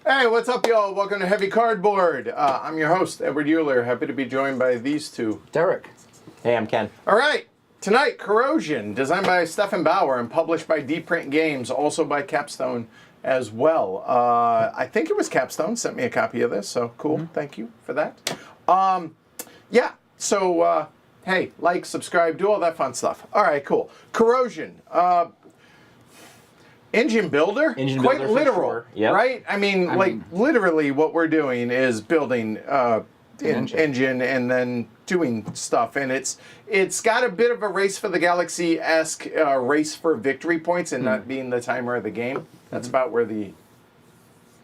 Hey, what's up, y'all? Welcome to Heavy Cardboard. I'm your host, Edward Euler. Happy to be joined by these two. Derek. Hey, I'm Ken. All right. Tonight, Corrosion, designed by Stefan Bauer and published by Deep Games, also by Capstone as well. I think it was Capstone sent me a copy of this, so cool. Mm-hmm. Thank you for that. Yeah, so, hey, like, subscribe, do all that fun stuff. All right, cool. Corrosion. Engine builder? Quite builder, literal, sure. Yep. right? I mean, literally what we're doing is building engine and then doing stuff. And it's got a bit of a Race for the Galaxy-esque race for victory points and not being the timer of the game. That's about where the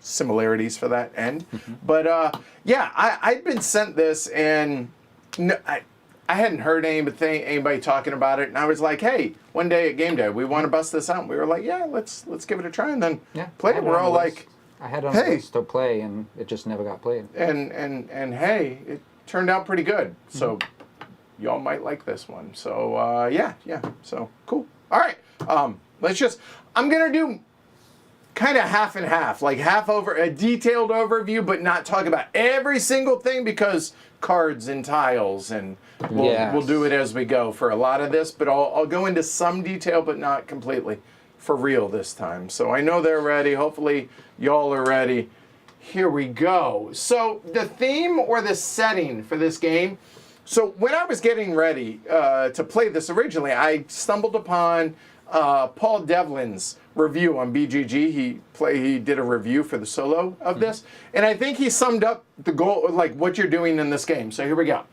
similarities for that end. But, yeah, I'd been sent this, and I hadn't heard anybody talking about it, and I was like, hey, one day at Game Day, we want to bust this out. And we were like, yeah, let's give it a try, and then play it. We're all like, I had it on the list to play, and it just never got played. And hey, it turned out pretty good. So y'all might like this one. So yeah, so cool. All right, I'm gonna do kind of half and half, like half over a detailed overview, but not talk about every single thing because cards and tiles, and we'll do it as we go for a lot of this, but I'll go into some detail, but not completely for real this time. So I know they're ready. Hopefully y'all are ready. Here we go. So the theme or the setting for this game. So when I was getting ready to play this originally, I stumbled upon Paul Devlin's review on BGG. He did a review for the solo of this, and I think he summed up the goal, like what you're doing in this game. So here we go.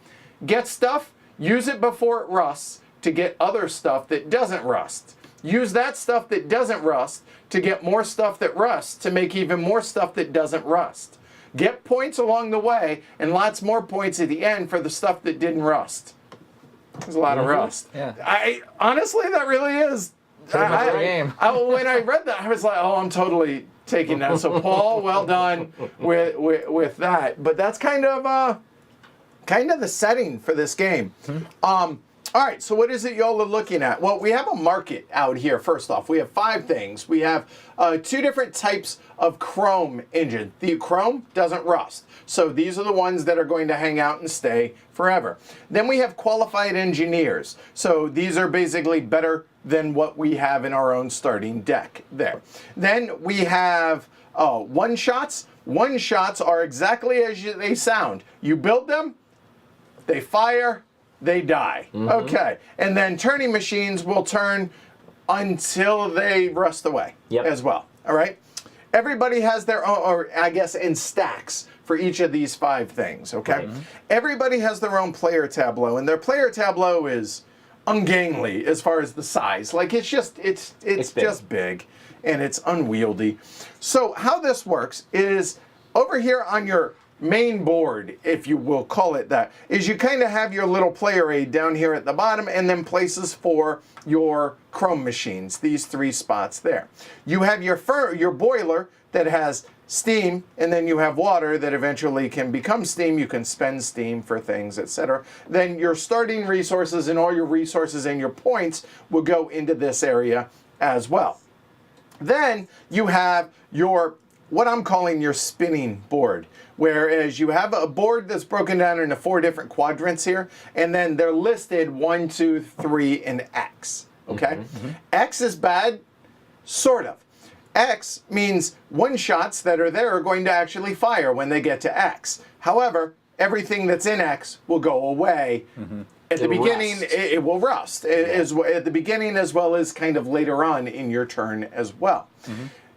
Get stuff, use it before it rusts to get other stuff that doesn't rust. Use that stuff that doesn't rust to get more stuff that rusts to make even more stuff that doesn't rust. Get points along the way and lots more points at the end for the stuff that didn't rust. There's a lot of rust. Yeah. Honestly, that really is. When I read that, I was like, oh, I'm totally taking that. So Paul, well done with that. But that's kind of the setting for this game. All right, so what is it y'all are looking at? Well, we have a market out here, first off. We have 5 things. We have 2 different types of chrome engine. The chrome doesn't rust. So these are the ones that are going to hang out and stay forever. Then we have qualified engineers. So these are basically better than what we have in our own starting deck there. Then we have one-shots. One-shots are exactly as they sound. You build them, they fire, they die. Okay. And then turning machines will turn until they rust away as well. All right? Everybody has their own, or I guess in stacks for each of these 5 things, okay? Everybody has their own player tableau, and their player tableau is ungainly as far as the size. Like it's just big and it's unwieldy. So how this works is over here on your main board, if you will call it that, is you kind of have your little player aid down here at the bottom and then places for your chrome machines, these 3 spots there. You have your boiler that has steam, and then you have water that eventually can become steam. You can spend steam for things, etc. Then your starting resources and all your resources and your points will go into this area as well. Then you have your, what I'm calling your spinning board, whereas you have a board that's broken down into 4 different quadrants here, and then they're listed 1, 2, 3, and X. Okay? X is bad, sort of. X means one-shots that are there are going to actually fire when they get to X. However, everything that's in X will go away. At the beginning, it will rust. At the beginning as well as kind of later on in your turn as well.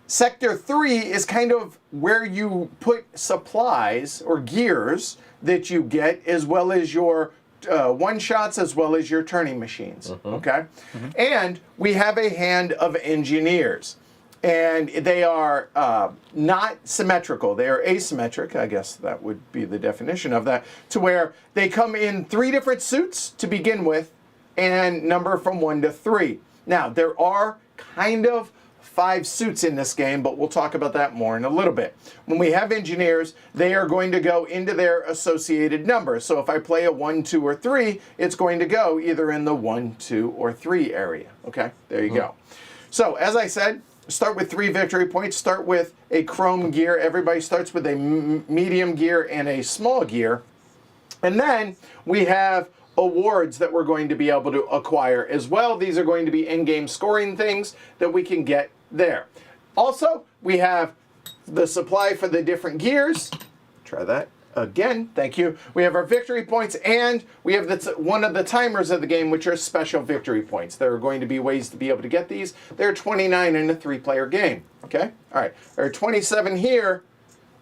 Sector 3 is kind of where you put supplies or gears that you get, as well as your one-shots, as well as your turning machines, okay? And we have a hand of engineers. And they are not symmetrical. They are asymmetric, I guess that would be the definition of that, to where they come in 3 different suits to begin with and number from 1 to 3. Now, there are kind of 5 suits in this game, but we'll talk about that more in a little bit. When we have engineers, they are going to go into their associated numbers. So if I play a 1, 2, or 3, it's going to go either in the 1, 2, or 3 area. Okay, there you go. So as I said, start with 3 victory points. Start with a chrome gear. Everybody starts with a medium gear and a small gear. And then we have awards that we're going to be able to acquire as well. These are going to be in-game scoring things that we can get there. Also, we have the supply for the different gears. Try that again. Thank you. We have our victory points, and we have one of the timers of the game, which are special victory points. There are going to be ways to be able to get these. There are 29 in a 3-player game. Okay? All right. There are 27 here.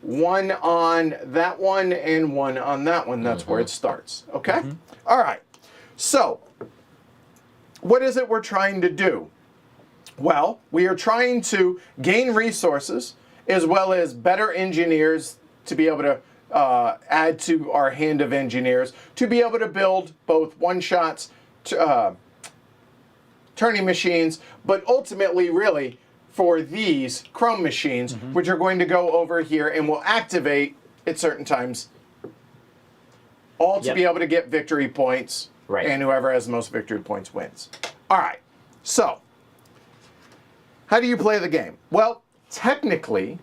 1 on that one and 1 on that one. That's where it starts. Okay? All right. So, what is it we're trying to do? Well, we are trying to gain resources as well as better engineers to be able to add to our hand of engineers to be able to build both one-shots, turning machines, but ultimately, really, for these chrome machines, which are going to go over here and will activate at certain times, all to be able to get victory points, and whoever has the most victory points wins. All right, so how do you play the game? Well, technically,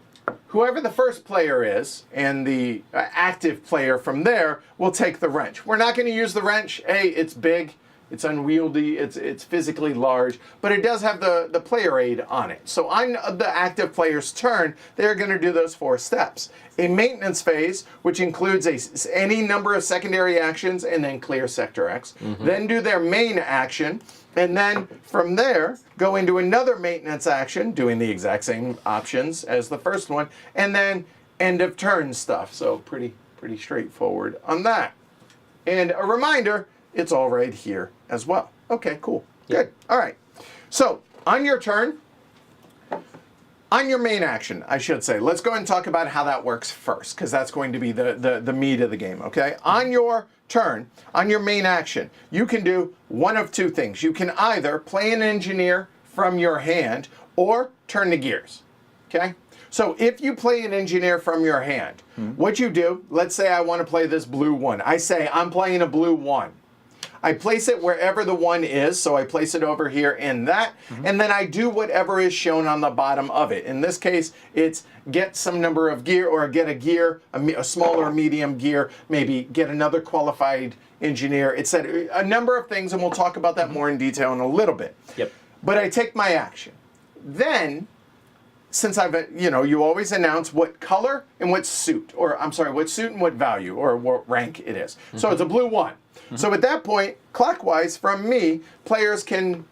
whoever the first player is and the active player from there will take the wrench. We're not going to use the wrench. A, it's big, it's unwieldy, it's physically large, but it does have the player aid on it. So on the active player's turn, they're going to do those 4 steps. A maintenance phase, which includes any number of secondary actions and then clear Sector X. Then do their main action, and then from there, go into another maintenance action, doing the exact same options as the first one, and then end of turn stuff. So pretty straightforward on that. And a reminder, it's all right here as well. Okay, cool. Good. All right. So on your turn, on your main action, I should say, let's go ahead and talk about how that works first, because that's going to be the meat of the game, okay? On your turn, on your main action, you can do one of 2 things. You can either play an engineer from your hand or turn the gears, okay? So if you play an engineer from your hand, what you do, let's say I want to play this blue 1. I say I'm playing a blue 1. I place it wherever the 1 is, so I place it over here in that, and then I do whatever is shown on the bottom of it. In this case, it's get some number of gear, or get a gear, a small or medium gear, maybe get another qualified engineer. It's a number of things, and we'll talk about that more in detail in a little bit. But I take my action. Then, since you always announce what color and what suit, or I'm sorry, what suit and what value, or what rank it is. So it's a blue 1. So at that point, clockwise from me, players can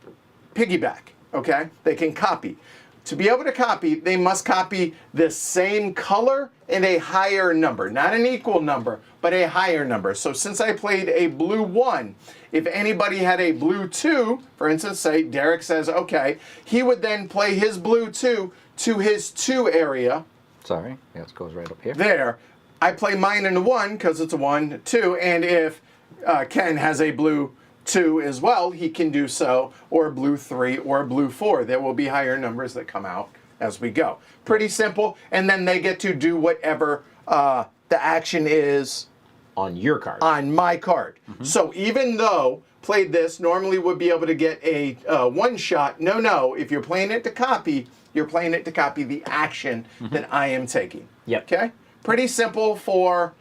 piggyback, okay? They can copy. To be able to copy, they must copy the same color and a higher number. Not an equal number, but a higher number. So since I played a blue 1, if anybody had a blue 2, for instance, say Derek says, okay, he would then play his blue 2 to his 2 area. Sorry, yeah, it goes right up here. There. I play mine in a 1 because it's a 1, 2, and if Ken has a blue 2 as well, he can do so, or a blue 3 or a blue 4. There will be higher numbers that come out as we go. Pretty simple, and then they get to do whatever the action is on your card. On my card. So even though played this normally would be able to get a one-shot, no, if you're playing it to copy, you're playing it to copy the action that I am taking. Okay? Pretty simple for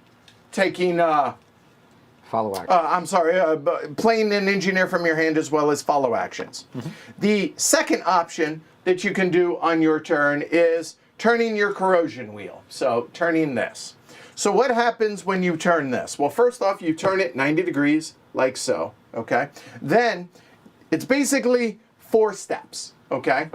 taking... follow action. I'm sorry, playing an engineer from your hand as well as follow actions. The second option that you can do on your turn is turning your corrosion wheel. So turning this. So what happens when you turn this? Well, first off, you turn it 90 degrees, like so, okay? Then it's basically 4 steps, okay?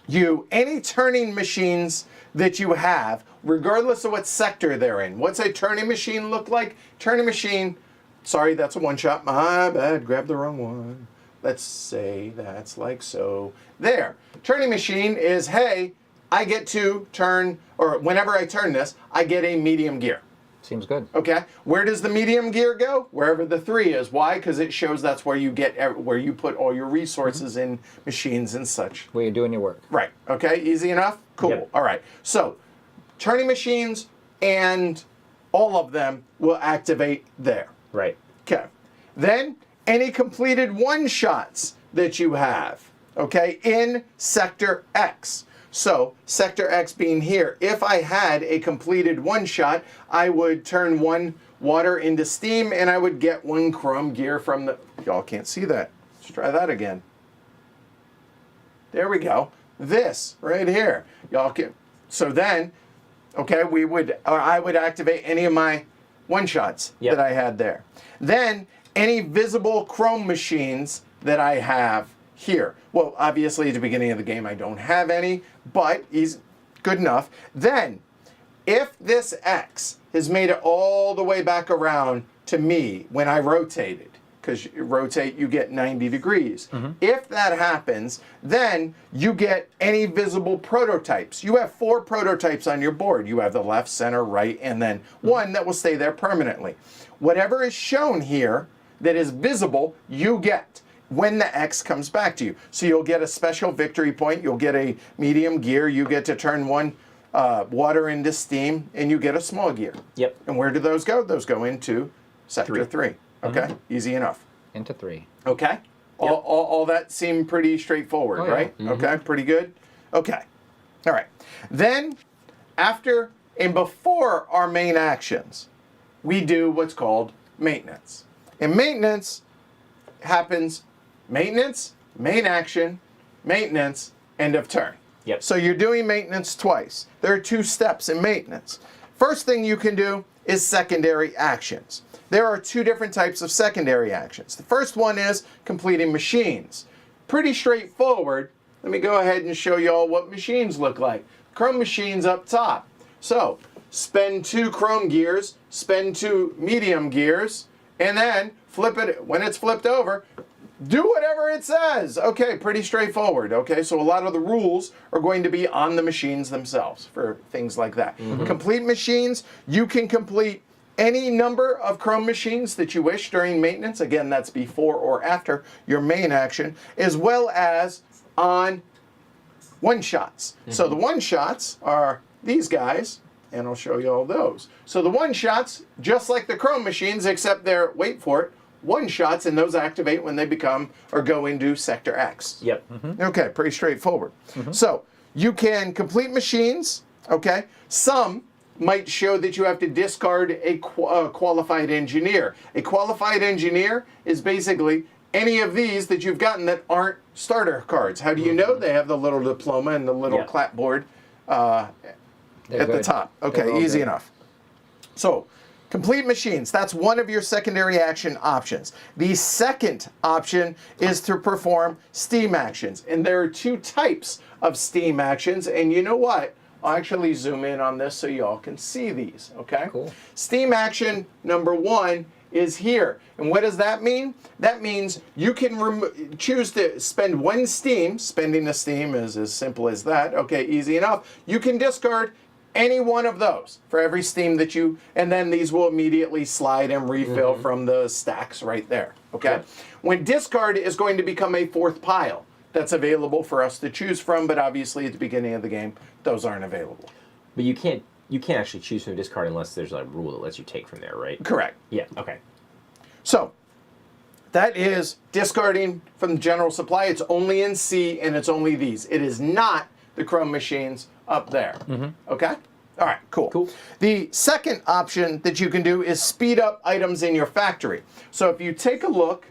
any turning machines that you have, regardless of what sector they're in. What's a turning machine look like? Turning machine, sorry, that's a one-shot. My bad, grabbed the wrong one. Let's say that's like so. There. Turning machine is, hey, I get to turn, or whenever I turn this, I get a medium gear. Seems good. Okay. Where does the medium gear go? Wherever the 3 is. Why? Because it shows that's where you get, where you put all your resources in machines and such. Where you're doing your work. Right. Okay. Easy enough? Cool. Yep. All right. So, turning machines and all of them will activate there. Right. Okay. Then, any completed one-shots that you have, okay, in Sector X. So, Sector X being here, if I had a completed one-shot, I would turn 1 water into steam, and I would get 1 chrome gear from the... Y'all can't see that. Let's try that again. There we go. This, right here. Y'all can... So then, okay, I would activate any of my one-shots Yep. that I had there. Then, any visible chrome machines that I have here. Well, obviously at the beginning of the game I don't have any, but he's good enough. Then, if this X has made it all the way back around to me when I rotated, because you rotate, you get 90 degrees. If that happens, then you get any visible prototypes. You have 4 prototypes on your board. You have the left, center, right, and then 1 that will stay there permanently. Whatever is shown here that is visible, you get when the X comes back to you. So you'll get a special victory point, you'll get a medium gear, you get to turn 1 water into steam, and you get a small gear. Yep. And where do those go? Those go into Sector 3. Okay, easy enough. Into 3. Okay, all that seemed pretty straightforward, Oh, yeah. right? Okay, pretty good. Okay, all right. Then, after and before our main actions, we do what's called maintenance. And maintenance happens, maintenance, main action, maintenance, end of turn. Yep. So you're doing maintenance twice. There are 2 steps in maintenance. First thing you can do is secondary actions. There are 2 different types of secondary actions. The first one is completing machines. Pretty straightforward. Let me go ahead and show you all what machines look like. Chrome machines up top. So, spend 2 chrome gears, spend 2 medium gears, and then flip it, when it's flipped over, do whatever it says. Okay, pretty straightforward. Okay, so a lot of the rules are going to be on the machines themselves for things like that. Complete machines, you can complete any number of chrome machines that you wish during maintenance. Again, that's before or after your main action, as well as on one-shots. So the one-shots are these guys, and I'll show you all those. So the one-shots, just like the chrome machines, except they're, wait for it, one-shots, and those activate when they become or go into Sector X. Yep. Okay, pretty straightforward. So you can complete machines, okay? Some might show that you have to discard a qualified engineer. A qualified engineer is basically any of these that you've gotten that aren't starter cards. How do you know? They have the little diploma and the little Yeah. clapboard at the good. top. They're Okay, all easy good. enough. So, complete machines, that's one of your secondary action options. The second option is to perform steam actions. And there are 2 types of steam actions. And you know what? I'll actually zoom in on this so y'all can see these, okay? Cool. Steam action number 1 is here. And what does that mean? That means you can choose to spend 1 steam. Spending a steam is as simple as that. Okay, easy enough. You can discard any one of those for every steam that you, and then these will immediately slide and refill from the stacks right there, okay? Yep. When discard is going to become a 4th pile that's available for us to choose from, but obviously at the beginning of the game, those aren't available. But you can't actually choose from discard unless there's a rule that lets you take from there, right? Correct. Yeah. Okay. So, that is discarding from the general supply. It's only in C, and it's only these. It is not the chrome machines up there. Okay? All right, cool. Cool. The second option that you can do is speed up items in your factory. So if you take a look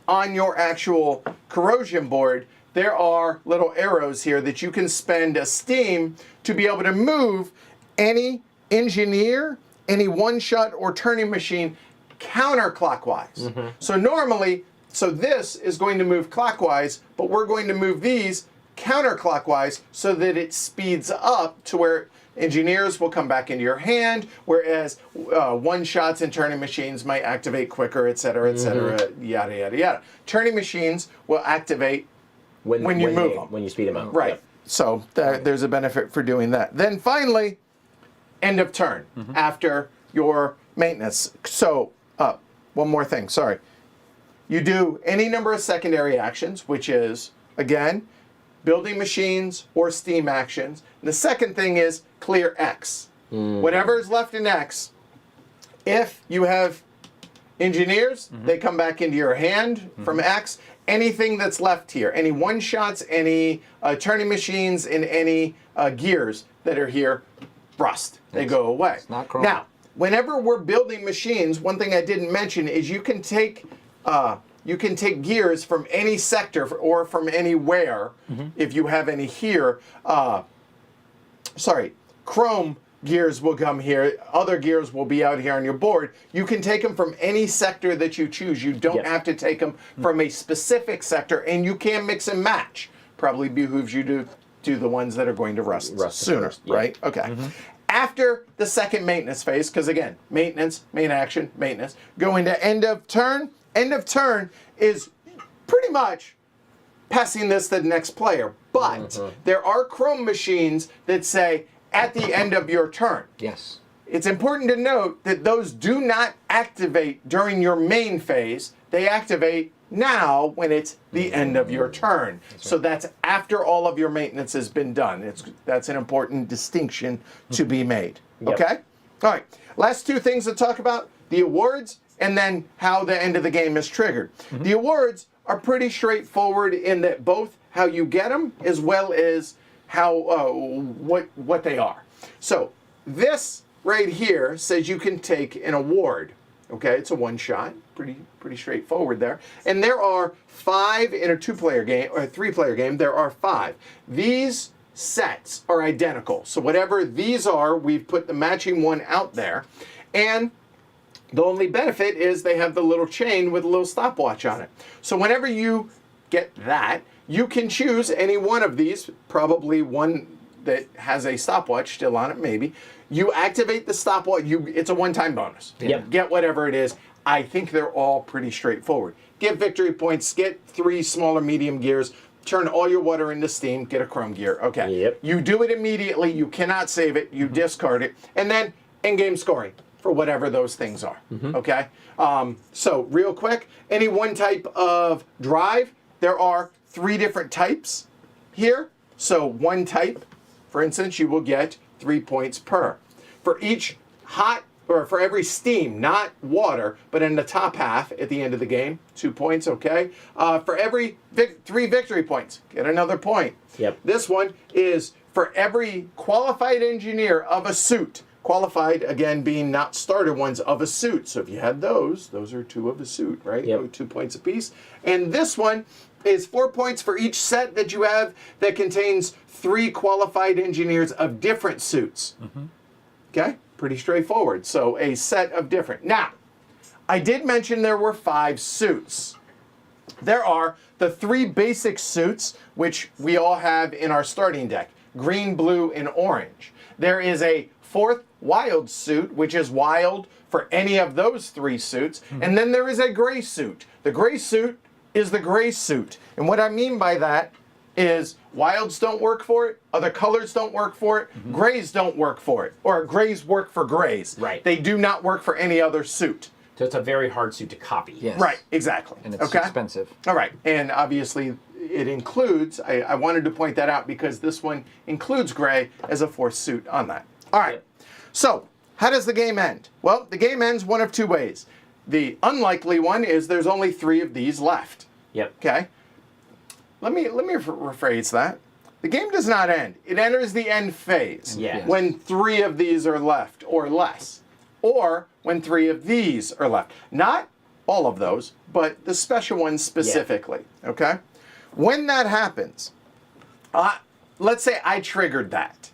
on your actual corrosion board, there are little arrows here that you can spend a steam to be able to move any engineer, any one-shot or turning machine counterclockwise. So normally, so this is going to move clockwise, but we're going to move these counterclockwise so that it speeds up to where engineers will come back into your hand, whereas one-shots and turning machines might activate quicker, et cetera, yada, yada, yada. Turning machines will activate when you move them. When you speed them up. Right. Yep. So there's a benefit for doing that. Then finally, end of turn after your maintenance. So one more thing, sorry. You do any number of secondary actions, which is, again, building machines or steam actions. And the second thing is clear X. Whatever is left in X, if you have engineers, they come back into your hand from X. Anything that's left here, any one-shots, any turning machines, and any gears that are here, rust. They go away. It's not chrome. Now, whenever we're building machines, one thing I didn't mention is you can take gears from any sector or from anywhere, if you have any here. Chrome gears will come here. Other gears will be out here on your board. You can take them from any sector that you choose. You don't have to take them from a specific sector, and you can mix and match. Probably behooves you to do the ones that are going to rust sooner, first, yeah. right? Okay. After the second maintenance phase, because again, maintenance, main action, maintenance, go into end of turn. End of turn is pretty much passing this to the next player. But there are Chrome machines that say, at the end of your turn. Yes. It's important to note that those do not activate during your main phase. They activate now when it's the end of your turn. So that's after all of your maintenance has been done. That's an important distinction to be made. Yep. Okay? All right. Last two things to talk about, the awards and then how the end of the game is triggered. The awards are pretty straightforward in that both how you get them as well as how what they are. So this right here says you can take an award. Okay, it's a one-shot, pretty straightforward there. And there are 5 in a 2-player game or a 3-player game. There are 5. These sets are identical. So whatever these are, we've put the matching one out there, and the only benefit is they have the little chain with a little stopwatch on it. So whenever you get that, you can choose any one of these, probably one that has a stopwatch still on it, maybe. You activate the stopwatch, it's a one-time bonus. Yep. Get whatever it is. I think they're all pretty straightforward. Get victory points, get 3 smaller medium gears, turn all your water into steam, get a chrome gear. Okay. Yep. You do it immediately, you cannot save it, you discard it, and then in-game scoring for whatever those things are. Okay? So real quick, any one type of drive, there are 3 different types here. So one type, for instance, you will get 3 points per. For each hot, or for every steam, not water, but in the top half at the end of the game, 2 points, okay? For every 3 victory points, get another point. Yep. This one is for every qualified engineer of a suit. Qualified, again, being not starter ones of a suit. So if you had those are 2 of a suit, right? Yep. 2 points apiece. And this one is 4 points for each set that you have that contains 3 qualified engineers of different suits. Okay? Pretty straightforward. So a set of different. Now, I did mention there were 5 suits. There are the 3 basic suits, which we all have in our starting deck. Green, blue, and orange. There is a 4th wild suit, which is wild for any of those 3 suits. And then there is a gray suit. The gray suit is the gray suit. And what I mean by that is wilds don't work for it, other colors don't work for it, grays don't work for it, or grays work for grays. Right. They do not work for any other suit. So it's a very hard suit to copy. Yes. Right, exactly. And it's okay? expensive. All right, and obviously it includes, I wanted to point that out because this one includes gray as a 4th suit on that. All right, so how does the game end? Well, the game ends one of 2 ways. The unlikely one is there's only 3 of these left. Yep. Okay? Let me rephrase that. The game does not end. It enters the end phase Yes. when 3 of these are left or less, or when 3 of these are left. Not all of those, but the special ones specifically. Okay? When that happens, let's say I triggered that.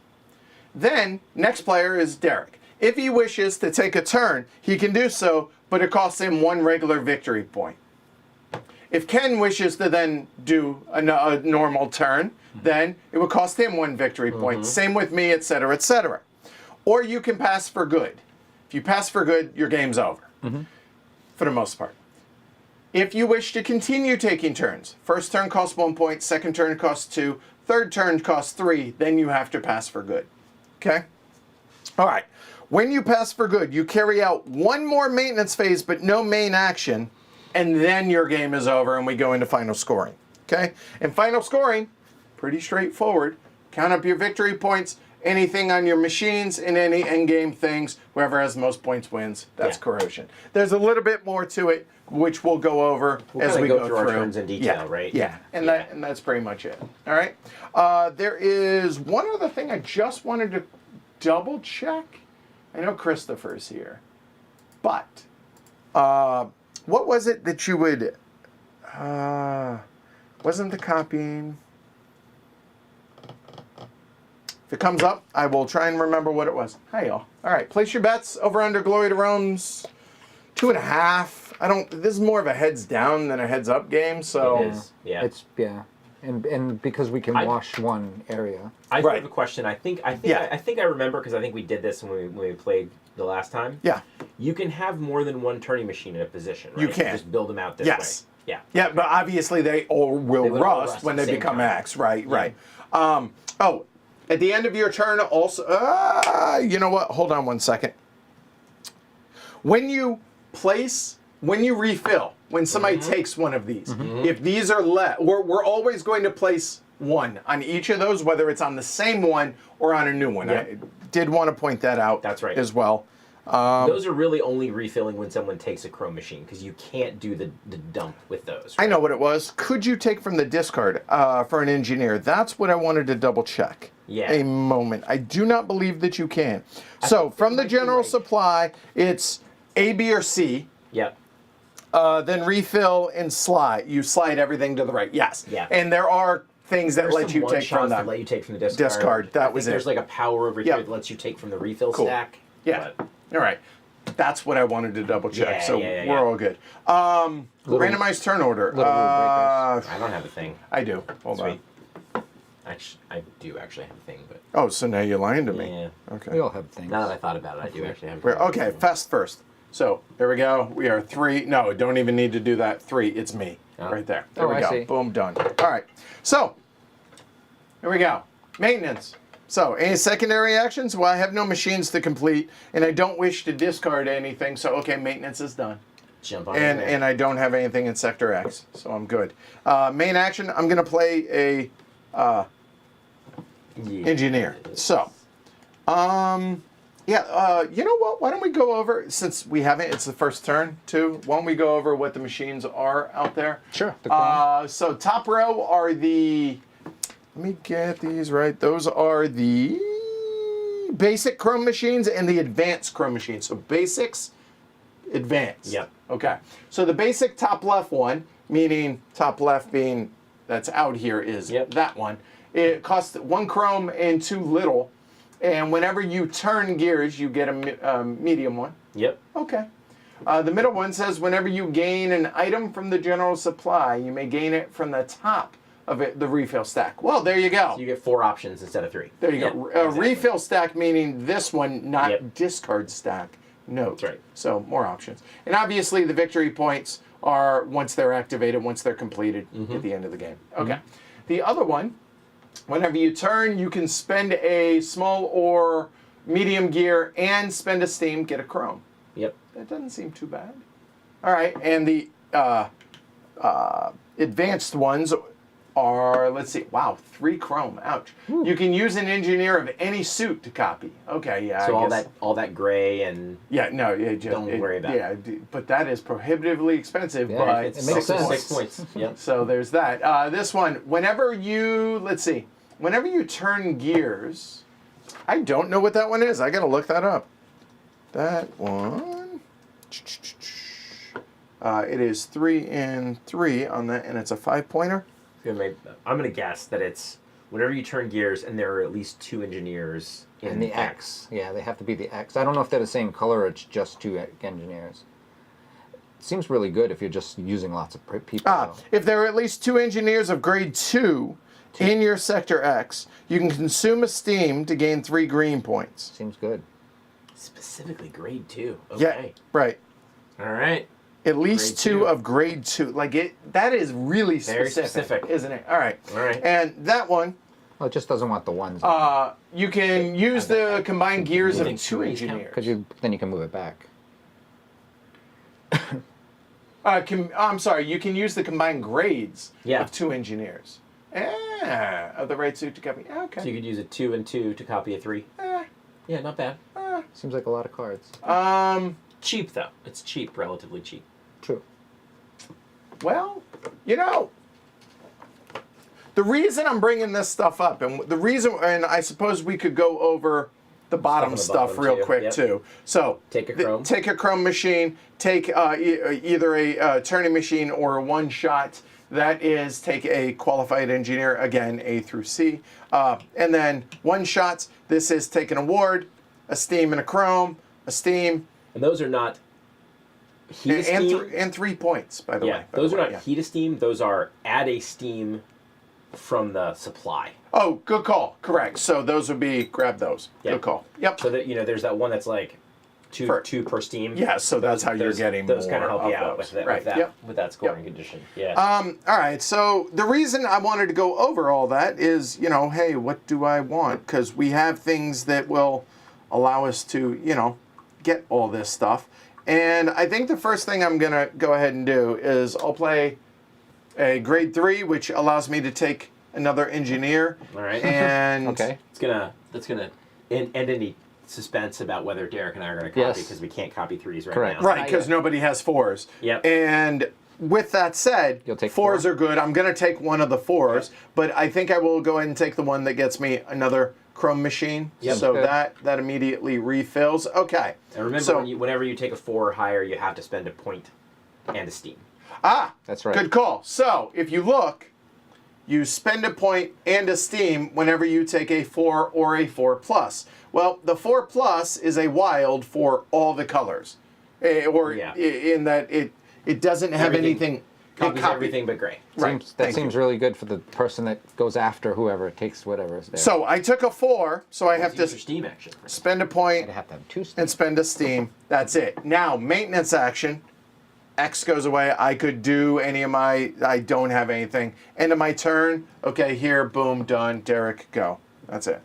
Then, next player is Derek. If he wishes to take a turn, he can do so, but it costs him 1 regular victory point. If Ken wishes to then do a normal turn, then it would cost him 1 victory point. Same with me, etc., etc. Or you can pass for good. If you pass for good, your game's over, for the most part. If you wish to continue taking turns, first turn costs 1 point, second turn costs 2, third turn costs 3, then you have to pass for good. Okay? All right. When you pass for good, you carry out 1 more maintenance phase, but no main action, and then your game is over and we go into final scoring. Okay? And final scoring, pretty straightforward. Count up your victory points, anything on your machines, and any endgame things. Whoever has the most points wins. That's corrosion. There's a little bit more to it, which we'll go over as we go through our turns in detail, right? Yeah, and that's pretty much it. All right. There is one other thing I just wanted to double check. I know Christopher's here, but what was it that you would? Wasn't the copying? If it comes up, I will try and remember what it was. Hi, y'all. All right, place your bets over under Glory to Rome's 2.5. This is more of a heads down than a heads up game, so. It is. Yeah. It's and because we can wash one area. I have a question. I think I remember because I think we did this when we played the last time. Yeah. You can have more than one turning machine in a position, right? You can. Just build them out this way. Yeah. Yeah, but obviously they all will rust when they become X. Right. At the end of your turn, also, you know what? Hold on 1 second. When you refill, when somebody takes one of these, if these are left, we're always going to place 1 on each of those, whether it's on the same one or on a new one. Yep. I did want to point that out. That's right. As well. Those are really only refilling when someone takes a chrome machine because you can't do the dump with those. Right? I know what it was. Could you take from the discard for an engineer? That's what I wanted to double check. Yeah. A moment. I do not believe that you can. So from the general supply, it's A, B, or C. Yep. Then refill and slide. You slide everything to the right. Yes. Yeah. And there are things that let you take from them. That let you take from the discard. That was it. There's like a power over here that lets you take from the refill stack. Yeah. But all right. That's what I wanted to double check. We're all good. Randomized turn order. I don't have a thing. I do. Hold on. I do actually have a thing, but. Oh, so now you're lying to me. Yeah. Okay. We all have things. Now that I thought about it, I do actually have a thing. Okay, fast first. So there we go. We are 3. No, don't even need to do that. 3. It's me right there. There we go. See. Boom, done. All right. So here we go. Maintenance. So any secondary actions? Well, I have no machines to complete, and I don't wish to discard anything. So okay, maintenance is done. Jump on And I don't have anything in Sector X, so I'm good. Main action. I'm gonna play a engineer. So, you know what? Why don't we go over, since we haven't, it's the first turn too, why don't we go over what the machines are out there? Sure. So top row are the, let me get these right. Those are the basic chrome machines and the advanced chrome machines. So basics, advanced. Yep. Okay. So the basic top left one, meaning top left being, that's out here, is that one. It costs 1 chrome and 2 little. And whenever you turn gears, you get a medium one. Yep. Okay. The middle one says whenever you gain an item from the general supply, you may gain it from the top of the refill stack. Well, there you go. So you get 4 options instead of 3. There you go. Exactly. Refill stack meaning this one, not discard stack. No. That's right. So more options. And obviously the victory points are once they're activated, once they're completed at the end of the game. Okay. The other one, whenever you turn, you can spend a small or medium gear and spend a steam, get a chrome. Yep. That doesn't seem too bad. All right. And the advanced ones are, let's see, wow, 3 chrome. Ouch. Ooh. You can use an engineer of any suit to copy. Okay, yeah. So I all guess. all that gray and don't worry about it. Yeah, but that is prohibitively expensive. Yeah, by it makes sense. 6 points. Yep. So there's that. This one, whenever you turn gears, I don't know what that one is. I got to look that up. That one. It is 3 and 3 on that, and it's a 5-pointer. I'm going to guess that it's whenever you turn gears and there are at least 2 engineers in the X. Yeah, they have to be the X. I don't know if they're the same color or it's just 2 engineers. seems really good if you're just using lots of people. though. If there are at least 2 engineers of grade 2 in your sector X, you can consume a steam to gain 3 green points. Seems good. Specifically grade 2. Yeah, Okay. right. All right. At least Grade 2 2. of grade 2. Like that is really Very specific, specific. isn't it? All right. All right. And that one, Well, it just doesn't want the ones. you can use the combined gears You of think 2 threes count? engineers. Because then you can move it back. I'm sorry, you can use the combined grades Yeah. of 2 engineers. Of the right suit to copy. Okay. So you could use a 2 and 2 to copy a 3. Yeah, not bad. Seems like a lot of cards. Cheap though. It's cheap, relatively cheap. True. Well, the reason I'm bringing this stuff up, and the reason, and I suppose we could go over the bottom on the stuff bottom, real too. quick Yep. too. So Take a chrome. take a chrome machine. Take either a turning machine or a one shot. That is, take a qualified engineer, again, A through C. And then one shots. This is take an award, a steam and a chrome, a steam, And those are not heat and, steam. and 3 points, by the Yeah, way. by those the are way, not yeah. heat steam. Those are add a steam from the supply. Oh, good call. Correct. So those would be, grab those. Yeah. Good call. Yep. So that there's that one that's like two per steam. Yeah, so that's how you're Those- getting those more kind of help you of out those. with that, Right. with that, Yep. with that scoring condition. Yeah. All right. So the reason I wanted to go over all that is, hey, what do I want? Because we have things that will allow us to, get all this stuff. And I think the first thing I'm going to go ahead and do is I'll play a grade 3, which allows me to take another engineer. All right. And Okay. That's gonna end any suspense about whether Derek and I are gonna copy Yes. because we can't copy 3s right Correct. now. Right, because nobody has 4s. Yep. And with that said, You'll take 4s four? are good. I'm going to take one of the 4s, but I think I will go ahead and take the one that gets me another chrome machine. Yep. So Good. that immediately refills. Okay. And remember, So- whenever you take a 4 or higher, you have to spend a point and a steam. That's right. Good call. So if you look, you spend a point and a steam whenever you take a 4 or a 4+. Well, the 4+ is a wild for all the colors. Yeah. In that it doesn't have Everything- anything. Copies copy- everything but gray. Right. That Thank seems you. really good for the person that goes after whoever takes whatever is there. So I took a 4, so I have Use to your steam action. spend a I'd point have to have 2 and steams. spend a steam. That's it. Now, maintenance action. X goes away. I could do any of my, I don't have anything. End of my turn. Okay, here, boom, done. Derek, go. That's it.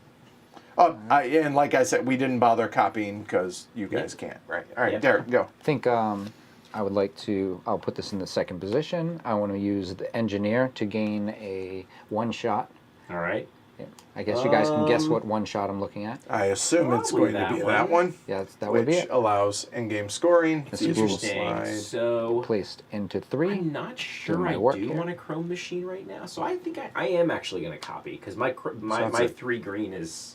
Oh, and like I said, we didn't bother copying because you guys can't, right? All right, Yep. Derek, go. I think I would like to, I'll put this in the second position. I want to use the engineer to gain a 1 shot. All right. Yeah. I guess you guys can guess what 1 shot I'm looking at. I assume it's Probably going to be that that one. one, Yeah, that would be which it. allows in-game scoring. This Use is your Interesting. slide. So Placed into 3. I'm not sure my I work do here. want a chrome machine right now. So I think I am actually going to copy because my that's it. 3 green is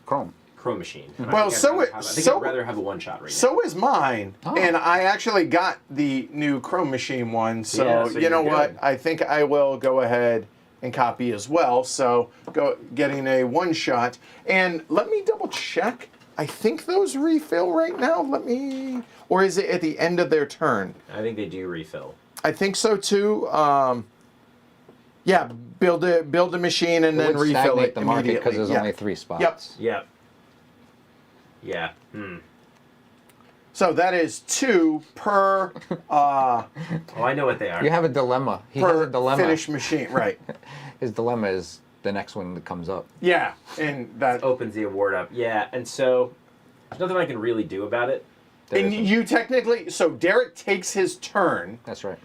Chrome. chrome machine. And Well, I think I'd rather have a 1 shot right now. So is mine, Oh. and I actually got the new Chrome Machine one. So, Yeah, so you know you're what? good. I think I will go ahead and copy as well. So getting a 1 shot, and let me double check. I think those refill right now. Or is it at the end of their turn? I think they do refill. I think so too. Yeah, build a machine and It then would refill stagnate it the market immediately. because there's Yeah. only 3 spots. Yep. Yeah. So that is 2 per Oh, I know what they are. You have a dilemma. He has a per dilemma. finished machine, right? His dilemma is the next one that comes up. Yeah, and that. Opens the award up. Yeah, and so there's nothing I can really do about it. There And isn't. you technically, so Derek takes his turn That's right.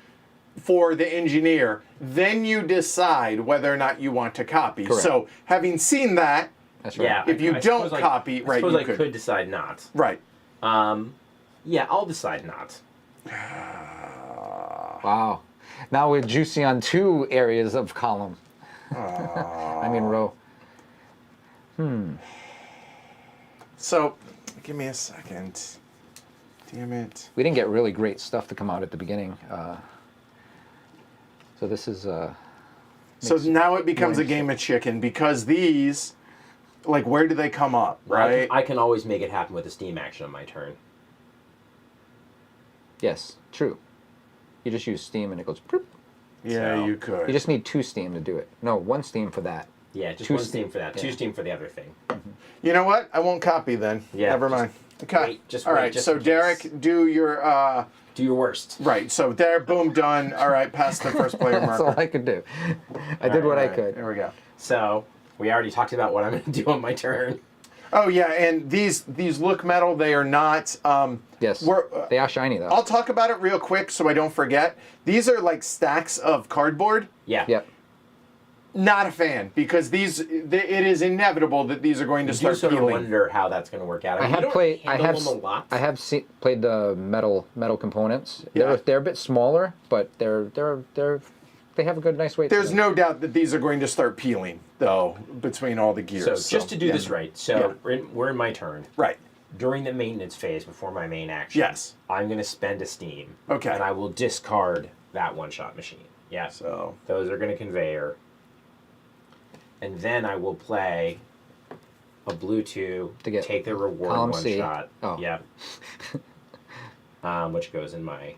for the engineer, then you decide whether or not you want to copy. Correct. So having seen that, That's right. Yeah. If you I don't suppose copy, right, I suppose you I could. could decide not. right. Yeah, I'll decide not. Wow. Now we're juicy on 2 areas of column. I mean row. So, give me a second. Damn it. We didn't get really great stuff to come out at the beginning. So this is So now it becomes a game of chicken because these, like, where do they come up, right? I can always make it happen with a steam action on my turn. yes, true. You just use steam and it goes. Bloop. Yeah, So, you could. You just need 2 steam to do it. No, 1 steam for that. Yeah, just 2 one steam for that. 2 yeah. steam for the other thing. You know what? I won't copy then. Yeah, Never just mind. Okay. wait, just All wait, right. just So in case. Derek, do your Do your worst. right. So there, boom, done. All right, pass the first player That's marker. all I could do. I did what All I right, could. There we go. So we already talked about what I'm going to do on my turn. Oh yeah, and these look metal. They are not. Yes. We're, They are shiny though. I'll talk about it real quick so I don't forget. These are like stacks of cardboard. Yeah. Yep. Not a fan because it is inevitable that these are going to You do start sort of peeling. wonder how that's going to work out. I mean, you have don't played. I handle have. them a lot. I have played the metal components. Yeah. They're a bit smaller, but they have a good, nice weight. to There's them. no doubt that these are going to start peeling though between all the gears. So just to do yeah. this right, so we're in my turn. Right. During the maintenance phase before my main action, Yes. I'm going to spend a steam. Okay. And I will discard that one-shot machine. Yeah. So Those are going to conveyor. And then I will play a blue 2 To get take the reward column one C. shot. Oh. Yeah. Which goes in my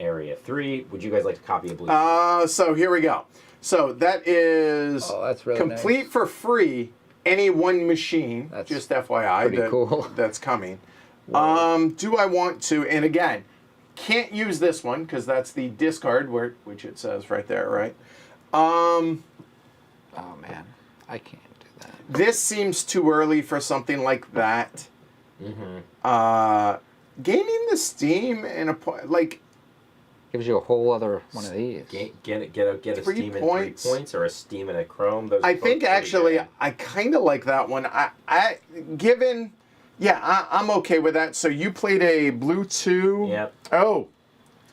area 3. Would you guys like to copy a blue? so here we go. So that is Oh, that's really complete nice. for free. Any one machine. That's just FYI. pretty cool. That's coming. Do I want to? And again, can't use this one because that's the discard, which it says right there, right? Oh man, I can't do that. This seems too early for something like that. Mm-hmm. Gaining the steam and like Gives you a whole other one of these. Get a 3 steam points. and 3 points, or a steam and a chrome. Those are I both think pretty actually good. I kind of like that one. I'm okay with that. So you played a blue 2. Yep. Oh,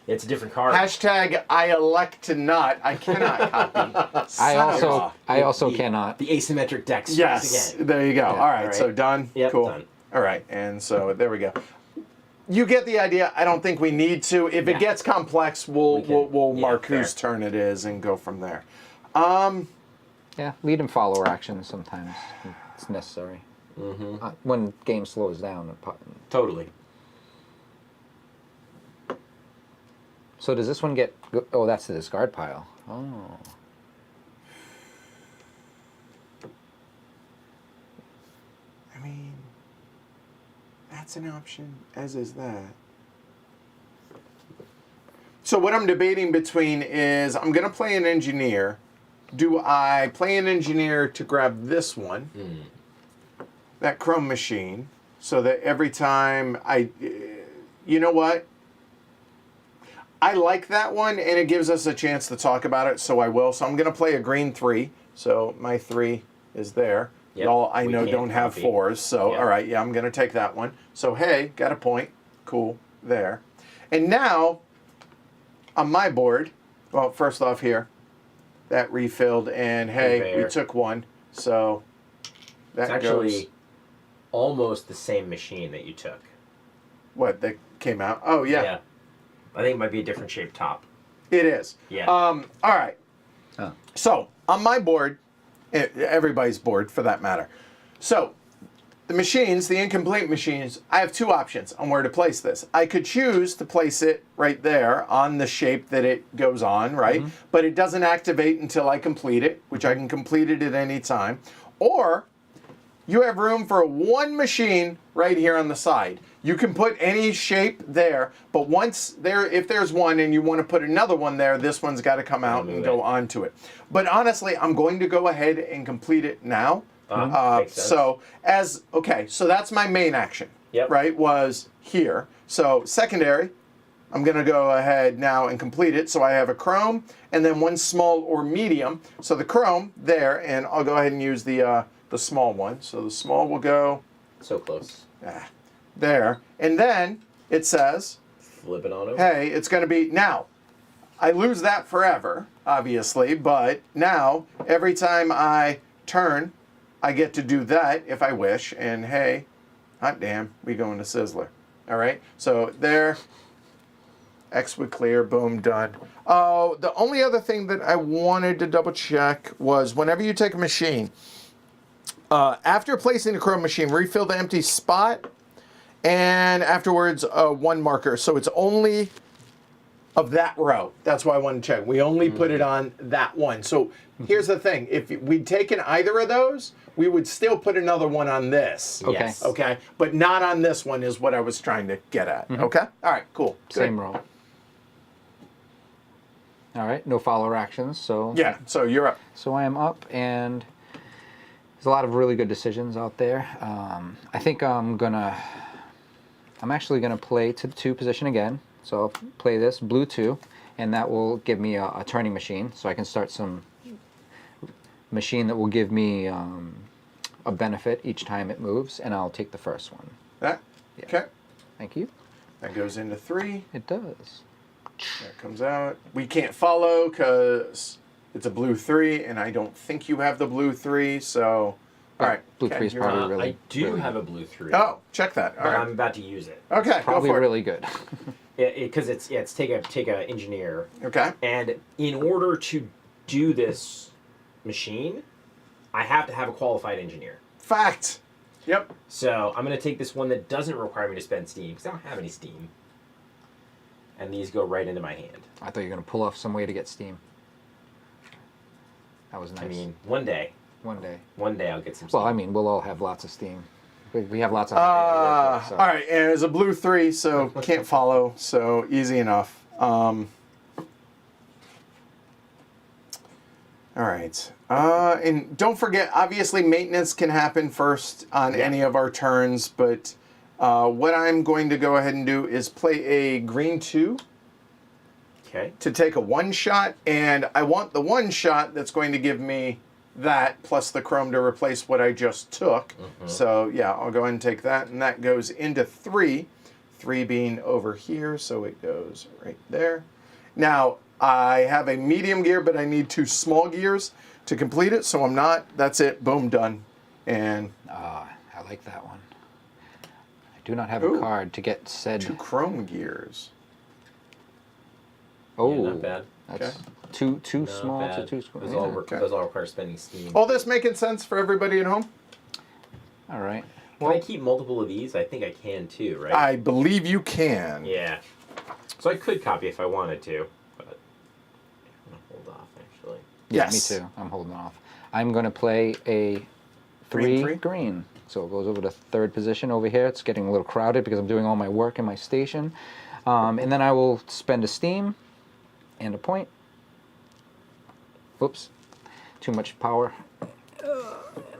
It's a different card. hashtag I elect to not. I cannot copy. I The- also the- cannot. The asymmetric deck strikes Yes, again. there you go. All right, all right. so done. Yep, cool. done. All right, and so there we go. You get the idea. I don't think we need to. If Yeah. it gets complex, we'll yeah, mark fair. whose turn it is and go from there. Yeah, lead and follower action sometimes it's necessary. Mm-hmm. When game slows down. Totally. So does this one get? Oh, that's the discard pile. Oh. I mean, that's an option, as is that. So what I'm debating between is I'm going to play an engineer. Do I play an engineer to grab this one, that chrome machine, so that every time you know what? I like that one, and it gives us a chance to talk about it, so I will. So I'm going to play a green 3. So my 3 is there. Yep, Y'all, I we know, can't don't have copy. 4s. So, Yep. all right, yeah, I'm going to take that one. So, hey, got a point. Cool, there. And now, on my board, well, first off here, that refilled, and hey, we Conveyor. took one. So, that It's actually goes. almost the same machine that you took. What, that came out? Oh, yeah, I think it might be a different shaped top. it is. Yeah. All right. Oh. So, on my board, everybody's board for that matter. So, the machines, the incomplete machines, I have 2 options on where to place this. I could choose to place it right there on the shape that it goes on, right? But it doesn't activate until I complete it, which I can complete it at any time. Or you have room for 1 machine right here on the side. You can put any shape there, but if there's one and you want to put another one there, this one's got to come out and Move go it. onto it. But honestly, I'm going to go ahead and complete it now. Makes sense. So so that's my main action. Yep. Right, was here. So secondary, I'm going to go ahead now and complete it. So I have a chrome and then 1 small or medium. So the chrome there, and I'll go ahead and use the small one. So the small will go So close. there. And then it says, Flip it on over. hey, it's going to be, now, I lose that forever, obviously, but now, every time I turn, I get to do that if I wish, and hey, hot damn, we go into Sizzler. All right, so there, X would clear, boom, done. Oh, the only other thing that I wanted to double check was whenever you take a machine, after placing the chrome machine, refill the empty spot, and afterwards 1 marker. So it's only of that row. That's why I wanted to check. We only put it on that one. So here's the thing. If we'd taken either of those, we would still put another one on this. Okay. Yes. Okay? But not on this one is what I was trying to get at. Okay? All right, cool. Good. Same row. All right, no follower actions, so... Yeah, so you're up. So I am up, and there's a lot of really good decisions out there. I think I'm actually gonna play to the 2 position again. So I'll play this, blue 2, and that will give me a turning machine, so I can start some machine that will give me a benefit each time it moves, and I'll take the first one. That? Yeah. Okay. Thank you. That goes into 3. It does. That comes out. We can't follow because it's a blue 3, and I don't think you have the blue 3, so... All right. Blue Ken, 3 is you're probably up. really... I do really have good. a blue 3. Oh, check that. All but right. I'm about to use it. Okay, Probably go for really good. Because it's take a engineer. it. Okay. And in order to do this machine, I have to have a qualified engineer. Fact. Yep. So I'm going to take this one that doesn't require me to spend steam, because I don't have any steam. And these go right into my hand. I thought you were going to pull off some way to get steam. That was nice. I mean, one day one day. I'll get some steam. Well, I mean, we'll all have lots of steam. We have lots of... All right, and it's a blue 3, so can't follow, so easy enough. All right. And don't forget, obviously, maintenance can happen first on any of our turns, but what I'm going to go ahead and do is play a green 2 Okay. to take a 1-shot, and I want the 1-shot that's going to give me that plus the chrome to replace what I just took. So yeah, I'll go ahead and take that, and that goes into 3. 3 being over here, so it goes right there. Now, I have a medium gear, but I need 2 small gears to complete it, so I'm not. That's it. Boom, done. And I like that one. I do not have a card to get said... 2 chrome gears. Oh, Yeah, not bad. that's Okay. too Not small bad. to too small. Those, Yeah. those all require spending steam. All this making sense for everybody at home? All right. Can I keep multiple of these? I think I can too, right? I believe you can. Yeah. So I could copy if I wanted to, but I'm going to hold off, actually. Yeah, Yes. me too. I'm holding off. I'm going to play a 3 3? green. So it goes over to 3rd position over here. It's getting a little crowded because I'm doing all my work in my station. And then I will spend a steam and a point. Whoops. Too much power. And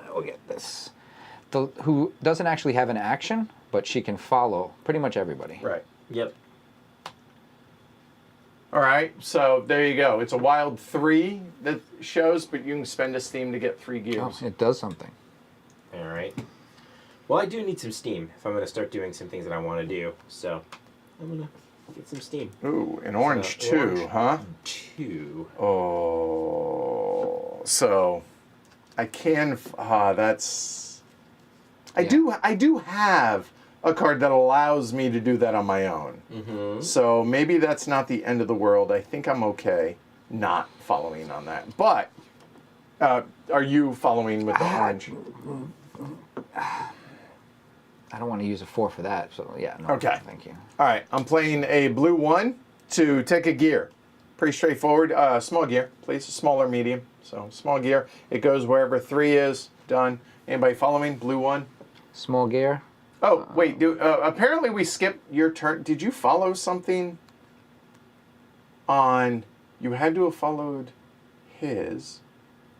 I will get this. Who doesn't actually have an action, but she can follow pretty much everybody. Right. Yep. All right, so there you go. It's a wild 3 that shows, but you can spend a steam to get 3 gears. Oh, it does something. All right. Well, I do need some steam if I'm going to start doing some things that I want to do. So I'm going to get some steam. Ooh, an orange So, 2, orange huh? 2. Oh, so I can. That's. I do have a card that allows me to do that on my own. Mm-hmm. So maybe that's not the end of the world. I think I'm okay not following on that. But are you following with the orange? I don't want to use a 4 for that, so yeah, no, Okay. thank you. All right, I'm playing a blue 1 to take a gear. Pretty straightforward. Small gear, please. Small or medium. So small gear. It goes wherever 3 is. Done. Anybody following? Blue 1. Small gear. Oh, wait. Apparently we skipped your turn. Did you follow something on... You had to have followed his.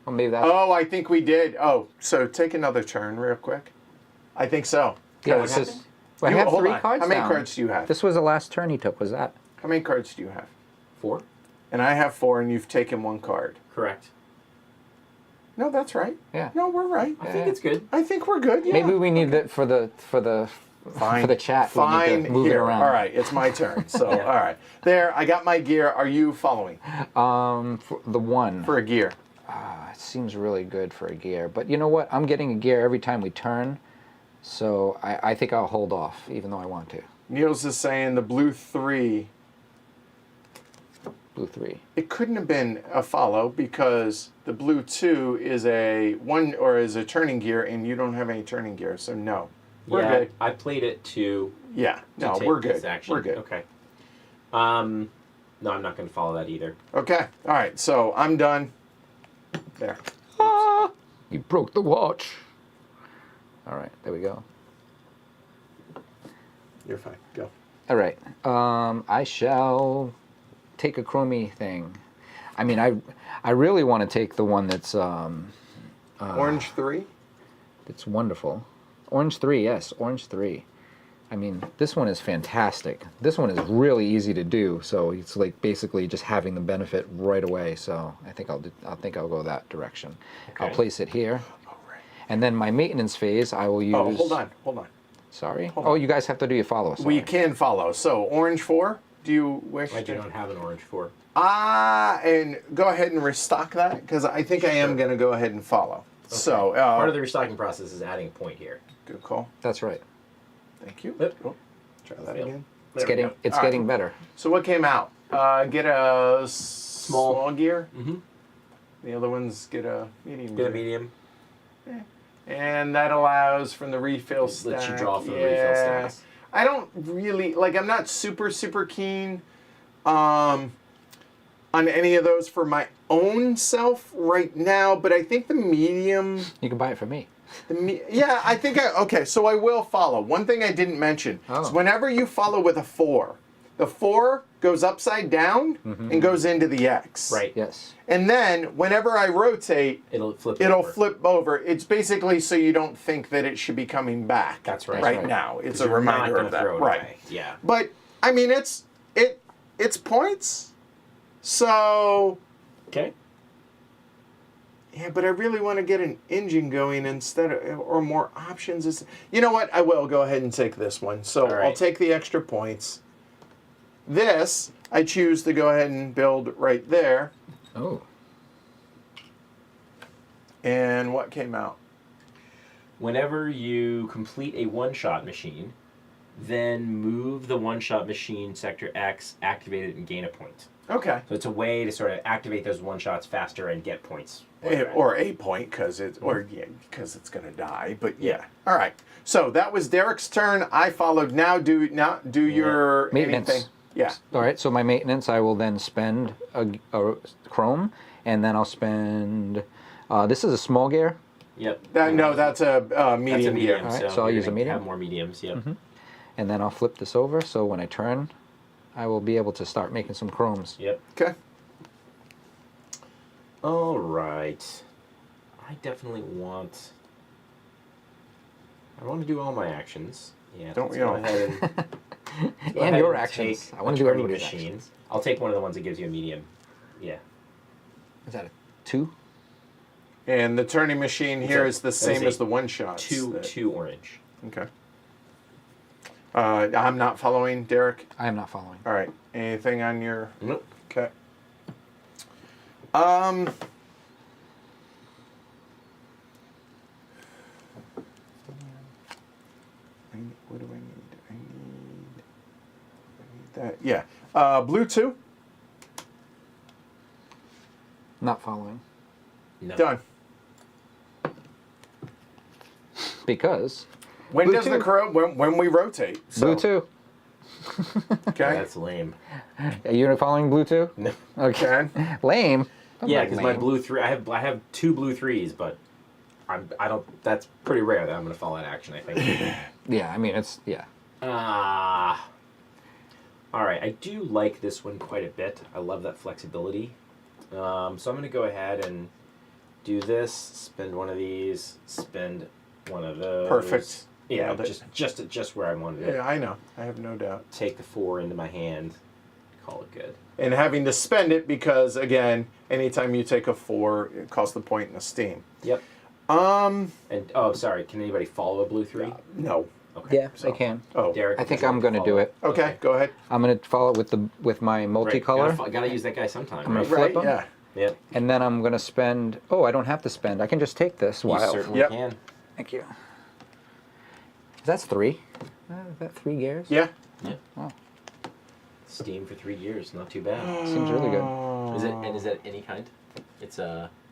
Well, maybe that's... Oh, I think we did. Oh, so take another turn real quick. I think so. yeah, 'Cause- this is... Well, I You- have hold 3 on. cards How many down. cards do you have? This was the last turn he took, was that? How many cards do you have? 4? And I have 4, and you've taken 1 card. Correct. No, that's right. Yeah. No, we're right. I think it's good. I think we're good. Yeah. Maybe we need that for the Fine. for the chat. Fine. We need to move here. it around. All right, it's my turn. So, Yeah. all right. There, I got my gear. Are you following For the 1. for a gear? It seems really good for a gear, but you know what? I'm getting a gear every time we turn, so I think I'll hold off, even though I want to. Niels is saying the blue 3. Blue 3. It couldn't have been a follow because the blue 2 is a 1 or is a turning gear, and you don't have any turning gear. So no, we're yeah, good. I played it to Yeah, no, take we're this good. action. We're good. Okay. No, I'm not going to follow that either. Okay. All right. So I'm done. There. Ah, you broke the watch. All right, there we go. You're fine. Go. All right. I shall take a chromie thing. I mean, I really want to take the one that's Orange 3. it's wonderful. Orange 3, yes, Orange 3. I mean, this one is fantastic. This one is really easy to do, so it's like basically just having the benefit right away. So I think I'll go that direction. I'll Okay. place it here, Oh, right. and then my maintenance phase I will use. Oh, hold on. Sorry. Hold Oh, on. you guys have to do your follow. Sorry. We can follow. So Orange 4. Do you wish I do to? not have an orange 4. And go ahead and restock that because I think I am Sure. going to go ahead and follow. Okay. So Part of the restocking process is adding a point here. good call. That's right. Thank you. Yep. Oh, try that Fail. again. It's There we getting go. it's All right. getting better. So what came out? Get a small gear. Mm-hmm. The other ones get a medium Get a gear. medium. And that allows from the refill stack. Lets you draw from the refill stacks. I don't really like. I'm not super keen on any of those for my own self right now. But I think the medium. You can buy it for me. Yeah, I think okay. So I will follow. One thing I didn't mention is whenever you follow with a 4, the 4 goes upside down and goes into the X. Right. Yes. And then whenever I rotate, It'll flip it'll over. flip over. It's basically so you don't think that it should be coming back. That's right. Right right. now, it's 'Cause a you're reminder not gonna of that. throw it Right. away. Yeah. But I mean, it's points. So Okay. yeah, but I really want to get an engine going instead of or more options. You know what? I will go ahead and take this one. So All right. I'll take the extra points. This I choose to go ahead and build right there. Oh. And what came out? Whenever you complete a one-shot machine, then move the one-shot machine sector X, activate it, and gain a point. Okay. So it's a way to sort of activate those one-shots faster and get points. Or a point because it's gonna die. But yeah. All right. So that was Derek's turn. I followed. Now do your Maintenance. anything. Yeah. All right. So my maintenance, I will then spend a chrome, and then I'll spend. This is a small gear. Yep. No, that's a That's a medium gear. medium. All right, so you're I'll use a gonna medium? Have more mediums. Yep. And then I'll flip this over, so when I turn, I will be able to start making some chromes. Yep. Okay. All right. I definitely want. I want to do all my actions. Yeah. Don't let's we go all? ahead and, let's go And ahead your and actions. take I want a to do turning everybody's machine. actions. I'll take one of the ones that gives you a medium. Yeah. Is that a 2? And the turning machine here is the same say as the one shot. Two orange. Okay. I'm not following, Derek. I am not following. All right. Anything on your? Nope. Okay. What do I need? I need that. Yeah. Blue 2. Not following. No. Done. Because When Blue does the 2. when we rotate? So, Blue 2. Okay. That's lame. Are you following Blue 2? No. Okay. Okay. Lame. I'm Yeah, not because my lame. blue 3. I have 2 blue 3s, but I don't. That's pretty rare that I'm going to follow that action. I think. Yeah, I mean it's yeah. Ah. All right, I do like this one quite a bit. I love that flexibility. So I'm going to go ahead and do this. Spend one of these. Spend one of those. Perfect. Yeah, Nailed it. just where I wanted it. Yeah, I know. I have no doubt. Take the 4 into my hand. Call it good. And having to spend it because again, anytime you take a 4, it costs the point in the steam. Yep. Um. And oh, sorry. Can anybody follow a blue 3? No. Okay. Yeah, So- I can. Oh. Derek, I think would you I'm like going to do follow? it. Okay. Go ahead. I'm going to follow it with my multicolor, Right. Gotta use that guy sometime. I'm Right? gonna flip Right. 'em? Yeah. Yep. and then I'm going to spend. Oh, I don't have to spend. I can just take this. You Wow. certainly Yep. can. Thank you. That's 3. Is that 3 gears? Yeah. Oh, Steam for 3 years, not too bad. seems really good. Is that any kind? It's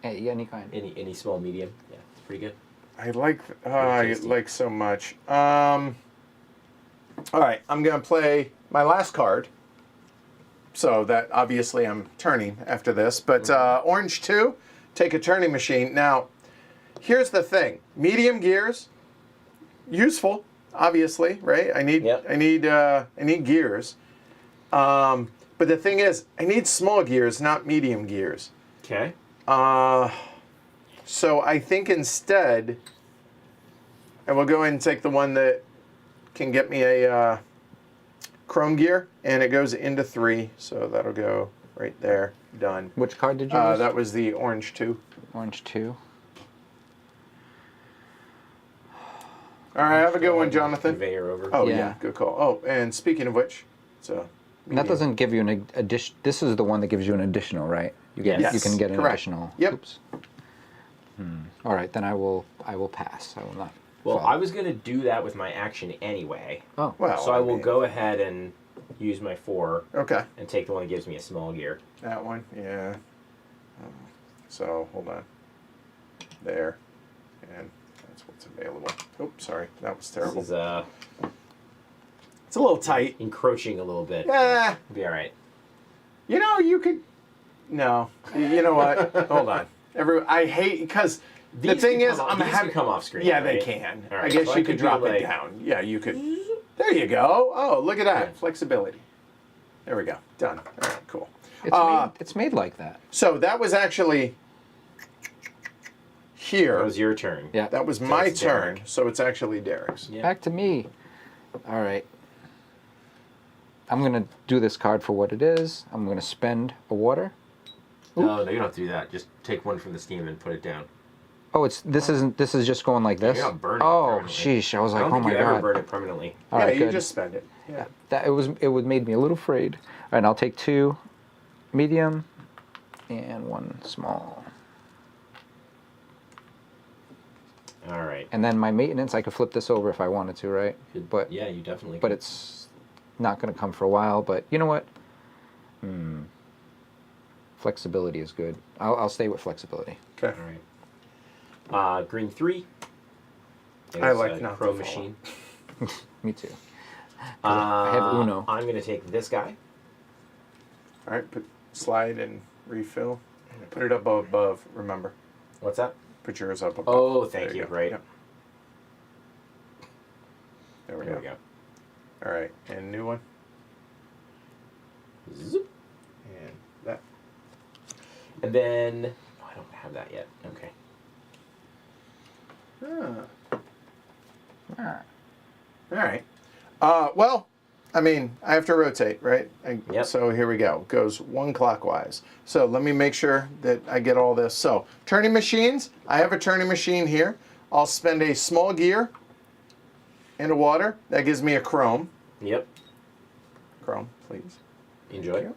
Any kind. any small medium. Yeah, it's pretty good. I tasty. like so much. All right, I'm gonna play my last card. So that obviously I'm turning after this. But orange 2, take a turning machine. Now, here's the thing. Medium gears, useful, obviously, right? I need gears. But the thing is, I need small gears, not medium gears. Okay. So I think instead, I will go ahead and take the one that can get me a chrome gear, and it goes into 3, so that'll go right there. Done. Which card did you use? That was the orange 2. Orange 2. All right, have a good one, Jonathan. Conveyor over. Oh yeah. Yeah. Good call. Oh, and speaking of which, so That doesn't give you an addition. This is the one that gives you an additional, right? You get. Yes. You can get an Correct. additional. Yep. Oops. All right, then I will pass. I will not. Well, follow. I was going to do that with my action anyway. Oh. well. So I will mean, go ahead and use my 4 Okay, and take the one that gives me a small gear. that one. Yeah. So hold on. There, and that's what's available. Oops, sorry, that was This terrible. is It's a little tight. encroaching a little bit. Yeah. Be all right. You know, you could. No. You know what? Hold on. I hate because the These thing can is, come off- I'm these having. can come off screen. Yeah, right? they can. All I right, guess so you could do, drop it like- down. Yeah, you could. There you go. Oh, look at that Yeah. flexibility. There we go. Done. All right, cool. It's made like that. So that was actually here. That was your turn. Yeah. That was So my it's turn. Derek. So it's actually Derek's. Yeah. Back to me. All right. I'm gonna do this card for what it is. I'm gonna spend a water. No, you don't have to do that. Just take one from the steam and put it down. Oh, this is just going like this. You're not burning it Oh, permanently. sheesh! I was I like, don't oh think my you ever god. burn it permanently. All Yeah, right, you good. just spend it. Yeah. It would made me a little afraid. All right, I'll take 2 medium and 1 small. All right. And then my maintenance, I could flip this over if I wanted to, right? But yeah, you definitely. but can. it's not going to come for a while. But you know what? Flexibility is good. I'll stay with flexibility. Okay. All right. Green 3. I It's like a not to Crow fall. machine. Me too. I have Uno. I'm gonna take this guy. All right. Slide and refill. Put it up above. Remember. What's that? Put yours up above. Oh, thank There you. go. Right. Yep. There we There go. we go. All right. And new one. Zoop. And that. And then oh, I don't have that yet. Okay. All right. Well, I mean, I have to rotate, right? Yep. So here we go. Goes 1 clockwise. So let me make sure that I get all this. So turning machines. I have a turning machine here. I'll spend a small gear into water. That gives me a chrome. Yep. Chrome, please. Enjoy.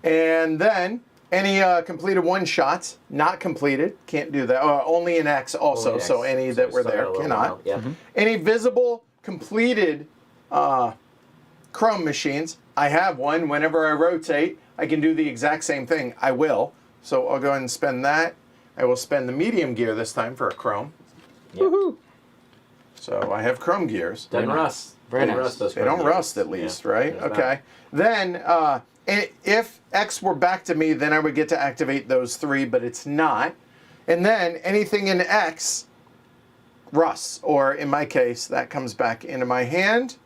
And then any completed one shots, not completed, can't do that. Only an X also, Only so X. any So that were start there a little cannot. while. Yep. Any visible completed Chrome machines, I have one. Whenever I rotate, I can do the exact same thing. I will. So I'll go ahead and spend that. I will spend the medium gear this time for a Chrome. Yep. Woohoo! So I have Chrome gears. Doesn't nice. rust. Very Doesn't nice. rust those They don't Chrome rust gears. at least, Yeah, right? there's Okay. Then, if X were back to me, then I would get to activate those 3, but it's not. And then anything in X rusts, or in my case, that comes back into my hand.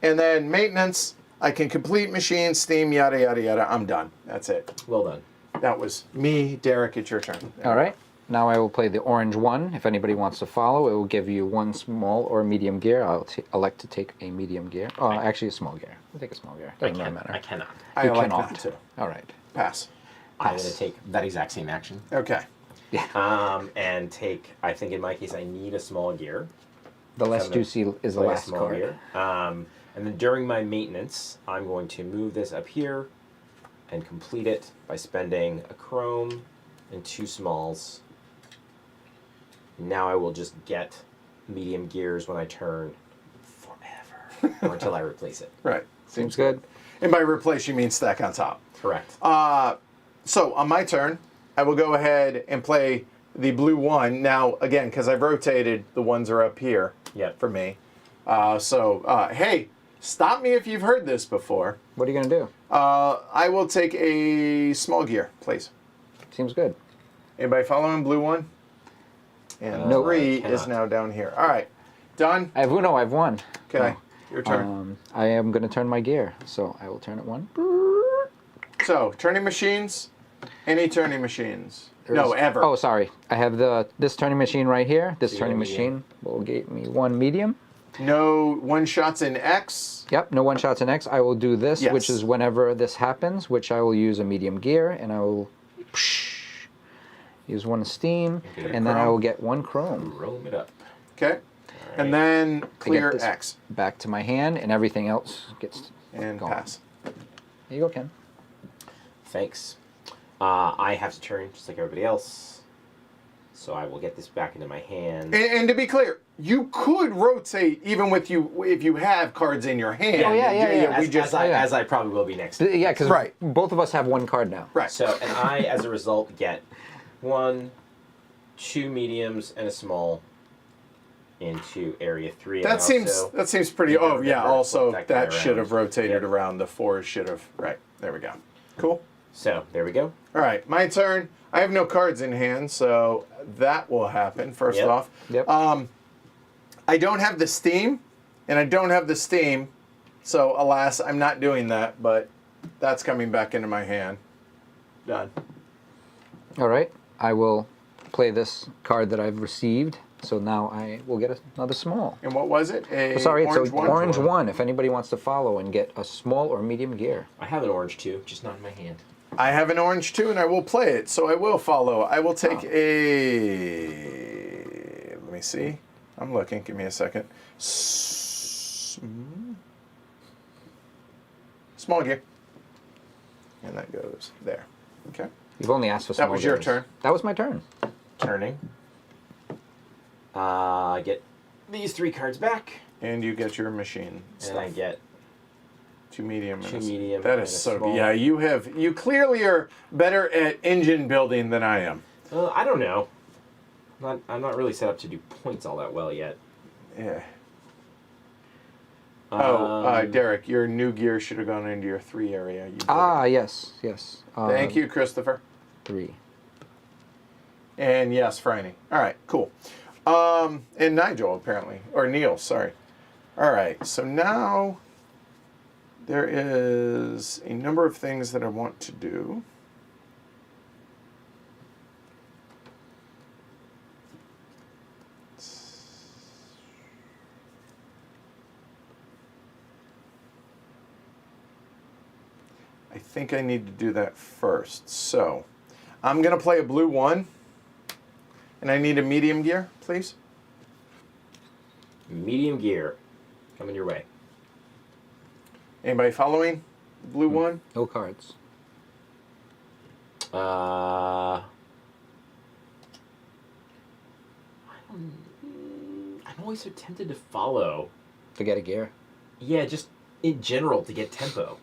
And then maintenance, I can complete machine, steam, yada, yada, yada. I'm done. That's it. that. Well done. That was me, Derek. It's your turn. All right. Now I will play the orange 1. If anybody wants to follow, it will give you 1 small or medium gear. I'll elect to take a medium gear. Oh, actually a small gear. I'll take a small gear. Doesn't really matter. I cannot. I You like cannot. that too. All right. Pass. I'm going Pass. to take that exact same action. Okay. And take, I think in my case, I need a small gear. The less I'm gonna juicy is the play a last small card. gear. And then during my maintenance, I'm going to move this up here and complete it by spending a chrome and 2 smalls. Now I will just get medium gears when I turn forever, or until I replace it. Right. Seems good. And by replace, you mean stack on top. Correct. So on my turn, I will go ahead and play the blue 1. Now, again, because I've rotated, the ones are up here Yep. for me. Hey, Stop me if you've heard this before. What are you going to do? I will take a small gear, please. Seems good. Anybody following blue one? And No, 3 I is cannot. now down here. All right. Done? I've won. Okay. No. Your turn. I am going to turn my gear, so I will turn it 1. So, turning machines. Any turning machines? No, ever. Oh, sorry. I have this turning machine right here. This So you turning got medium. machine will give me 1 medium. No one-shots in X. Yep, no one-shots in X. I will do this, Yes. which is whenever this happens, which I will use a medium gear, and I will use 1 steam, Okay. and then I Chrome. will get 1 chrome. Roam it up. Okay. All And right. then To clear get this X. back to my hand, and everything else gets And gone. pass. Here you go, Ken. Thanks. I have to turn just like everybody else. So I will get this back into my hand. And to be clear, you could rotate even with you if you have cards in your hand. Oh, yeah. As, We just as I probably will be next. Yeah, because Right. both of us have 1 card now. right. So, and I, as a result, get 1, 2 mediums, and a small into area 3. And That seems pretty. you Oh gotta yeah. remember Also, flip that guy that should have around. rotated Yep. around. The 4 should have. Right. There we go. Cool. So there we go. All right. My turn. I have no cards in hand, so that will happen. First Yep. off. Yep. I don't have the steam, and I don't have the steam, so alas, I'm not doing that. But that's coming back into my hand. Done. All right. I will play this card that I've received, so now I will get another small. And what was it? A Sorry, orange it's one. orange 1. If anybody wants to follow and get a small or medium gear. I have an orange too, just not in my hand. I have an orange too, and I will play it, so I will follow. I will take a. Let me see. I'm looking. Give me a second. Small gear. And that goes there. Okay. You've only asked for small That was your gears. turn. That was my turn. Turning. I get these 3 cards back, And you get your machine and stuff. I get 2 medium. and 2 a- medium. That and is a so. small. Yeah, you clearly are better at engine building than I am. I don't know. I'm not really set up to do points all that well yet. Yeah. Um, Derek, your new gear should have gone into your 3 area. You did. Yes. Thank you, Christopher. 3. And yes, Franny. All right, cool. And Nigel, apparently. Or Neil, sorry. All right, so now there is a number of things that I want to do. I think I need to do that first. So I'm going to play a blue 1. And I need a medium gear, please. medium gear coming your way. Anybody following? Blue 1? No cards. I'm always so tempted to follow. To get a gear. Yeah, just in general to get tempo.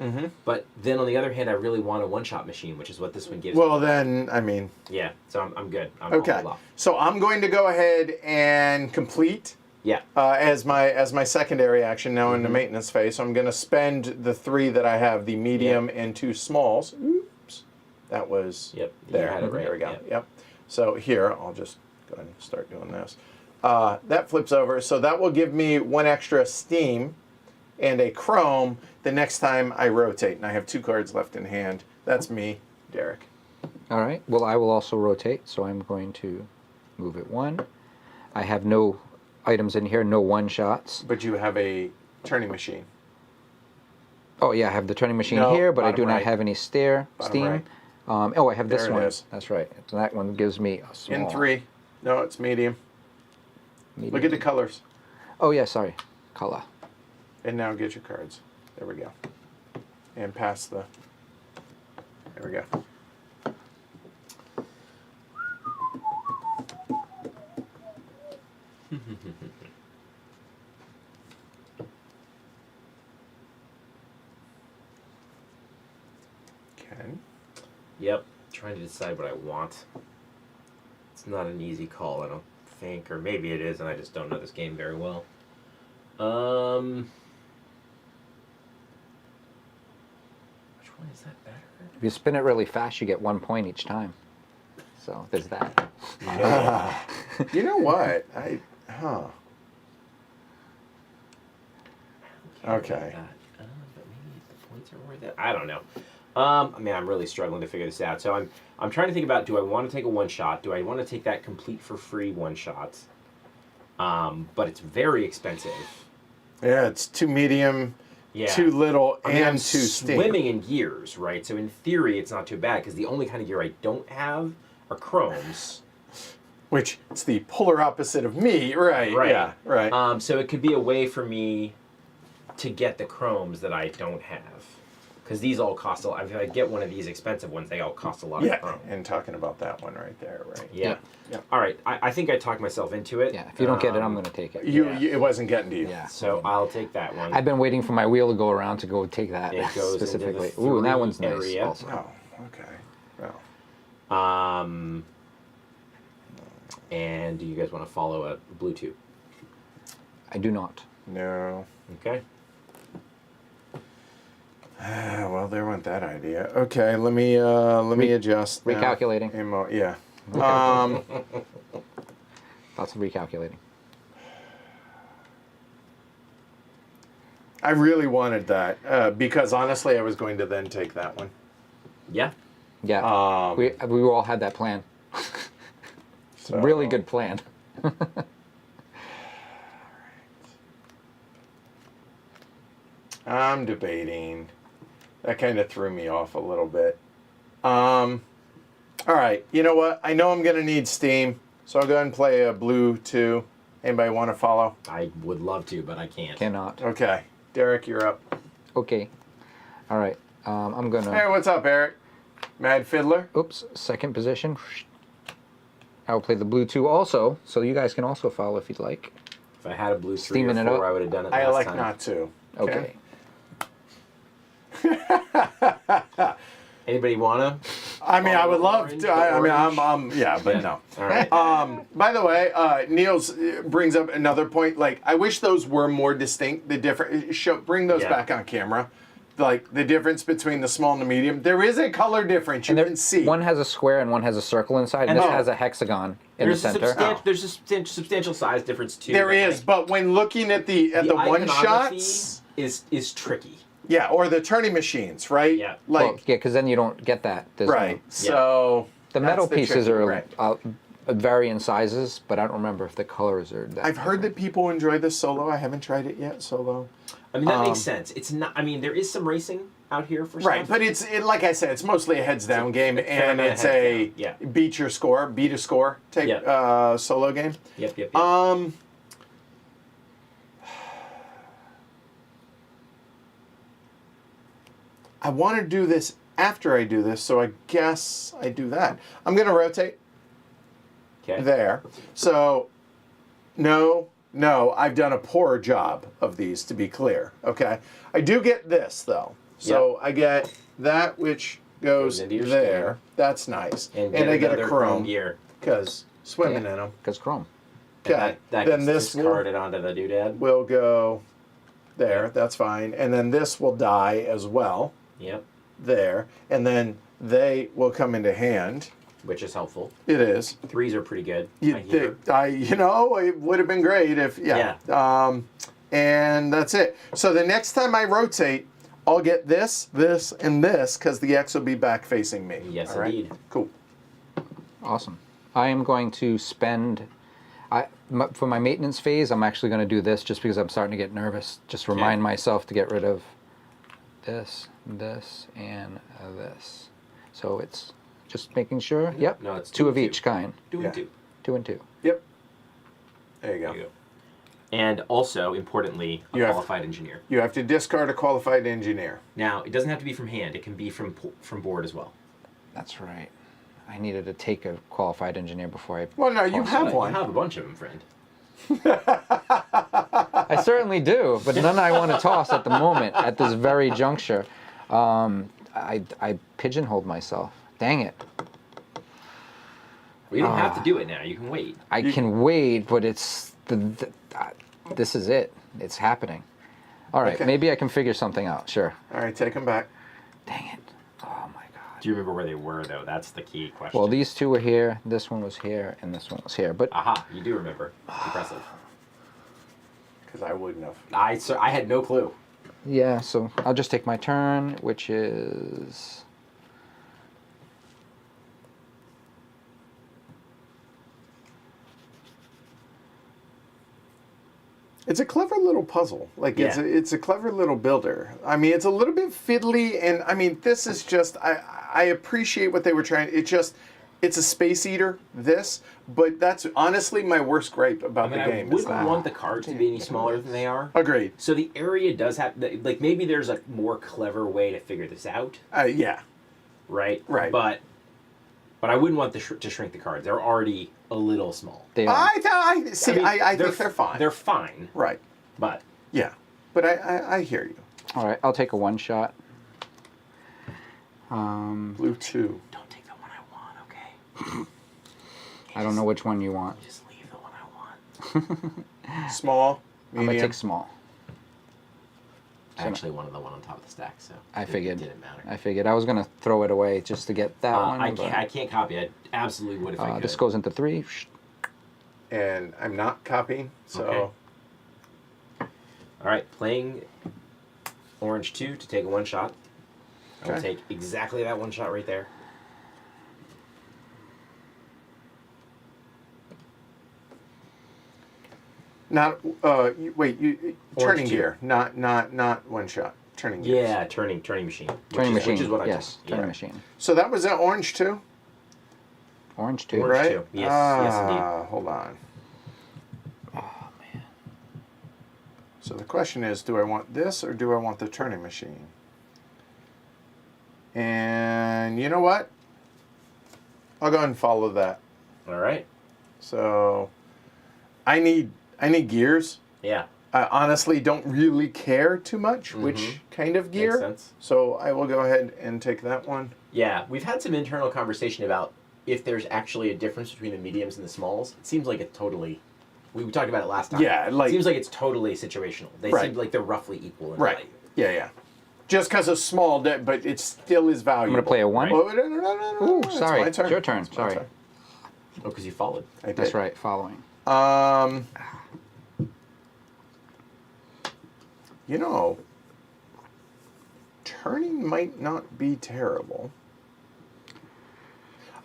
Mm-hmm. But then on the other hand, I really want a one-shot machine, which is what this one gives me. Well, then, I mean, Yeah, so I'm good. I'll okay. hold off. So I'm going to go ahead and complete Yeah. as my secondary action now in the maintenance phase. So I'm going to spend the 3 that I have, the medium and 2 smalls. Oops. That was Yep. You there. had it right. There we go. Yep. Yep. So here, I'll just go ahead and start doing this. That flips over. So that will give me 1 extra steam and a chrome the next time I rotate. And I have 2 cards left in hand. That's me, Derek. All right. Well, I will also rotate, so I'm going to move it 1. I have no items in here, no one-shots. But you have a turning machine. Oh, yeah, I have the turning machine No, here, but I bottom do not right. have any Bottom steam. right. Oh, I have this There it one. is. That's right. So that one gives me a small. In 3. No, it's medium. medium. Look at the colors. Oh, yeah, sorry. Color. And now get your cards. There we go. And pass the... There we go. Ken? Yep. Trying to decide what I want. It's not an easy call, I don't think, or maybe it is, and I just don't know this game very well. Is that better? If you spin it really fast, you get 1 point each time. So there's that. You know what? Okay. But maybe the points are worth it. I don't know. I mean, I'm really struggling to figure this out. So I'm trying to think about: do I want to take a one shot? Do I want to take that complete for free one shot? But it's very expensive. Yeah, it's too medium, Yeah. too little, I mean, I'm and too steep. swimming in gears, right? So in theory, it's not too bad because the only kind of gear I don't have are chromes. Which it's the polar opposite of me, right? Right. Yeah, right. So it could be a way for me to get the chromes that I don't have. Because these all cost a lot. If I get one of these expensive ones, they all cost a lot of chrome. And talking about that one right there, right? Yeah. Yeah. All right. I think I talked myself into it. Yeah, if you don't get it, I'm going to take it. It wasn't getting to you. Yeah. So I'll take that one. I've been waiting for my wheel to go around to go take that It goes into specifically. the Ooh, and that three one's nice area. also. Oh, okay. Well, And do you guys want to follow a blue tube? I do not. no. Okay. Well, there went that idea. Okay, let me adjust. now. Recalculating. Yeah. Lots of recalculating. I really wanted that because honestly, I was going to then take that one. Yeah. Yeah, we all had that plan. So, Really good plan. I'm debating. That kind of threw me off a little bit. All right, you know what? I know I'm going to need steam, so I'll go ahead and play a blue 2. Anybody want to follow? I would love to, but I can't. Cannot. Okay. Derek, you're up. Okay. All right. I'm going Hey, to... what's up, Eric? Mad Fiddler? Oops. Second position. I will play the blue 2 also, so you guys can also follow if you'd like. If I had a blue 3 Steaming or it 4, up. I would have done it I last like time. not to. Okay. Anybody wanna? I mean, I would love Orange, to. I mean, orange. yeah, but no. All right. By the way, Niels brings up another point. Like, I wish those were more distinct. The different bring those Yeah. back on camera. Like the difference between the small and the medium. There is a color difference. You can see. One has a square and one has a circle inside, and And this oh. has a hexagon in the center. There's a substantial size difference too. There but, is, like, but when looking at the one iconography shots, is tricky. yeah, or the turning machines, right? Yeah. Like Well, yeah, because then you don't get that. There's right. no- So the metal that's pieces tricky, are right. vary in sizes, but I don't remember if the colors are that I've heard that people enjoy this solo. I haven't tried it yet, solo. I mean, that makes sense. It's not. I mean, there is some racing out here for Right, stuff. but like I said, it's mostly a heads down game, a fair and amount of it's heads a down, yeah. beat a score type Yep. solo game. Yep. I want to do this after I do this, so I guess I do that. I'm going to rotate Okay. there. So, no, I've done a poor job of these, to be clear. Okay, I do get this though. So I get that which goes into your there. steamer. That's nice, And I get a another chrome gear. because swimming in them. because chrome. Okay, That then gets this will discarded onto the doodad. go there. Yeah. That's fine, and then this will die as well Yep. there, and then they will come into hand. Which is helpful. It is. 3s are pretty good. You, I hear. it would have been great if, and that's it. So the next time I rotate, I'll get this, and this, because the X will be back facing me. Yes, All right? indeed. Cool. Awesome. I am going to spend. For my maintenance phase, I'm actually going to do this just because I'm starting to get nervous. Just remind myself to get rid of this, and this. So it's just making sure. Yep. No, it's 2 2 of and each 2. kind. 2 and 2. 2 and 2. Yep. There you go. There you go. And also, importantly, a qualified engineer. You have to discard a qualified engineer. Now, it doesn't have to be from hand. It can be from board as well. That's right. I needed to take a qualified engineer before I. Well, no, you have You one. have a bunch of them, friend. I certainly do, but none I want to toss at the moment, at this very juncture. I pigeonholed myself. Dang it. Well, you don't have to do it now. You can wait. I can wait, but it's this is it. It's happening. All right, Okay. maybe I can figure something out. Sure. All right, take them back. Dang it. Do you remember where they were, though? That's the key question. Well, these two were here, this one was here, and this one was here. But Aha, you do remember. Impressive. Because I wouldn't have. I had no clue. yeah, so I'll just take my turn, which is... It's a clever little puzzle. Like Yeah. it's a clever little builder. I mean, it's a little bit fiddly, and I mean, this is just I appreciate what they were trying. It's a space eater. This, but that's honestly my worst gripe about the game. I wouldn't want the cards to be any smaller than they are. Agreed. So the area does have, like, maybe there's a more clever way to figure this out, Yeah. right? Right. But I wouldn't want to shrink the cards. They're already a little small. They are. I think they're fine. They're fine, right. but Yeah. But I hear you. All right, I'll take a one shot. Um, Blue 2. don't take the one I want, okay? I don't know which one you want. Just leave the one I want. Small. I'm Medium. gonna take small. I actually wanted the one on top of the stack, so I figured. it didn't matter. I figured I was gonna throw it away just to get that one. I but, can't copy. I absolutely would if I could. this goes into 3. And I'm not copying, so. Okay. All right, playing orange 2 to take a one shot. I will Okay. take exactly that one shot right there. Not turning two. gear, not one shot. Turning gear. Yeah, turning machine. Turning machine. Which is what I yes, took. turning Yeah. machine. So that was that orange too, Orange 2. Orange right? two. Yes, indeed. Hold on. Oh man. So the question is, do I want this or do I want the turning machine? And you know what? I'll go ahead and follow that. All right. So I need gears. Yeah. I honestly don't really care too much which kind of gear. Makes sense. So I will go ahead and take that one. Yeah, we've had some internal conversation about if there's actually a difference between the mediums and the smalls. It seems like it's totally. We talked about it last time. Yeah, like- it seems like it's totally situational. They Right. seem like they're roughly equal in Right. value. Yeah. Just because it's small, but it still is valuable. I'm gonna play a 1. Oh, no. Ooh, It's sorry. my turn. It's your turn. It's my Sorry. turn. Oh, because you followed. I did. That's right. Following. You know, turning might not be terrible.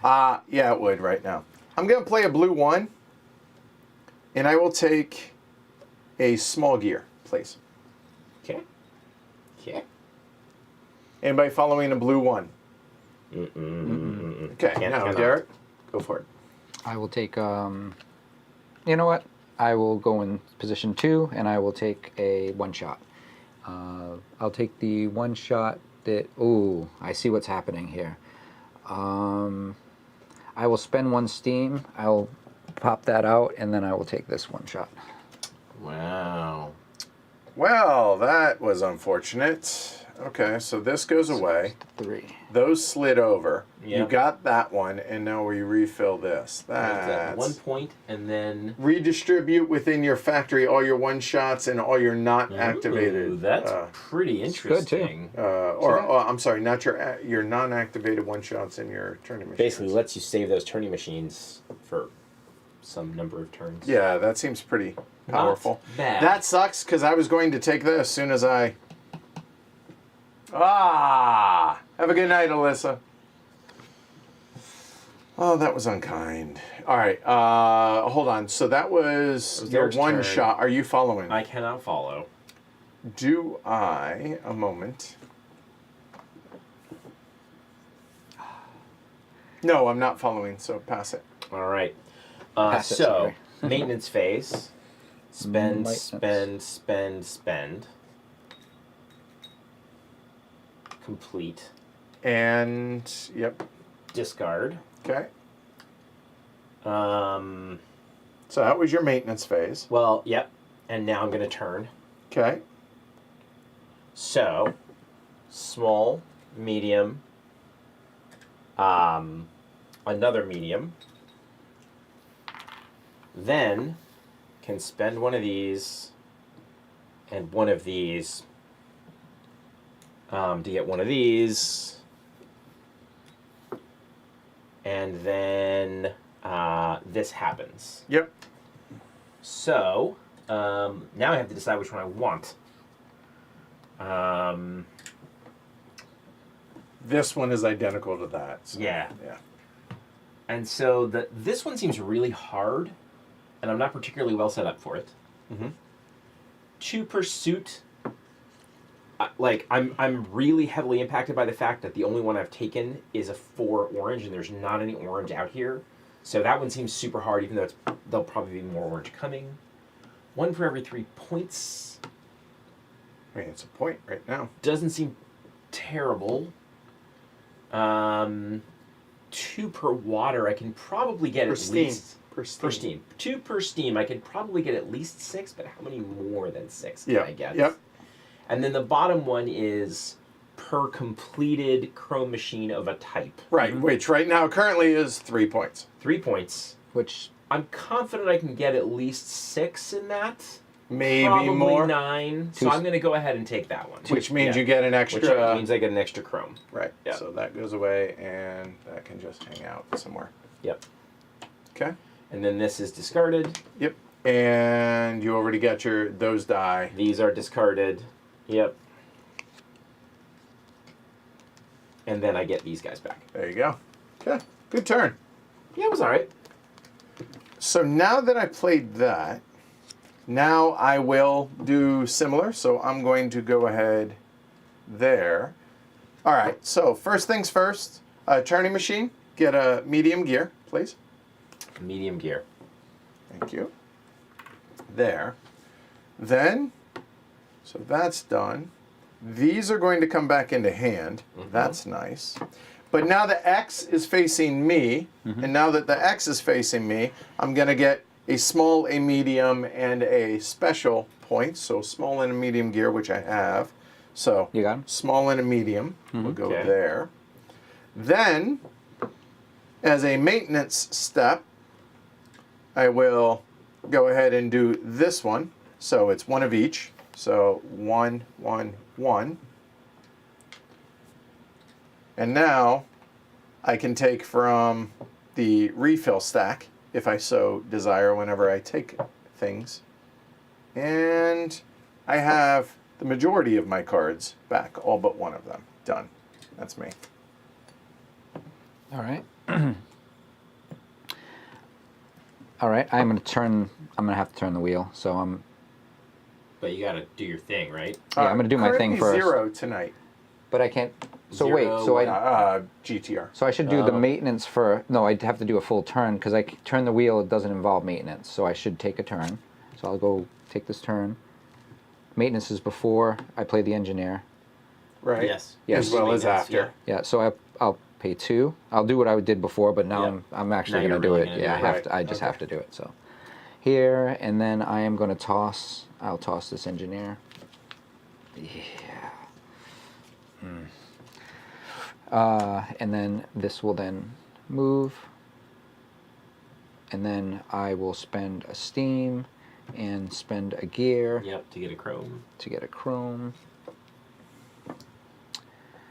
Yeah, it would right now. I'm going to play a blue 1, and I will take a small gear, please. Okay. Okay. Anybody following a blue 1? Okay, now, cannot. Derek, go for it. I will take. You know what? I will go in position 2, and I will take a one shot. I'll take the one shot that. Ooh, I see what's happening here. I will spend 1 steam. I'll pop that out, and then I will take this one shot. Wow. Well, that was unfortunate. Okay, so this goes away. 3. Those slid over. You Yep. got that one, and now we refill this. That's That's 1 point, and then. redistribute within your factory all your one shots and all your not activated. Ooh, that's pretty good, too. interesting. I'm sorry, not your non-activated one shots in your turning machine. Basically, lets you save those turning machines for some number of turns. Yeah, that seems pretty powerful. Not bad. That sucks because I was going to take that as soon as I. Have a good night, Alyssa. Oh, that was unkind. All right, hold on. So that was your Derek's one turn. shot. Are you following? I cannot follow. Do I? A moment. No, I'm not following, so pass it. All right. Pass it, So, sorry. maintenance phase. Spend, Maintenance. spend. Complete. And, yep, Discard. okay. Um, So that was your maintenance phase. well, yep. And now I'm going to turn. Okay. So, small, medium, another medium. Then can spend one of these and one of these to get one of these. and then this happens. Yep. So now I have to decide which one I want. This one is identical to that. So, Yeah. Yeah. And so this one seems really hard, and I'm not particularly well set up for it. Mm-hmm. To Pursuit, I'm really heavily impacted by the fact that the only one I've taken is a 4 orange, and there's not any orange out here. So that one seems super hard, even though there'll probably be more orange coming. 1 for every 3 points. I mean, it's a point right now. Doesn't seem terrible. 2 per water, I can probably get at least... Per steam. 2 per steam, I could probably get at least 6, but how many more than 6 can I get? Yep. And then the bottom one is per completed chrome machine of a type. Right, which right now currently is 3 points. 3 points. Which I'm confident I can get at least 6 in that. Maybe Probably more. 9. So I'm going to go ahead and take that one. Which means Yeah. you get an Which extra. means I get an extra chrome. Right. Yeah. So that goes away, and that can just hang out somewhere. Yep. Okay. And then this is discarded. Yep. And you already got those die. These are discarded. Yep. And then I get these guys back. There you go. Okay. Good turn. Yeah, it was all right. So now that I played that, now I will do similar. So I'm going to go ahead there. All right. So first things first, turning machine, get a medium gear, please. Medium gear. Thank you. There. Then, so that's done. These are going to come back into hand. Mm-hmm. That's nice. But now the X is facing me, and now that the X is facing me, I'm going to get a small, a medium, and a special point. So small and a medium gear, which I have. So you got 'em? Small and a medium will go Okay. there. Then, as a maintenance step, I will go ahead and do this one. So it's 1 of each. So 1, 1, 1. And now I can take from the refill stack, if I so desire, whenever I take things. And I have the majority of my cards back, all but 1 of them. Done. That's me. All right. All right. I'm gonna have to turn the wheel. So I'm. But you got to do your thing, right? Yeah, I'm gonna do my thing currently first. 0 tonight. But I can't. So 0, wait. So what? I. GTR. So I should do the Oh. maintenance for. No, I'd have to do a full turn because turn the wheel. It doesn't involve maintenance. So I should take a turn. So I'll go take this turn. Maintenance is before I play the engineer. Right? Yes. Yes. As well as Maintenance, after. Yeah. So I'll pay 2. I'll do what I did before, but now Yeah. I'm actually Now gonna you're do really it. gonna Yeah. do it. I have to. I just have to do it. So here, and then I am gonna toss. I'll toss this engineer. Yeah. And then this will then move. And then I will spend a steam and spend a gear Yep, to get a chrome. to get a chrome.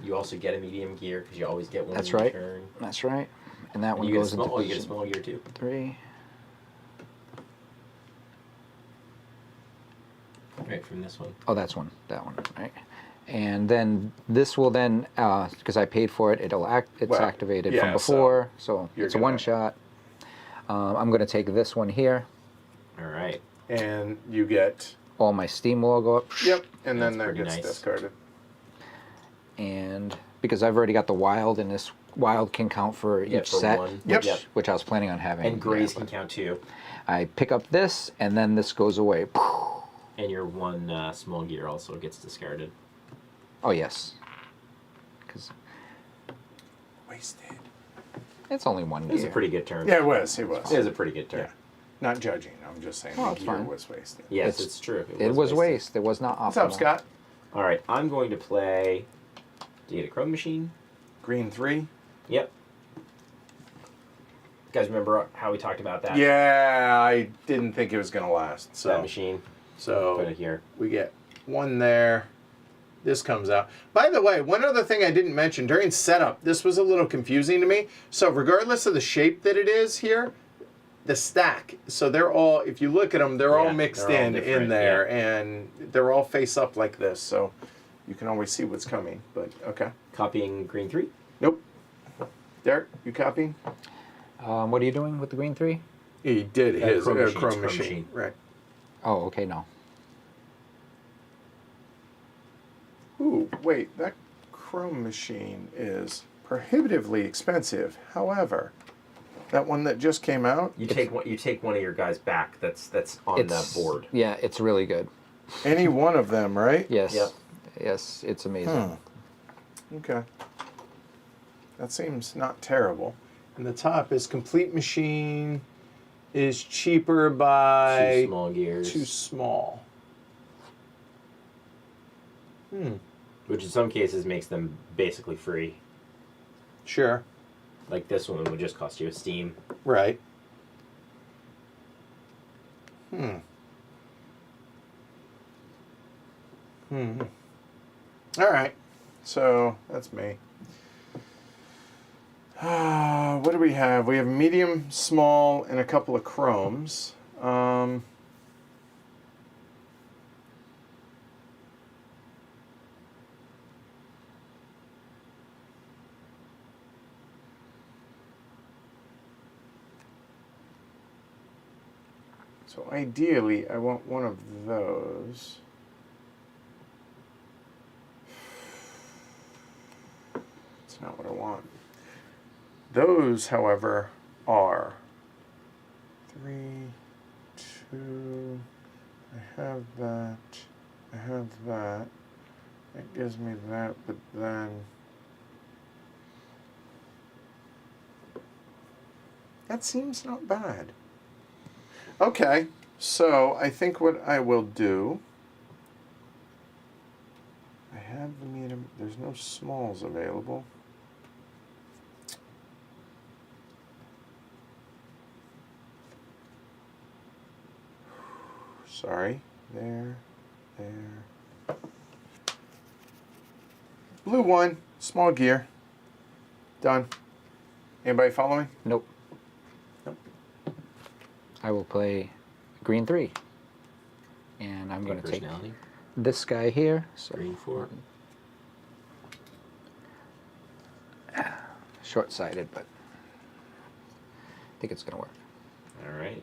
You also get a medium gear because you always get one That's in your right. turn. That's right. And that And one you get a goes small, into oh, you get a position small gear too. 3. Right, from this one. Oh, that's one. That one. Right. And then this will then, because I paid for it, it's Well, activated yeah, from before, so you're it's a gonna- one shot. I'm going to take this one here. All right. And you get. All my steam will go up. Yep. And then That's that pretty gets nice. discarded. And because I've already got the wild, and this wild can count for Yeah, each for set, one. Yep. which I was planning on having. And grays yeah, can count too. I pick up this, and then this goes away. And your one small gear also gets discarded. Oh, yes. Because Wasted. it's only one It was gear. a pretty good turn. Yeah, it was. It was. It was a pretty good turn. Yeah. Not judging. I'm just saying Oh, the it's gear fine. was wasted. Yes, It's- it's true. It was wasted. waste. It was not optimal. What's up, Scott? All right, I'm going to play. Do you get a chrome machine? Green 3. Yep. You guys remember how we talked about that? Yeah, I didn't think it was going to last. That So, machine. Put so it here. we get 1 there. this comes out. By the way, one other thing I didn't mention, during setup, this was a little confusing to me. So regardless of the shape that it is here, the stack, so they're all, if you look at them, they're all mixed they're all in there, and they're all face up like this, so you can always see what's coming, but okay. Copying green 3. Nope. Derek, you copying? What are you doing with the green 3? He did his Chrome Chrome machine. machine. Right. Oh, okay, no. Ooh, wait, that Chrome machine is prohibitively expensive. However, that one that just came out, You take one of your guys back. That's on the board. Yeah, it's really good. any one of them, right? Yes. Yep. Yes, it's amazing. Okay. That seems not terrible. And the top is complete machine is cheaper by 2 small gears. too small. Which in some cases makes them basically free. Sure. Like this one would just cost you a Steam. Right. All right. So that's me. What do we have? We have medium, small, and a couple of chromes. So ideally, I want one of those. That's not what I want. Those, however, are 3, 2. I have that. I have that. It gives me that, but then that seems not bad. Okay, so I think what I will do, I have the medium, there's no smalls available. Sorry, there. Blue one, small gear. Done. Anybody following? Nope. I will play green 3. And I'm going to take Personality. this guy here. So Green 4. short-sighted, but I think it's going to work. All right.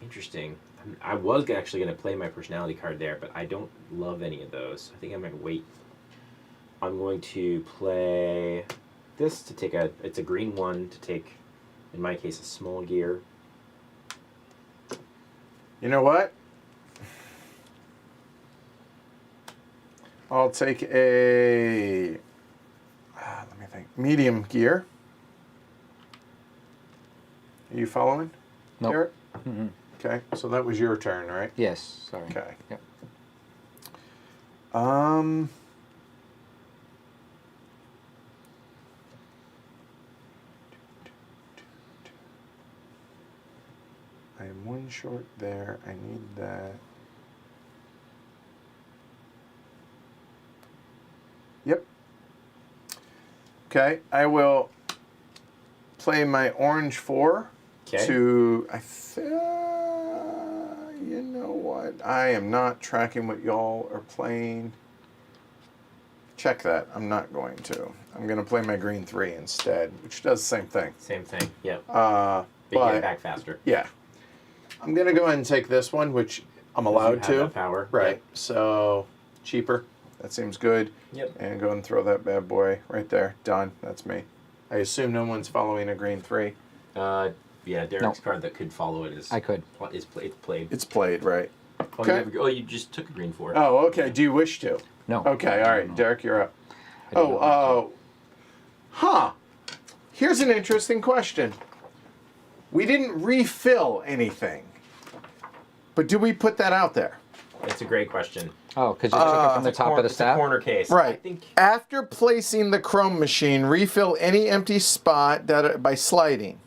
Interesting. I was actually going to play my personality card there, but I don't love any of those. I think I might wait. I'm going to play this to take it's a green 1 to take, in my case, a small gear. You know what? I'll take a, let me think, medium gear. Are you following? Nope. Garrett? Mm-hmm. Okay, so that was your turn, right? Yes, sorry. Okay. Yep. I am one short there. I need that. Yep. Okay, I will play my orange 4 Okay. to, you know what? I am not tracking what y'all are playing. Check that. I'm not going to. I'm going to play my green 3 instead, which does the same thing. Same thing. Yep. But But you get it back faster. yeah. I'm going to go ahead and take this one, which I'm allowed You have to. that power. Right. Yep. So, cheaper. That seems good. Yep. And go and throw that bad boy right there. Done. That's me. I assume no one's following a green 3. Yeah, Derek's card that could follow it is I could. It's played. It's played, right? Oh, Okay. you just took a green 4. Oh, okay. Do you wish to? No. Okay, all right. No. Derek, you're up. I do not want Huh. Here's an interesting question. We didn't refill anything, but do we put that out there? It's a great question. Oh, because you took it from the top of the It's a stack? corner case. Right. I think After placing the chrome machine, refill any empty spot by sliding.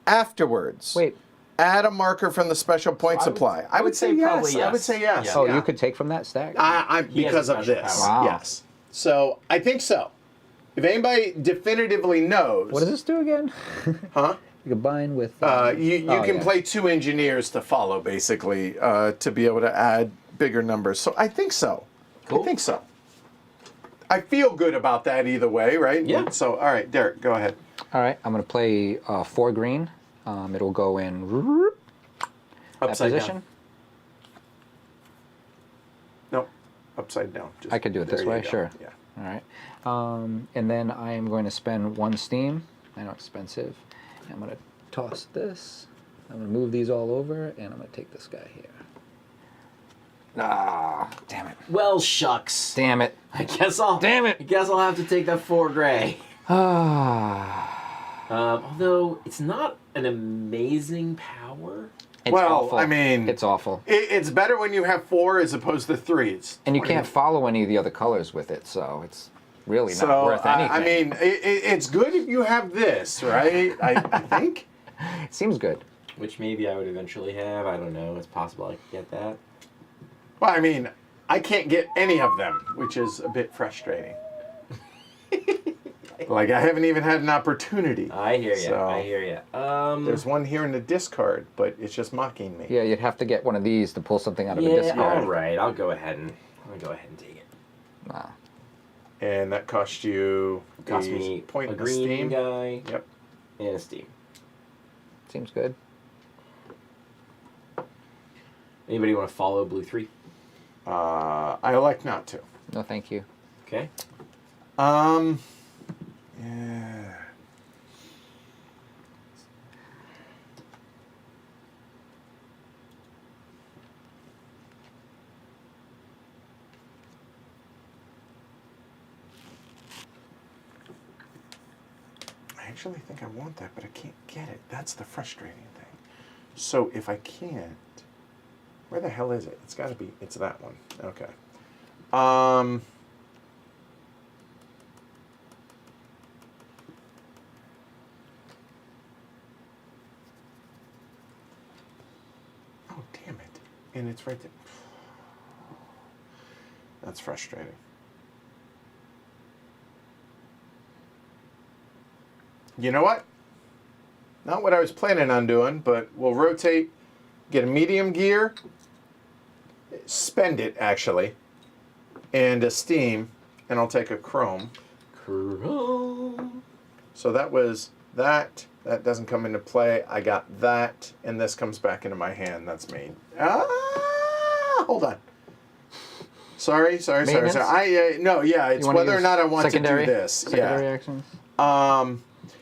Afterwards. Wait, add a marker from the special point supply? I would say yes. probably yes. I would say yes. Yeah. Oh, yeah. you could take from that stack? He has Because a of special this. power. Wow. Yes. So I think so. If anybody definitively knows, What does this do again? huh? You combine with... You can play 2 engineers to follow, basically, to be able to add bigger numbers. So I think so. Cool. I think so. I feel good about that either way, right? Yeah. So, all right, Derek, go ahead. All right, I'm going to play 4 green. It'll go in that Upside position. down. No, upside down. Just I could do it this there you way, go. sure. Yeah. All right. And then I am going to spend 1 steam. I know, expensive. I'm going to toss this. I'm going to move these all over, and I'm going to take this guy here. Ah, damn it. Well, shucks. Damn it. I guess I'll. Damn it. I guess I'll have to take that 4 gray. Ah. Although it's not an amazing power. It's Well, awful. I mean- It's awful. It's better when you have 4 as opposed to 3. It's And you 20. can't follow any of the other colors with it, so it's really not So, worth anything. I mean, it's good if you have this, right? I think. it seems good. Which maybe I would eventually have. I don't know. It's possible I could get that. Well, I mean, I can't get any of them, which is a bit frustrating. Like, I haven't even had an opportunity. I hear you. So, I hear you. There's one here in the discard, but it's just mocking me. Yeah, you'd have to get one of these to pull something out of a Yeah. discard. All right. I'll go ahead and take it. Wow. And that cost you Cost the me point a of green steam. guy Yep. and a steam. Seems good. Anybody want to follow blue 3? I elect not to. No, thank you. Okay. Yeah. I actually think I want that, but I can't get it. That's the frustrating thing. So if I can't, where the hell is it? It's got to be. It's that one. Okay. Oh, damn it. And it's right there. That's frustrating. You know what? Not what I was planning on doing, but we'll rotate, get a medium gear, spend it actually, and a steam, and I'll take a chrome. Chrome. So that was that. That doesn't come into play. I got that, and this comes back into my hand. That's me. Hold on. Sorry. Maintenance? No, yeah, it's You wanna whether or use not I want to do secondary- this. Secondary Yeah. actions?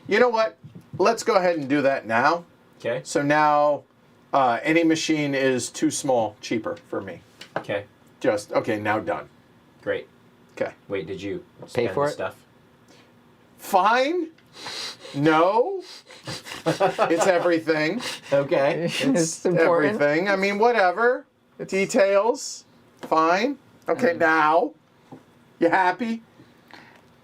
You know what? Let's go ahead and do that now. Okay. So now, any machine is too small, cheaper for me. Okay. Just okay. Now done. Great. Okay. Wait, did you Pay spend for the it? stuff? Fine. No. It's everything. Okay. It's important. Everything. I mean, whatever. Details. Fine. Okay. Now, you happy?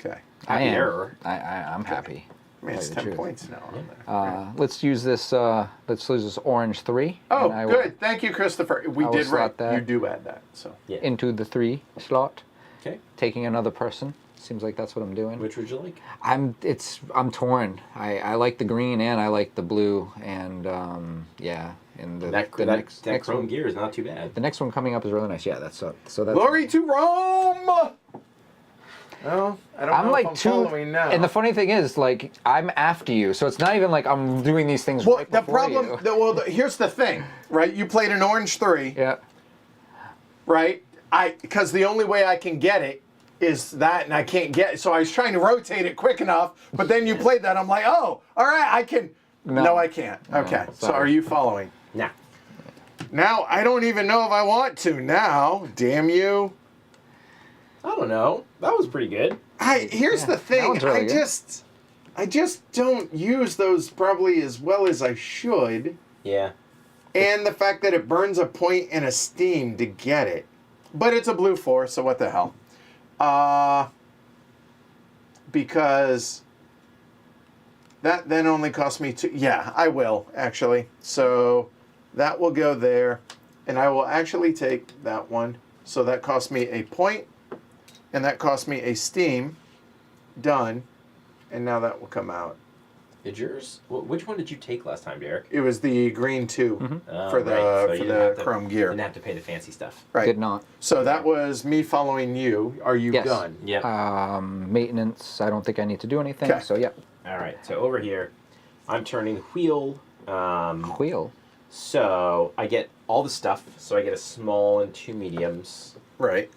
Okay. I Happy am. error. I'm happy. I mean, it's Tell you the 10 truth. points now. On there. Let's use this. Let's use this orange 3. Oh, and I will- good. Thank you, Christopher. We I will did right. slot that. You do add that. So. Yeah. Into the 3 slot, Okay. taking another person. Seems like that's what I'm doing. Which would you like? I'm torn. I like the green and I like the blue, and yeah. And the That next chrome one, gear is not too bad. the next one coming up is really nice. Yeah, that's so that's. Glory to Rome. Well, I don't I'm know like if I'm two, following now. and the funny thing is, like, I'm after you, so it's not even like I'm doing these things Well, right the before problem. you. Here's the thing, right? You played an orange 3, Yeah. right? Because the only way I can get it is that, and I can't get it. So I was trying to rotate it quick enough, but then you played that. I'm like, oh, all right, I can. No, I can't. Okay, so sorry. are you following? Nah. Now I don't even know if I want to. Now, damn you. I don't know. That was pretty good. Here's the thing. one's really good. I just don't use those probably as well as I should. Yeah. And the fact that it burns a point and a steam to get it. But it's a blue 4, so what the hell? Because That then only cost me 2. Yeah, I will, actually. So that will go there. And I will actually take that one. So that cost me a point. And that cost me a steam. Done. And now that will come out. Did yours? Which one did you take last time, Derek? It was the green 2 for the, right. So for you didn't the have to- chrome gear. Didn't have to pay the fancy stuff. Right. Did not. So that was me following you. Are you Yes. done? Yep. Maintenance, I don't think I need to do anything, 'Kay. so yeah. All right. So over here, I'm turning the wheel. Wheel. So I get all the stuff. So I get a small and 2 mediums. Right.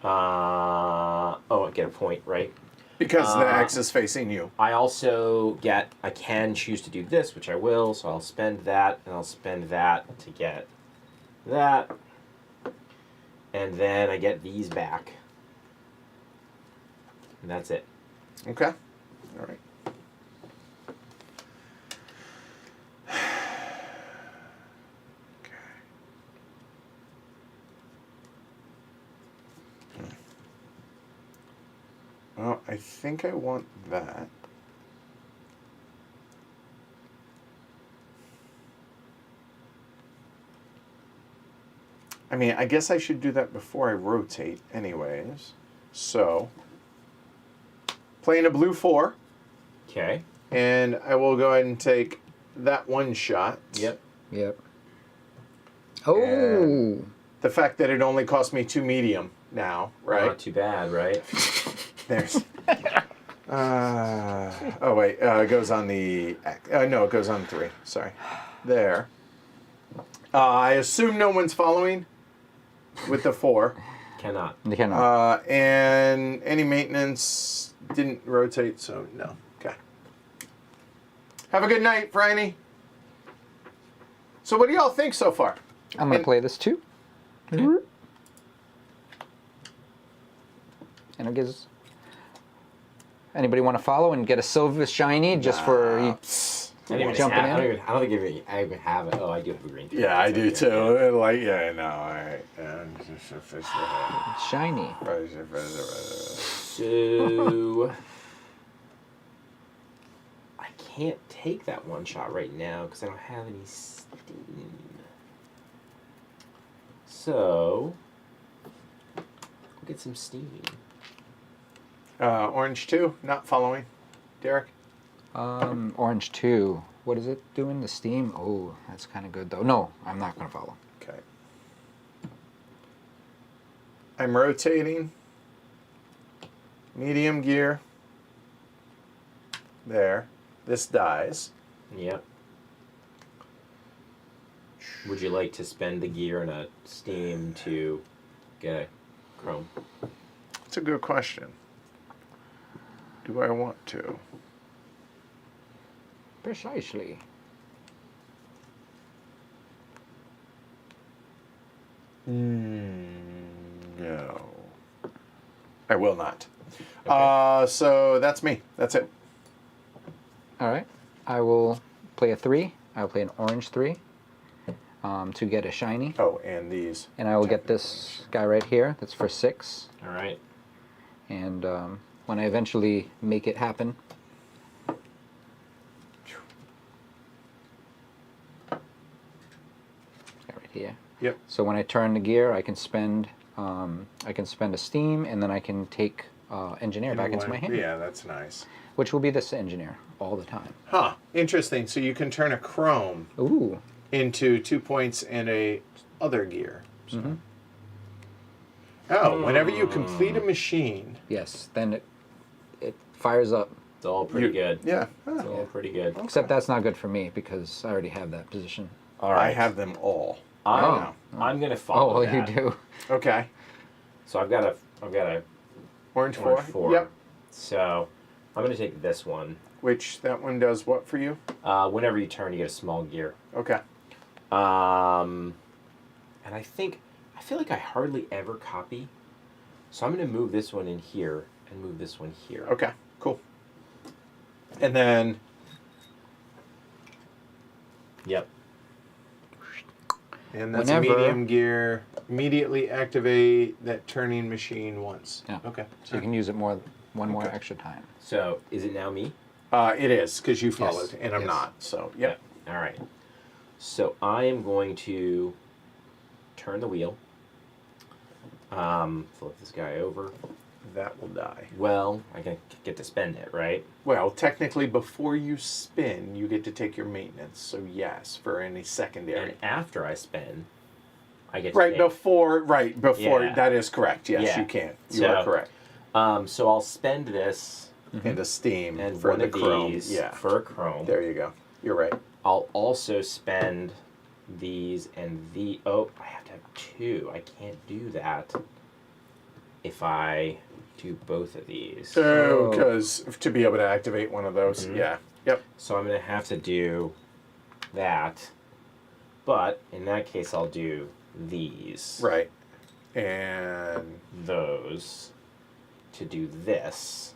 I get a point, right? Because the X is facing you. I also I can choose to do this, which I will, so I'll spend that, and I'll spend that to get that. And then I get these back. And that's it. Okay. All right. Well, I think I want that. I mean, I guess I should do that before I rotate anyways. So, playing a blue 4, Okay. and I will go ahead and take that one shot. Yep. Yep. Oh! The fact that it only cost me 2 medium now, right? Not too bad, right? There's. Oh wait, it goes on the. No, it goes on 3. Sorry. There. I assume no one's following with the 4. Cannot. You cannot. And any maintenance didn't rotate, so no. Okay. Have a good night, Franny. So what do y'all think so far? I'm going to play this too. Okay. And it gives... Anybody want to follow and get a silver shiny just for... I don't even Jumping have, in? I don't think I even have it. Oh, I do have a green. Yeah, I do That's too. okay. Like, yeah, no, all right. Shiny. So I can't take that one shot right now because I don't have any steam. So we'll get some steam. Orange 2, not following. Derek? Orange 2. What is it doing? The steam? Oh, that's kind of good though. No, I'm not going to follow. Okay. I'm rotating. Medium gear. There. This dies. Yep. Would you like to spend the gear and a steam to get a chrome? That's a good question. Do I want to? Precisely. No. I will not. Okay. So that's me. That's it. All right. I will play a 3. I'll play an orange 3 to get a shiny. Oh, and these. And I will get this guy right here. That's for 6. All right. And when I eventually make it happen, right here. Yep. So when I turn the gear, I can spend a steam, and then I can take engineer back into my hand, Yeah, that's nice. which will be this engineer all the time. Huh. Interesting. So you can turn a chrome Ooh. into 2 points and a other gear. So. Mhm. Oh, whenever you complete a machine. Yes. Then it fires up. It's all pretty good. Yeah. It's all pretty good. Except that's not good for me because I already have that position. All right. I have them all. I'm gonna follow Oh, that. you do. Okay. So I've got a Orange 4. orange 4. Yep. So I'm gonna take this one. Which that one does what for you? Whenever you turn, you get a small gear. Okay. And I feel like I hardly ever copy. So I'm gonna move this one in here and move this one here. Okay. Cool. And then. Yep. And that's Whenever- a medium gear. Immediately activate that turning machine once. Yeah. Okay. So you can use it one more Okay. extra time. So is it now me? It is, because you followed, Yes. and I'm Yes. not. So, yep. All right. So I am going to turn the wheel. Flip this guy over. That will die. Well, I get to spend it, right? Well, technically, before you spin, you get to take your maintenance. So, yes, for any secondary. And after I spin, I get to Right take. before, Yeah. that is correct. Yes, Yeah. you can. You are So, correct. So I'll spend this And a steam and for one the of chrome. these Yeah. for a chrome. There you go. You're right. I'll also spend these and the. Oh, I have to have two. I can't do that if I do both of these. So, because to be able to activate one of those, yeah. Yep. So I'm going to have to do that. But in that case, I'll do these. Right. And, Those to do this,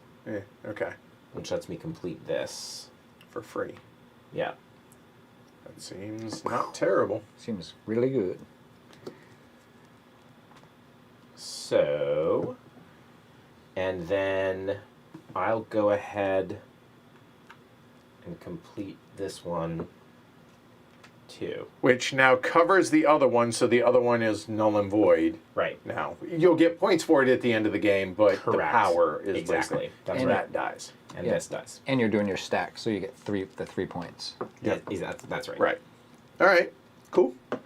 okay. which lets me complete this. For free. Yeah. That seems not terrible. Seems really good. So, and then I'll go ahead and complete this one too. Which now covers the other one, so the other one is null and void. Right. Now, you'll get points for it at the end of the game, but the Correct. power is Exactly. wasted. That's And right. that dies. And Yeah. this does. And you're doing your stack, so you get the 3 points. Yep. Yeah, that's right. Right. All right. Cool. Do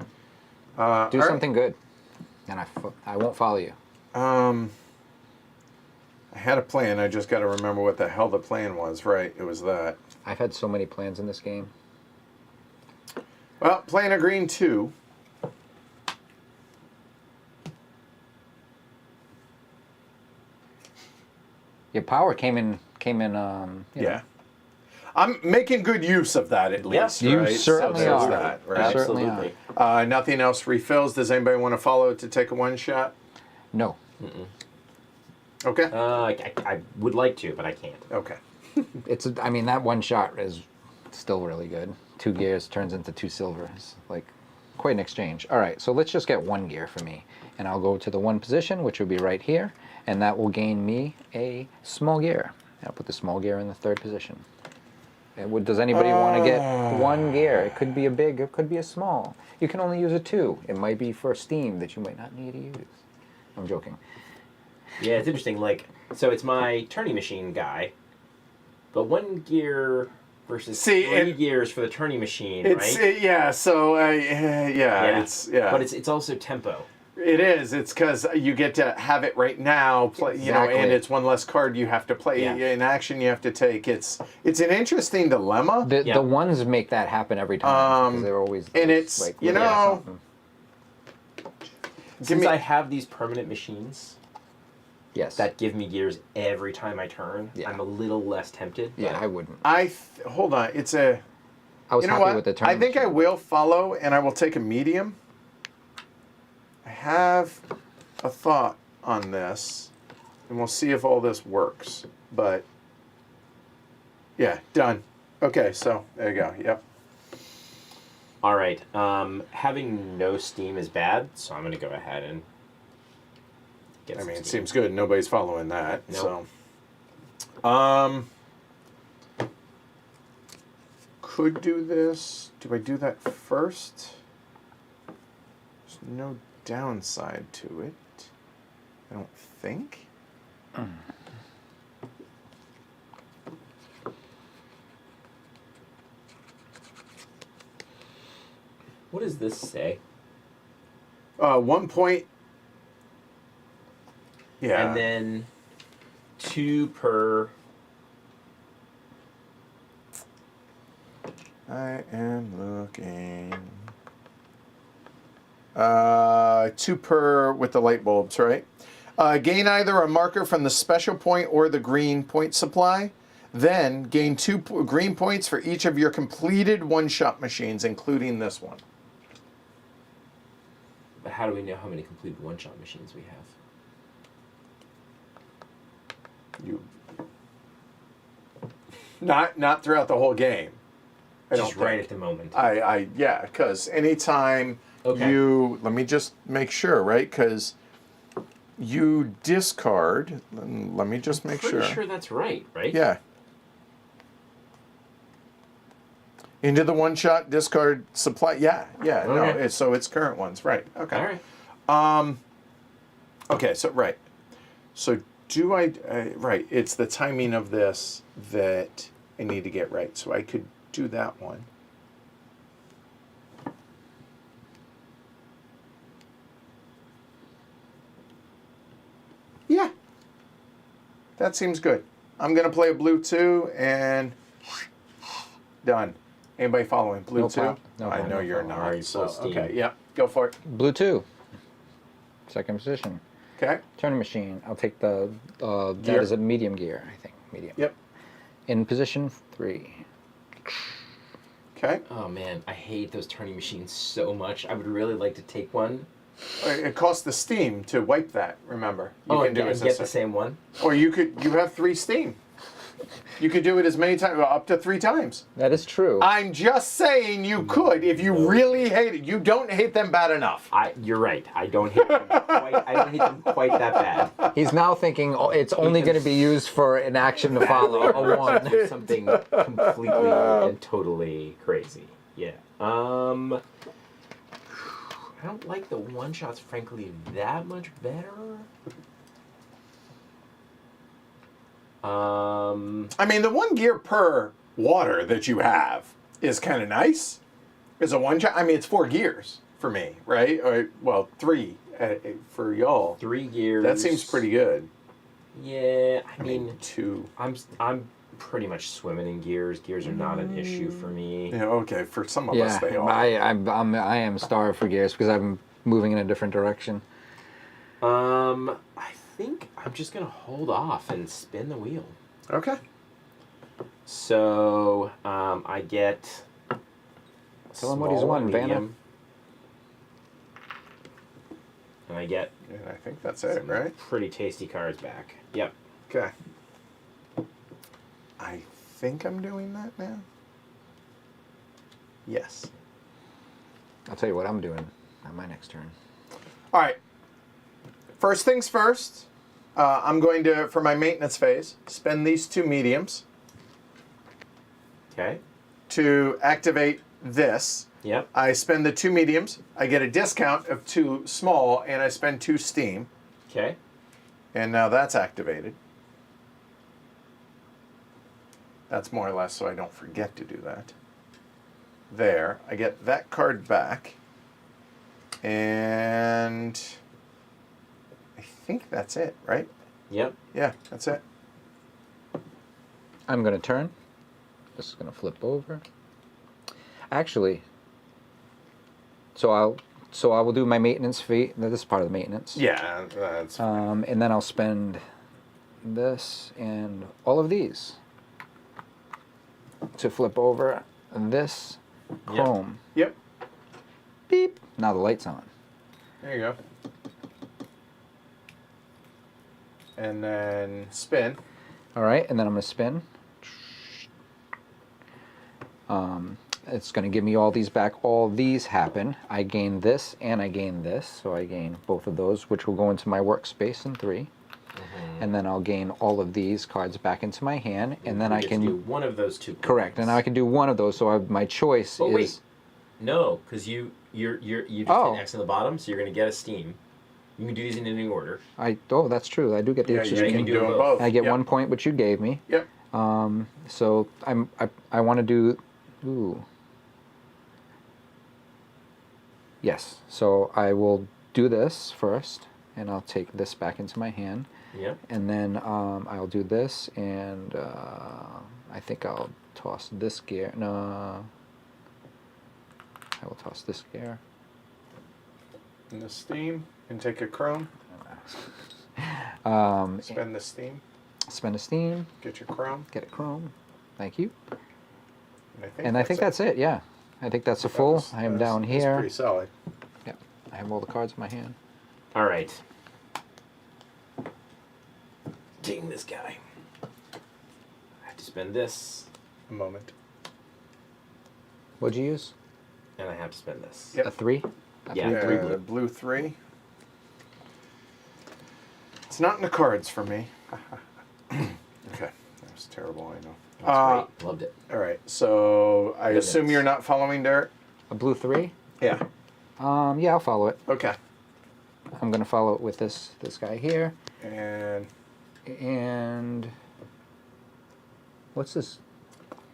all right. something good, and I won't follow you. I had a plan. I just got to remember what the hell the plan was. Right. It was that. I've had so many plans in this game. Well, playing a green 2. Your power came in. You know. Yeah. I'm making good use of that at Yeah. least. You right? certainly So there's are. that, right? Absolutely. Absolutely. Nothing else refills. Does anybody want to follow to take a one shot? No. Okay. I would like to, but I can't. Okay. I mean, that one shot is still really good. 2 gears turns into 2 silvers. Like, quite an exchange. All right, so let's just get 1 gear for me. And I'll go to the 1 position, which will be right here. And that will gain me a small gear. I'll put the small gear in the 3rd position. And does anybody want to get 1 gear? It could be a big, it could be a small. You can only use a 2. It might be for steam that you might not need to use. I'm joking. Yeah, it's interesting. Like, so it's my turning machine guy, but 1 gear versus See, 3 gears for the turning machine, It's right? yeah. So it's But it's also tempo. It is. It's because you get to have it right now, play, you know, and Exactly. it's one less card you have to play. Yeah. In action you have to take. It's an interesting dilemma. Yeah. The ones make that happen every time. 'Cause they're always and it's, like, you really know, something. Since me- I have these permanent machines Yes. that give me gears every time I turn, Yeah. I'm a little less tempted. Yeah, but I wouldn't. Hold on. It's a. I was You know happy what? with the turn. I think I will follow, and I will take a medium. I have a thought on this, and we'll see if all this works. But yeah, done. Okay, so there you go. Yep. All right. Having no steam is bad, so I'm going to go ahead and get I some mean, it steam. seems good. Nobody's following that. Nope. So, could do this. Do I do that first? There's no downside to it. I don't think. What does this say? 1 point. Yeah. And then 2 per. I am looking. 2 per with the light bulbs, right? Gain either a marker from the special point or the green point supply. Then gain 2 green points for each of your completed one-shot machines, including this one. But how do we know how many completed one-shot machines we have? You. Not throughout the whole game. I Just don't right think. at the moment. Yeah, because anytime Okay. let me just make sure, right? Because you discard, let me just make Pretty sure. sure that's right, right? Yeah. Into the one-shot discard supply. Yeah. No, Okay. so it's current ones, right? Okay. All right. Okay. So right. So do I? Right. It's the timing of this that I need to get right. So I could do that one. Yeah. That seems good. I'm gonna play a blue 2 and done. Anybody following? Blue No 2? problem. No I problem. know you're problem. not. Already So, full steam. okay, yeah, go for it. Blue 2. Second position. Okay. Turning machine. I'll take the. Gear. That is a medium gear, I think. Medium. Yep. In position 3. Okay. Oh man, I hate those turning machines so much. I would really like to take one. It costs the steam to wipe that. Remember, you Oh, can and do it get the same one. or you have 3 steam. You could do it as many times, up to 3 times. That is true. I'm just saying you could if you really hate it. You don't hate them bad enough. You're right. I don't hate them quite that bad. He's now thinking it's only going to be used for an action to follow, a 1. Something completely and totally crazy. Yeah. I don't like the one shots, frankly, that much better. I mean, the 1 gear per water that you have is kind of nice. Is a 1 shot. I mean, it's 4 gears for me, right? Or well, 3 for y'all. 3 gears. That seems pretty good. Yeah, I mean, 2. I'm pretty much swimming in gears. Gears are not an issue for me. Yeah, okay. For some of us, Yeah, they are. I am starved for gears because I'm moving in a different direction. I think I'm just gonna hold off and spin the wheel. Okay. So, I get. Tell him what he's small won, and Vanna. medium. And I get Yeah, I think that's it, right? pretty tasty cards back. Yep. Okay. I think I'm doing that now. Yes. I'll tell you what I'm doing on my next turn. All right. First things first, I'm going to, for my maintenance phase, spend these 2 mediums Okay. to activate this. Yep. I spend the 2 mediums. I get a discount of 2 small, and I spend 2 steam. Okay. And now that's activated. That's more or less so I don't forget to do that. There. I get that card back. And I think that's it, right? Yep. Yeah, that's it. I'm going to turn. This is going to flip over. Actually, so I will do my maintenance fee. This is part of the maintenance. Yeah, that's And then I'll spend this and all of these to flip over this chrome. Yep. Beep. Now the light's on. There you go. And then spin. All right, and then I'm going to spin. It's going to give me all these back. All these happen. I gain this and I gain this. So I gain both of those, which will go into my workspace in 3. And then I'll gain all of these cards back into my hand. And then We I get can to do one of those 2. correct. And now I can do one of those. So my choice But is. wait. No, because you just hit X on the bottom, so you're gonna get a steam. You can do these in any order. That's true. I do get the Yeah, extra you you can can steam. do do them both. both. I get Yep. 1 point, which you gave me. Yep. So I want to do. Ooh. Yes. So I will do this first, and I'll take this back into my hand, Yep. and then I'll do this, and I think I'll toss this gear. No. I will toss this gear. And the steam. And take a chrome. Spend the steam. Spend a steam. Get your chrome. Get a chrome. Thank you. And I think that's it. Yeah. I think that's a full. I am down That's here. pretty solid. Yeah. I have all the cards in my hand. All right. Ding this guy. I have to spend this, A moment. What'd you use? and I have to spend this. Yep. A 3? Yeah. 3 blue. Blue 3. It's not in the cards for me. Okay. was terrible, I know. That's great. Loved it. All right, so I Goodness. assume you're not following, Derek? A blue 3? Yeah. Yeah, I'll follow it. Okay. I'm gonna follow it with this guy here. And What's this?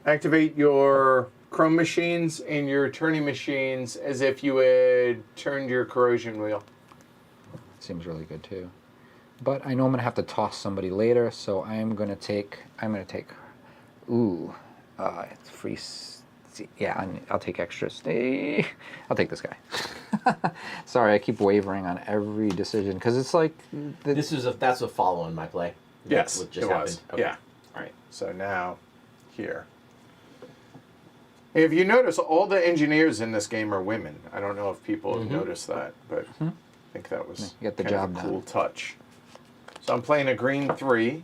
activate your chrome machines and your turning machines as if you had turned your corrosion wheel. Seems really good too. But I know I'm gonna have to toss somebody later, so I'm gonna take. Ooh, it's free. Yeah, I'll take extra stay. I'll take this guy. Sorry, I keep wavering on every decision because it's like. That's a follow on my play. Yes, That's what just it happened. was. Okay. Yeah. All right. So now, here. If you notice, all the engineers in this game are women. I don't know if people have noticed that, but I think that was Get the kind job of a done. cool touch. So I'm playing a green 3,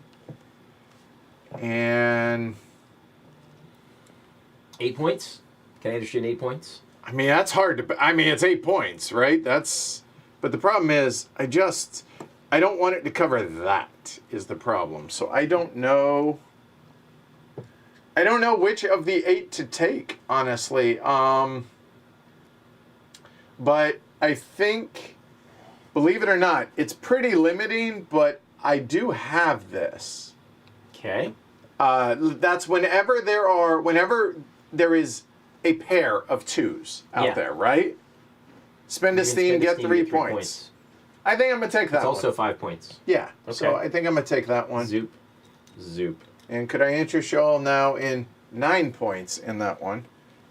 and 8 points. Can I interest you in 8 points? I mean that's hard to. I mean it's 8 points, right? But the problem is, I don't want it to cover that. Is the problem? So I don't know. I don't know which of the 8 to take, honestly. But I think, believe it or not, it's pretty limiting, but I do have this. Okay. That's whenever there is a pair of 2s out there, right? Spend a You can steam, spend a get steam, 3 points. I think I'm going to take that It's one. also 5 points. Yeah, so Okay. I think I'm going to take that one. Zoop. Zoop. And could I interest you all now in 9 points in that one?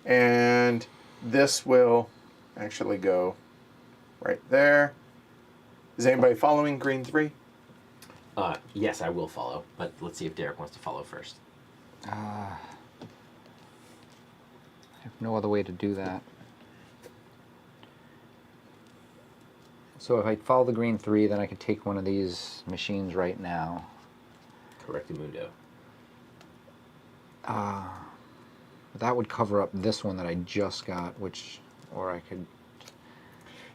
And this will actually go right there. Is anybody following green 3? Yes, I will follow, but let's see if Derek wants to follow first. I have no other way to do that. So if I follow the green 3, then I can take one of these machines right now. Correctamundo. That would cover up this one that I just got, or I could...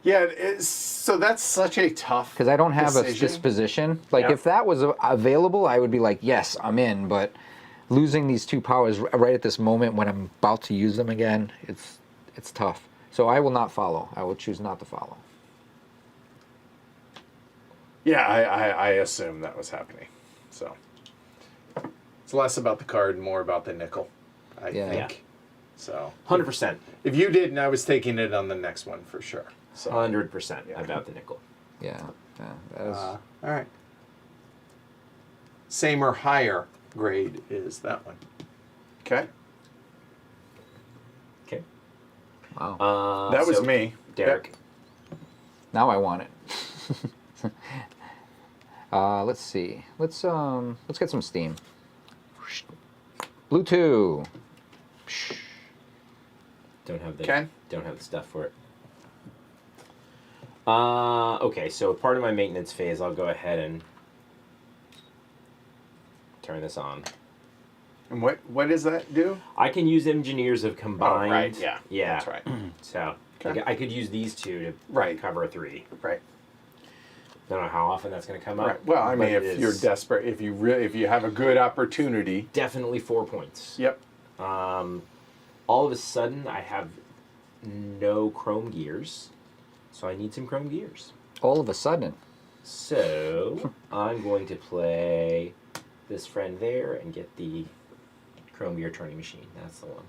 Yeah, so that's such a tough Because I don't have a decision. disposition. Like, Yeah. if that was available, I would be like, yes, I'm in. But losing these 2 powers right at this moment when I'm about to use them again, it's tough. So I will not follow. I will choose not to follow. Yeah, I assume that was happening. So it's less about the card and more about the nickel, I Yeah. think. So 100%. if you didn't, I was taking it on the next one for sure. So 100% Yeah. about the nickel. Yeah. That is... all right. Same or higher grade is that one. Okay. Okay. wow. That was so, me. Derek. Now I want it. Let's see. Let's get some steam. Blue 2. Don't have the Ken? Don't have the stuff for it. Okay, so part of my maintenance phase, I'll go ahead and turn this on. And what does that do? I can use Engineers of Combined. Oh, right. Yeah. Yeah. That's right. So Okay. I could use these 2 to Right. cover a 3. Right. Don't know how often that's going to come up. Right. Well, I but mean, it if is you're desperate, if you have a good opportunity. definitely 4 points. Yep. All of a sudden, I have no chrome gears, so I need some chrome gears. All of a sudden. So I'm going to play this friend there and get the chrome gear turning machine. That's the one.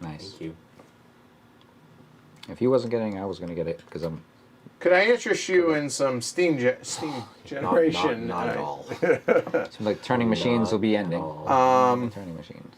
Nice. Thank you. If he wasn't getting it, I was going to get it because I'm... Could I interest you in some steam generation? Not at all. Seems like turning machines Not will be at ending. all. Turning machines.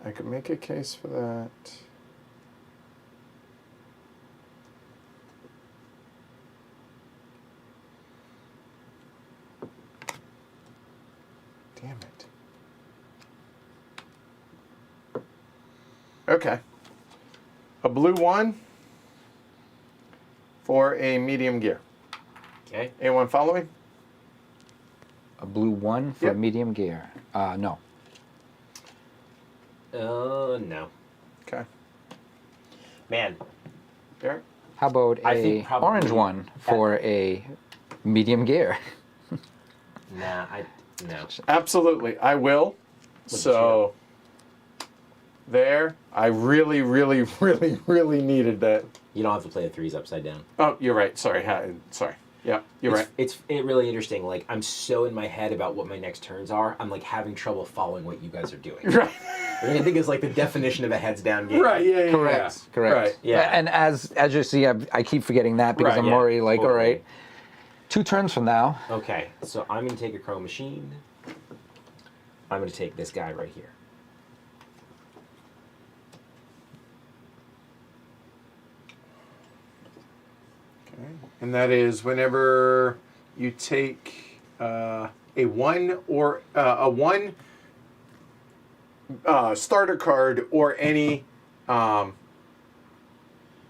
I could make a case for that. Damn it. Okay. A blue 1 for a medium gear. Okay. Anyone following? A blue 1 for Yep. medium gear. No. No. Okay. Man, Derek? How about I a think probably orange 1 for a medium gear? nah, no. Absolutely. I will. So there. I really, really, really, really needed that. You don't have to play the 3s upside down. Oh, you're right. Sorry. Sorry. Yeah, you're right. It's really interesting. Like, I'm so in my head about what my next turns are. I'm like having trouble following what you guys are doing. Right. I think it's like the definition of a heads down game. Right. Yeah. Correct. Yeah. Correct. Right. Yeah. And as you see, I keep forgetting that because Right, I'm yeah, already like, all totally. right, 2 turns from now. Okay, so I'm going to take a Chrome Machine. I'm going to take this guy right here. Okay. And that is whenever you take a 1 or a 1 starter card or any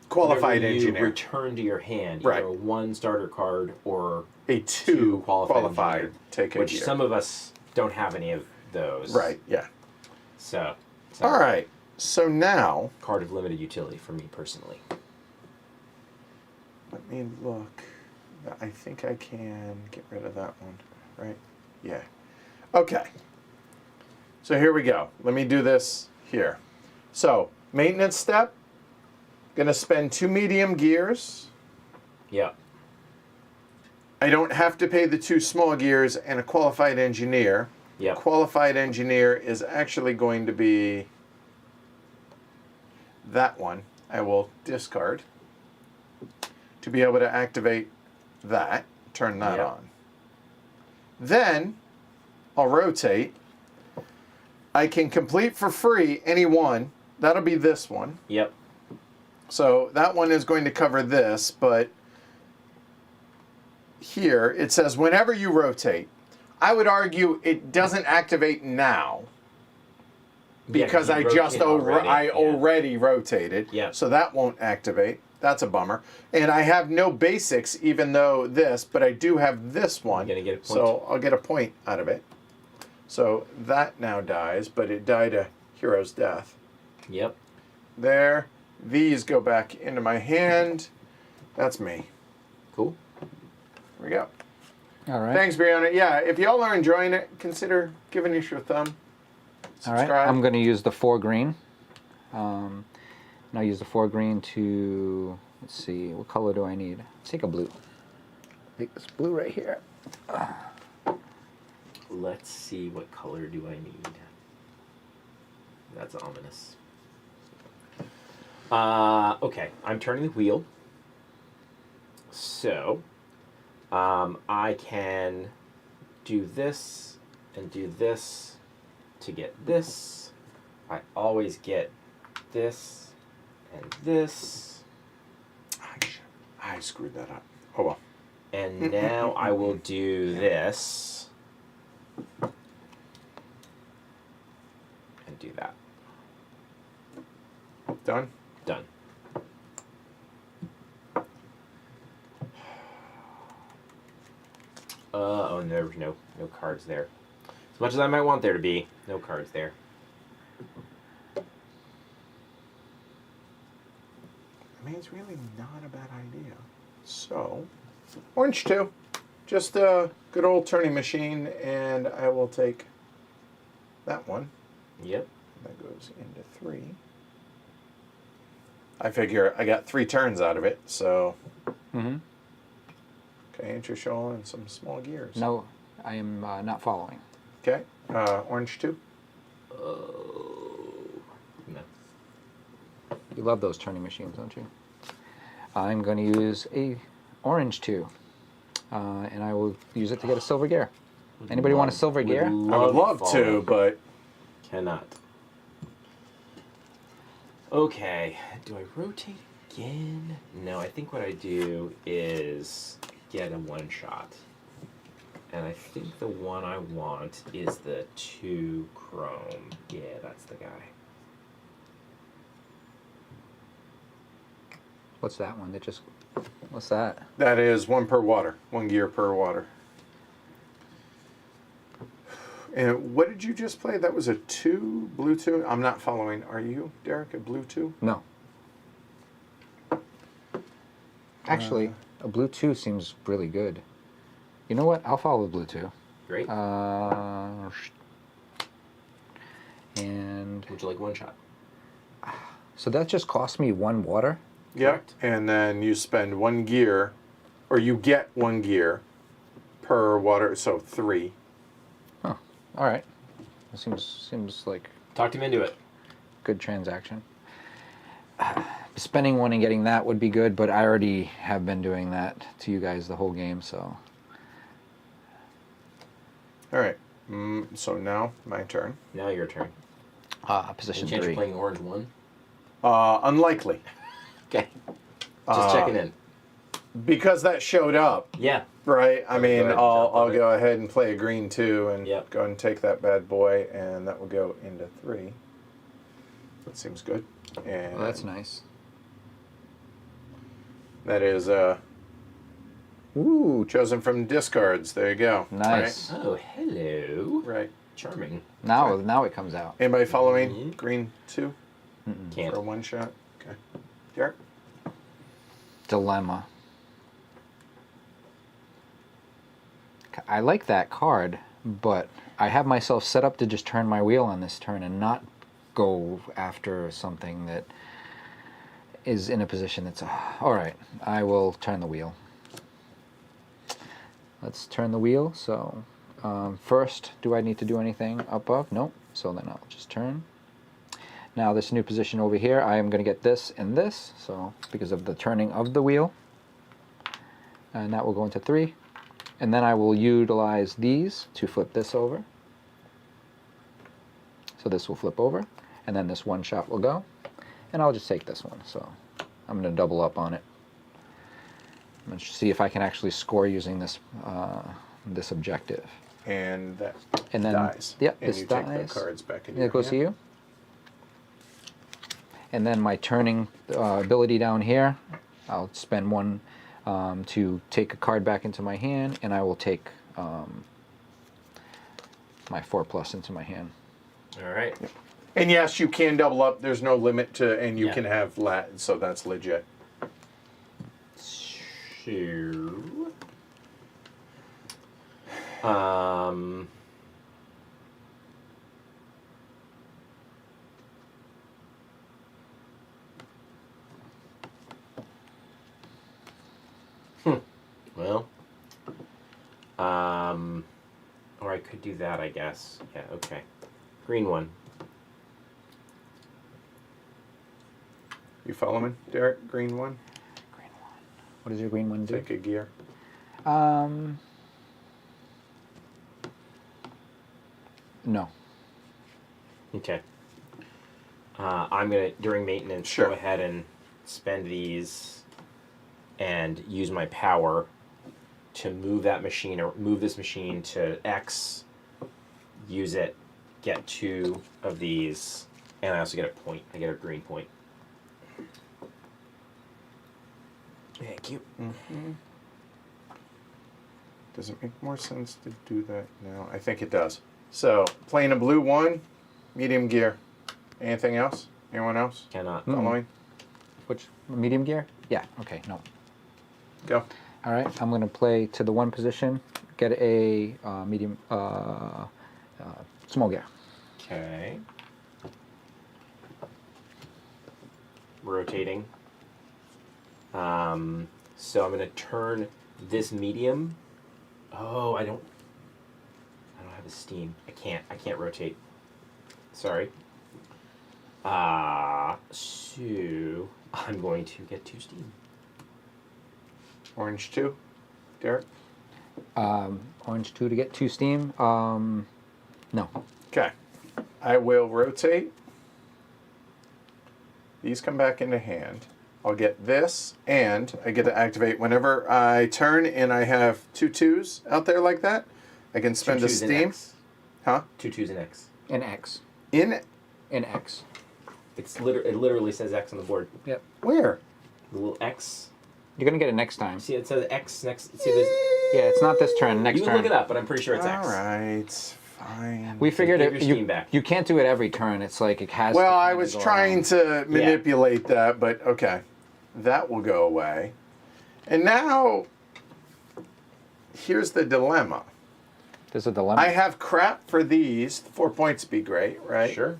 qualified Whenever you engineer. return to your hand, Right. either 1 starter card or A 2 qualified engineer, take a which gear. some of us don't have any of those. Right. Yeah. So All right. So now card of limited utility for me personally. let me look. I think I can get rid of that one. Right. Yeah. Okay. So here we go. Let me do this here. So maintenance step. Gonna spend 2 medium gears. Yeah. I don't have to pay the 2 small gears and a qualified engineer. Yeah. Qualified engineer is actually going to be that one. I will discard to be able to activate that, turn that Yep. on. Then I'll rotate. I can complete for free any one. That'll be this one. Yep. So that one is going to cover this, but here it says whenever you rotate. I would argue it doesn't activate now because you I just rotated already. Yeah. already rotated. Yeah. So that won't activate. That's a bummer. And I have no basics even though this, but I do have this one. You're gonna get a point. So I'll get a point out of it. So that now dies, but it died a hero's death. Yep. There. These go back into my hand. That's me. Cool. Here we go. All right. Thanks, Brianna. Yeah, if y'all are enjoying it, consider giving us your thumb. All right. Subscribe. I'm going to use the 4 green. And I'll use the 4 green to, let's see, what color do I need? Let's take a blue. Take this blue right here. Let's see, what color do I need? That's ominous. Okay, I'm turning the wheel. So, I can do this and do this to get this. I always get this and this. I screwed that up. Oh well. And now I will do this. And do that. Done? Done. Oh, no cards there. As much as I might want there to be, no cards there. I mean, it's really not a bad idea. So, orange 2. Just a good old turning machine, and I will take that one. Yep. That goes into 3. I figure I got 3 turns out of it, so. Mm-hmm. Okay, intershell and some small gears. No, I am not following. Okay, orange 2. No. You love those turning machines, don't you? I'm going to use a orange 2. And I will use it to get a silver gear. Anybody want a silver gear? I would love to, but Cannot. Okay, do I rotate again? No, I think what I do is get a 1-shot. And I think the one I want is the 2 chrome. Yeah, that's the guy. What's that one? What's that? that is 1 per water. 1 gear per water. And what did you just play? That was a 2, blue 2? I'm not following. Are you, Derek, a blue 2? No. Actually, a blue 2 seems really good. You know what? I'll follow the blue 2. Great. And Would you like one shot? so that just cost me 1 water. Yep. Correct. And then you spend 1 gear, or you get 1 gear per water, so 3. Huh. All right. That seems like Talked him into it. good transaction. Spending 1 and getting that would be good, but I already have been doing that to you guys the whole game, so. All right. So now my turn. Now your turn. Position Any chance 3. you're playing orange 1? Unlikely. Okay. Just checking in. Because that showed up, Yeah. right? I Go mean, ahead and I'll jump on it. go ahead and play a green 2 and Yep. go and take that bad boy, and that will go into 3. That seems good. And Well, that's nice. that is Ooh, chosen from discards. There you go. nice. Oh, hello. Right. Charming. Now it comes out. Anybody following Mhm. green 2 Can't. for 1 shot? Okay. Derek? Dilemma. I like that card, but I have myself set up to just turn my wheel on this turn and not go after something that is in a position that's... all right, I will turn the wheel. Let's turn the wheel. So first, do I need to do anything above? Nope. So then I'll just turn. Now this new position over here, I am going to get this and this, so because of the turning of the wheel. And that will go into 3. And then I will utilize these to flip this over. So this will flip over, and then this 1 shot will go. And I'll just take this one, so I'm going to double up on it. I'm going to see if I can actually score using this this objective. And that And then, dies. yep, and this you dies. take the cards back in And your it goes to hand. you. And then my turning ability down here, I'll spend 1 to take a card back into my hand, and I will take my 4+ into my hand. All right. And yes, you can double up. There's no limit to, and you Yeah. can have so that's legit. Two. Um. Well. Or I could do that, I guess. Yeah. Okay. Green 1. You follow me, Derek? Green 1. Green 1. What does your green 1 do? Take a gear. No. Okay. I'm gonna during maintenance Sure. go ahead and spend these and use my power to move that machine or move this machine to X. Use it, get 2 of these, and I also get a point. I get a green point. Thank you. Does it make more sense to do that now? I think it does. So, playing a blue 1, medium gear. Anything else? Anyone else? Cannot. Following? Which, medium gear? Yeah, okay, no. Go. All right, I'm going to play to the 1 position, get a medium, small gear. Okay. Rotating. So I'm gonna turn this medium. Oh, I don't have a steam. I can't rotate. Sorry. So I'm going to get 2 steam. Orange 2. Derek? Orange 2 to get 2 steam. No. Okay. I will rotate. These come back into hand. I'll get this, and I get to activate whenever I turn and I have 2 2s out there like that. I can spend a 2 2s in steam. X. Huh? 2 2s in X. In X. In In X. It literally says X on the board. Yep. where? The little X. You're going to get it next time. See, it says X next. See, there's. Yeah, it's not this turn, next You turn. can look it up, but I'm pretty sure it's All X. right. Fine. We figured give it. your steam back. You can't do it every turn. It's like it has. Well, to I kinda was go trying around. to manipulate that, but okay. That will go away. And now, here's the dilemma. There's a dilemma. I have crap for these. 4 points would be great, right? Sure.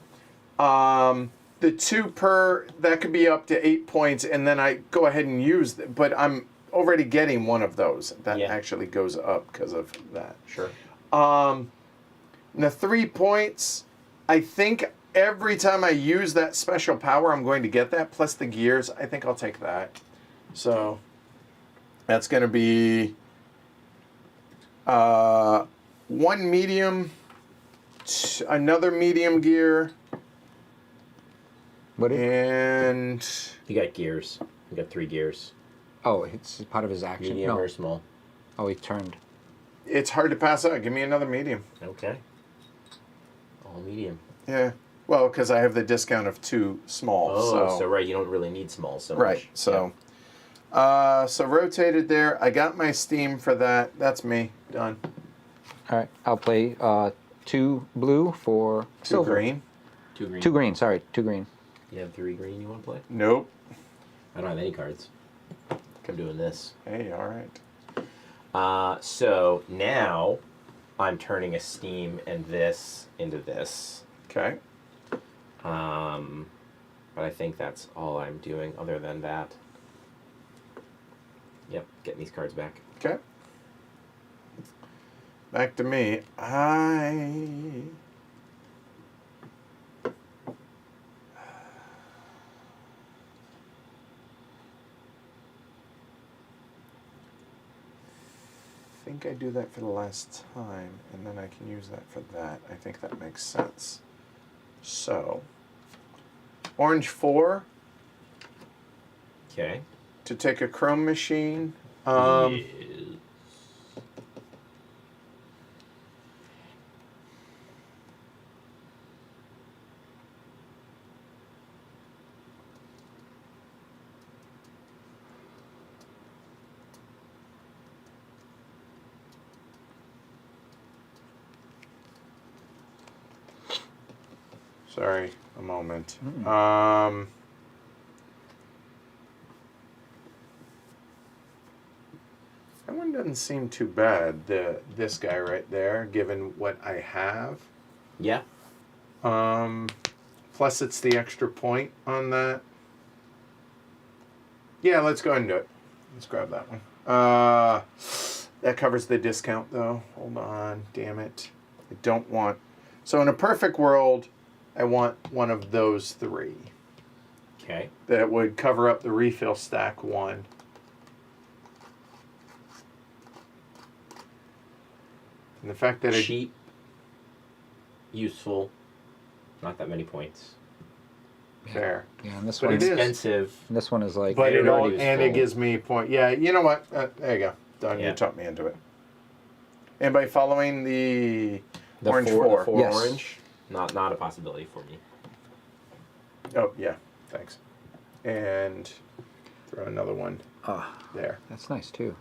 The 2 per, that could be up to 8 points, and then I go ahead and use it. But I'm already getting one of those. That actually goes up because of that. Sure. The 3 points, I think every time I use that special power, I'm going to get that, plus the gears. I think I'll take that. So that's going to be 1 medium, another medium gear, What? and You got gears. You got 3 gears. Oh, it's part of his action. Medium No. or small. Oh, he turned. it's hard to pass out. Give me another medium. Okay. All medium. Yeah. Well, because I have the discount of 2 small. Oh, so right, you don't really need small so Right. much. So, so rotated there. I got my steam for that. That's me. Done. All right, I'll play 2 blue for 2 silver. green. 2 green. 2 green. Sorry, 2 green. You have 3 green you want to play? Nope. I don't have any cards. I'm doing this. Hey, all right. So now I'm turning a steam and this into this. Okay. But I think that's all I'm doing other than that. Yep, getting these cards back. Okay. Back to me. I think I do that for the last time, and then I can use that for that. I think that makes sense. So, orange 4 Okay. to take a chrome machine. Yes. Sorry, a moment. That one doesn't seem too bad. This guy right there, given what I have. Yeah. Plus, it's the extra point on that. Yeah, let's go ahead and do it. Let's grab that one. That covers the discount, though. Hold on, damn it. I don't want. So in a perfect world, I want one of those 3. Okay. That would cover up the refill stack 1. And the fact that Cheap. Useful. Not that many points. fair. Yeah, and this But one. it is. Expensive. This one is like. But Very it all, useful. and it gives me point. Yeah, you know what? There you go. Done. Yeah. You talked me into it. Anybody following the The orange 4 4? Yes. orange. Not a possibility for me. Oh yeah, thanks. And throw another one Ah, there. that's nice too.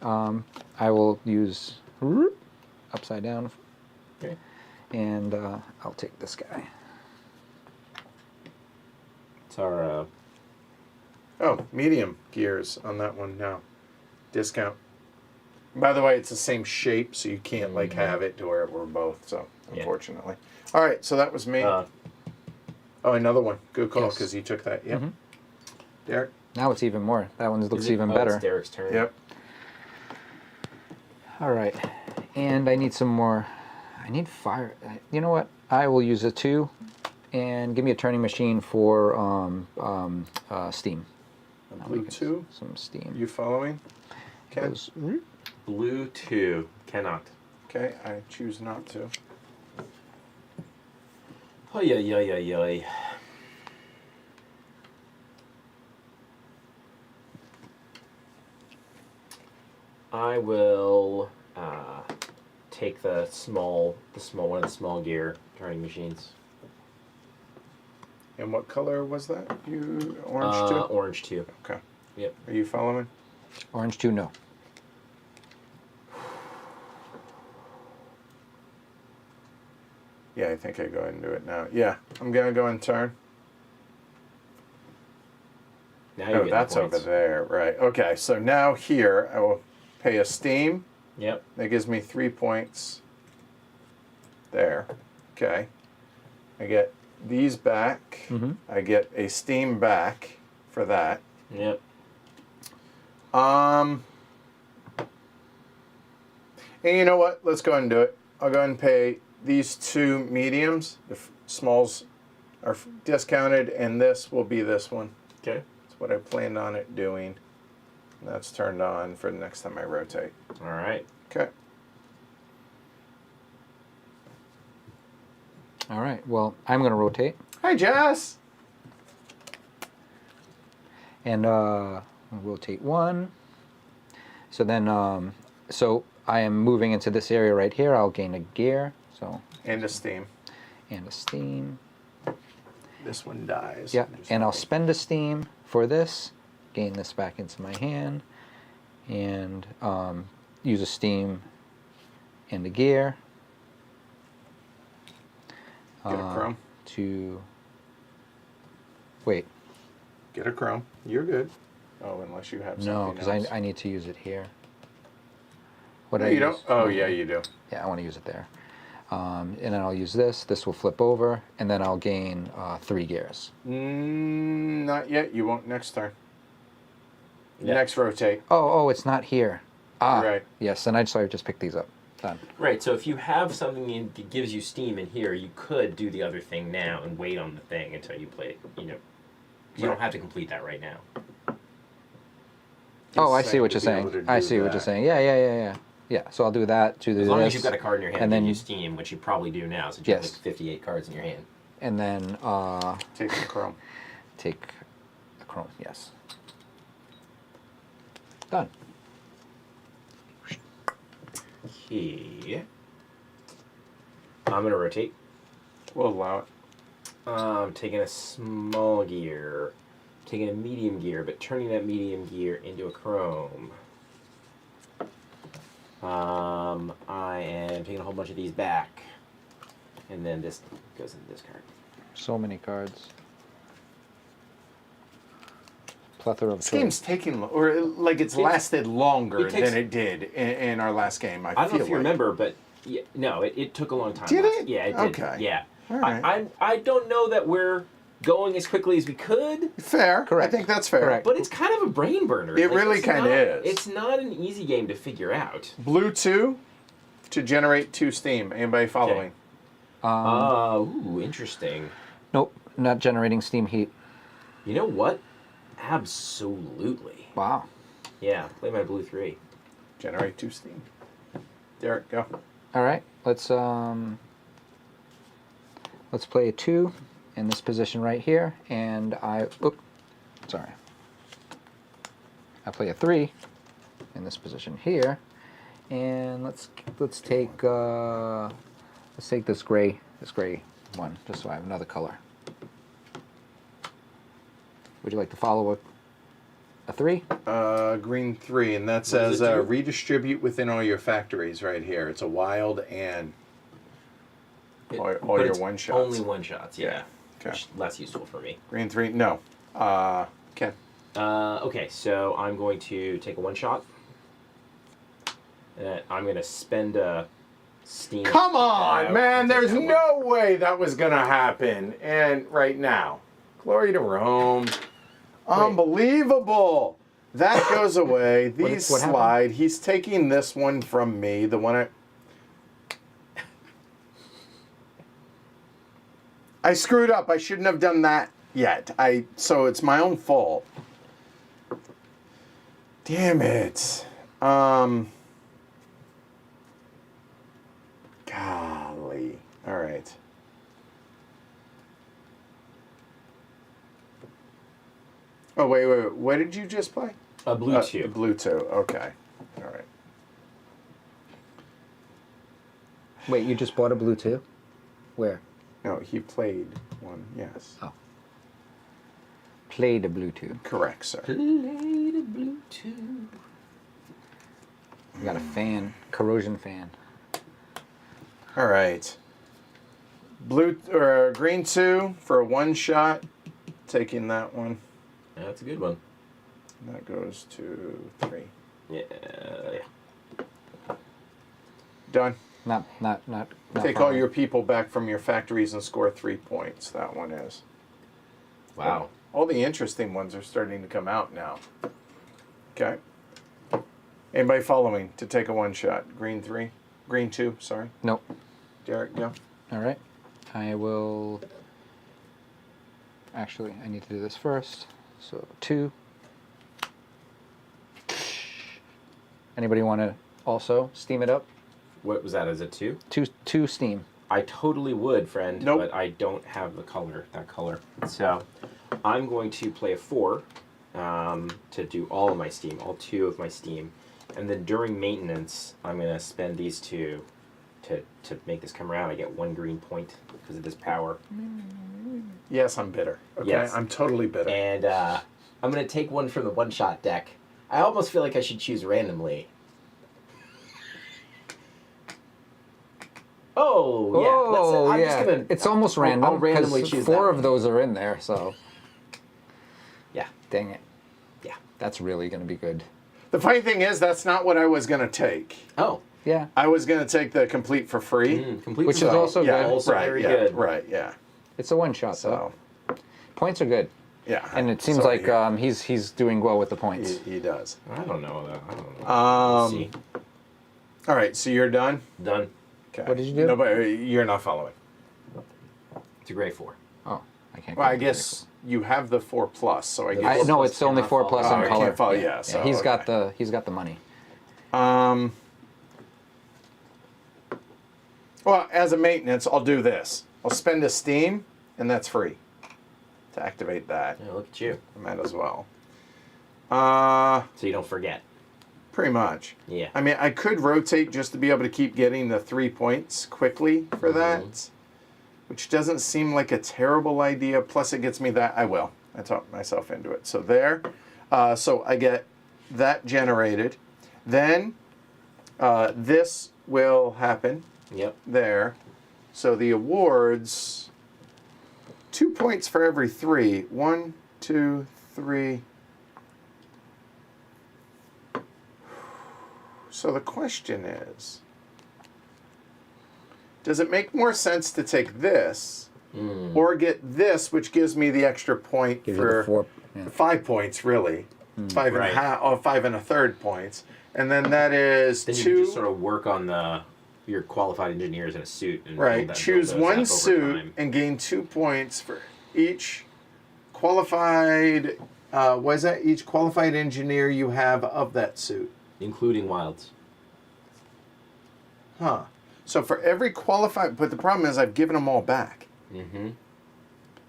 I will use upside down, Okay. and I'll take this guy. It's our Oh, medium gears on that one now. Discount. By the way, it's the same shape, so you can't like have it to where we're both. So Yeah. unfortunately. All right, so that was me. Oh, another one. Good call, Yes. because you took that. Yep. Mhm. Derek. Now it's even more. That one looks is it- even oh, better. It's Derek's turn. Yep. All right, and I need some more. I need fire. You know what? I will use a 2, and give me a turning machine for steam. A blue 2. Some steam. You following? Ken? Goes- Blue 2. Cannot. Okay, I choose not to. Oh yeah, yeah, yeah, yeah. I will take the small one of the small gear turning machines. And what color was that? You orange 2? Orange 2. Okay. Yep. Are you following? Orange 2, no. Yeah, I think I go ahead and do it now. Yeah, I'm gonna go and turn. Now you're Oh, getting that's points. over there, right? Okay, so now here I will pay a steam. Yep. That gives me 3 points. There. Okay. I get these back. Mm-hmm. I get a steam back for that. Yep. And you know what? Let's go ahead and do it. I'll go ahead and pay these 2 mediums. The smalls are discounted, and this will be this one. Okay. That's what I planned on it doing. And that's turned on for the next time I rotate. All right. Okay. All right. Well, I'm going to rotate. Hi, Jess. And I'll rotate 1. So then, so I am moving into this area right here. I'll gain a gear. So And a steam. and a steam. This one dies. Yeah, and I'll spend a steam for this, gain this back into my hand, and use a steam and a gear. Get a chrome. To wait. Get a chrome. You're good. Oh, unless you have something No, else. because I need to use it here. What No, I you use? don't? Oh, yeah, you do. Yeah, I want to use it there. And then I'll use this. This will flip over, and then I'll gain 3 gears. Not yet. You won't next turn. Yeah. Next rotate. Oh, it's not here. Ah, Right. yes, and I just picked these up. Done. Right. So if you have something that gives you steam in here, you could do the other thing now and wait on the thing until you play it. You know, you don't have to complete that right now. Oh, I Just see what saying you're to be able saying. to I do see what you're that. saying. Yeah. So I'll do that. To do As long this, as you've got a card in your hand and and then you steam, which you probably do now, since you have Yes. like 58 cards in your hand. and then Take the chrome. take a chrome. Yes. Done. Okay. I'm gonna rotate. We'll allow it. Taking a small gear, taking a medium gear, but turning that medium gear into a chrome. I am taking a whole bunch of these back, and then this goes into this card. So many cards. Plethora of This game's taking, or like it's lasted longer it takes- than it did in our last game. I I don't feel know if you like. remember, but yeah, no, it took a long time. Did last- it? Yeah, it did. Okay. Yeah. All right. I don't know that we're going as quickly as we could, Fair. Correct. I think that's fair. Correct. but it's kind of a brain burner. It really it's kinda not- is. It's not an easy game to figure out. Blue 2 to generate 2 steam. Anybody following? Ooh, interesting. Nope, not generating steam heat. You know what? Absolutely. Wow. Yeah, play my blue 3. Generate 2 steam. Derek, go. All right, let's play a 2 in this position right here, and I play a 3 in this position here, and let's take this gray one, just so I have another color. Would you like to follow a 3? Green 3, and that does says it do? redistribute within all your factories right here. It's a wild and all But your it's one-shots. Only one shots, yeah. Okay. Which is less useful for me. Green 3, no. Ken. Okay, so I'm going to take a one shot. And I'm going to spend a steam. Come on, out man. and take There's that one. no way that was going to happen. And right now, glory to Rome. Unbelievable. That goes away. These what happened? slide. He's taking this one from me. The one I screwed up. I shouldn't have done that yet. So it's my own fault. Damn it. Golly. All right. Oh, wait. What did you just play? A blue 2. Blue 2. Okay. All right. Wait, you just bought a blue 2? Where? No, he played one. Yes. Oh. Played a blue 2. Correct, sir. Played a blue 2. We got a fan, corrosion fan. All right. Blue or green 2 for a 1-shot. Taking that one. That's a good one. That goes to 3. Yeah. Done. Not Take far all away. your people back from your factories and score 3 points. That one is. Wow. All the interesting ones are starting to come out now. Okay. Anybody following to take a 1-shot? Green 3? Green 2, sorry. Nope. Derek, go. All right. I will. Actually, I need to do this first. So 2. Anybody want to also steam it up? What was that? Is it 2? Two steam. I totally would, friend, Nope. but I don't have that color. So I'm going to play a 4 to do all of my steam, all 2 of my steam. And then during maintenance, I'm going to spend these 2 to make this come around. I get 1 green point because of this power. Yes, I'm bitter. Okay, Yes. I'm totally bitter. And I'm going to take one from the one-shot deck. I almost feel like I should choose randomly. Oh, yeah. Oh, I'm yeah. just gonna, It's almost I'll random. randomly 'cause choose 4 that of one. those are in there, so. Yeah. Dang it. Yeah. That's really going to be good. The funny thing is, that's not what I was going to take. Oh. Yeah. I was going to take the complete for free. Complete Which is result. also yeah, good. Also right, very yeah, good. Right, yeah. It's a one-shot, So, though. Points are good. yeah. And it seems So, like yeah, he's doing well with the points. he does. I don't know. Let's see. All right, so you're done? Done. Okay. What did you do? Nobody, you're not following. It's a gray 4. Oh, I can't. Well, I get guess you have the 4 plus, so I guess. no, it's only 4 plus Oh, in I color. can't follow, yeah, so, he's okay. got the money. Well, as a maintenance, I'll do this. I'll spend a steam, and that's free to activate that. Yeah, look at you. I might as well. So you don't forget. Pretty much. Yeah. I mean, I could rotate just to be able to keep getting the 3 points quickly for that, which doesn't seem like a terrible idea. Plus, it gets me that. I will. I talked myself into it. So there. So I get that generated. Then this will happen Yep. there. So the awards, 2 points for every 3. 1, 2, 3. So the question is, does it make more sense to take this or get this, which gives me the extra point Gives you the for 4. Yeah. 5 points, really? 5 and Right. a half, or 5 1/3 points. And then that is Then you 2. can just sort of work on your qualified engineers in a suit. And Right. build that- Choose build those up one over suit time. and gain 2 points for each qualified. What is that? Each qualified engineer you have of that suit. Including wilds. Huh. So for every qualified, but the problem is I've given them all back. Mm-hmm.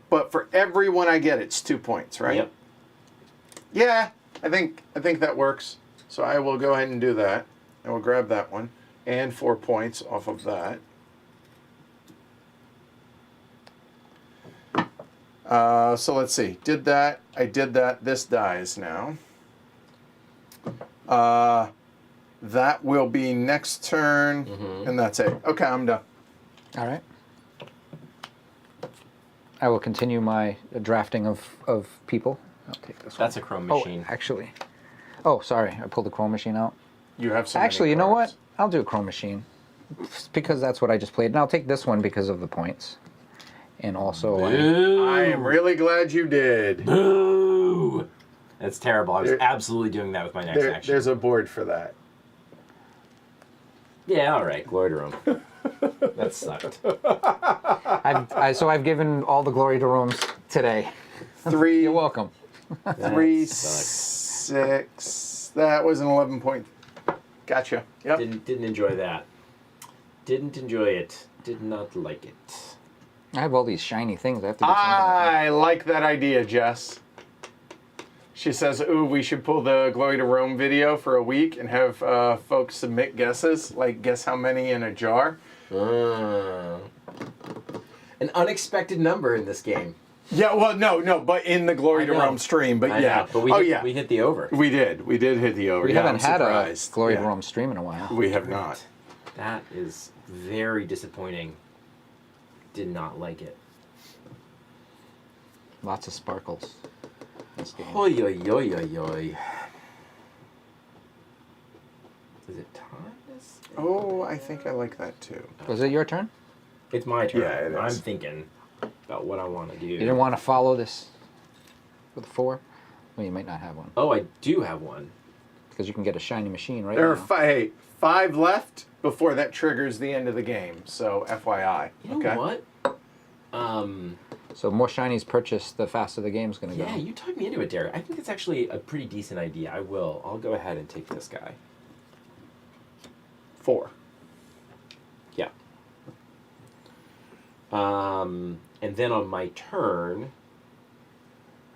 But for every one I get, it's 2 points, right? Yep. Yeah, I think that works. So I will go ahead and do that. I will grab that one and 4 points off of that. So let's see. Did that. I did that. This dies now. That will be next turn, and that's it. Okay, I'm done. All right. I will continue my drafting of people. I'll take this That's a one. chrome machine. Oh, actually. Oh, sorry. I pulled the chrome machine out. You have some. Actually, you know what? I'll do a chrome machine. Because that's what I just played. And I'll take this one because of the points. And also... I am really glad you did. Boo! That's terrible. I was absolutely doing that with my next action. There's a board for that. Yeah, all right. Glory to Rome. That sucked. So I've given all the glory to Rooms today. 3, You're welcome. 3, That sucks. 6. That was an 11 point. Gotcha. Yep. Didn't enjoy that. Didn't enjoy it. Did not like it. I have all these shiny things. I have to do something. I like that idea, Jess. She says, ooh, we should pull the Glory to Rome video for a week and have folks submit guesses, like guess how many in a jar. An unexpected number in this game. Yeah, well, no, but in the Glory to I know. Rome stream, but I yeah. know, but we hit the over. We did hit the over. We Yeah, haven't I'm had a surprised. Glory to Yeah. Rome stream in a while. We have not. That is very disappointing. did not like it. Lots of sparkles. This game. Oi, oi, oi, oi, oi. Is it time to spin? Oh, I think I like that too. Was it your turn? It's my turn. Yeah, it I'm is. thinking about what I want to do. You didn't want to follow this with a 4? Well, you might not have one. Oh, I do have one. Because you can get a shiny machine right There are now. five left before that triggers the end of the game. So FYI. You know what? So more shinies purchased, the faster the game's going to Yeah, go. you talked me into it, Derek. I think it's actually a pretty decent idea. I'll go ahead and take this guy. 4. Yeah. And then on my turn,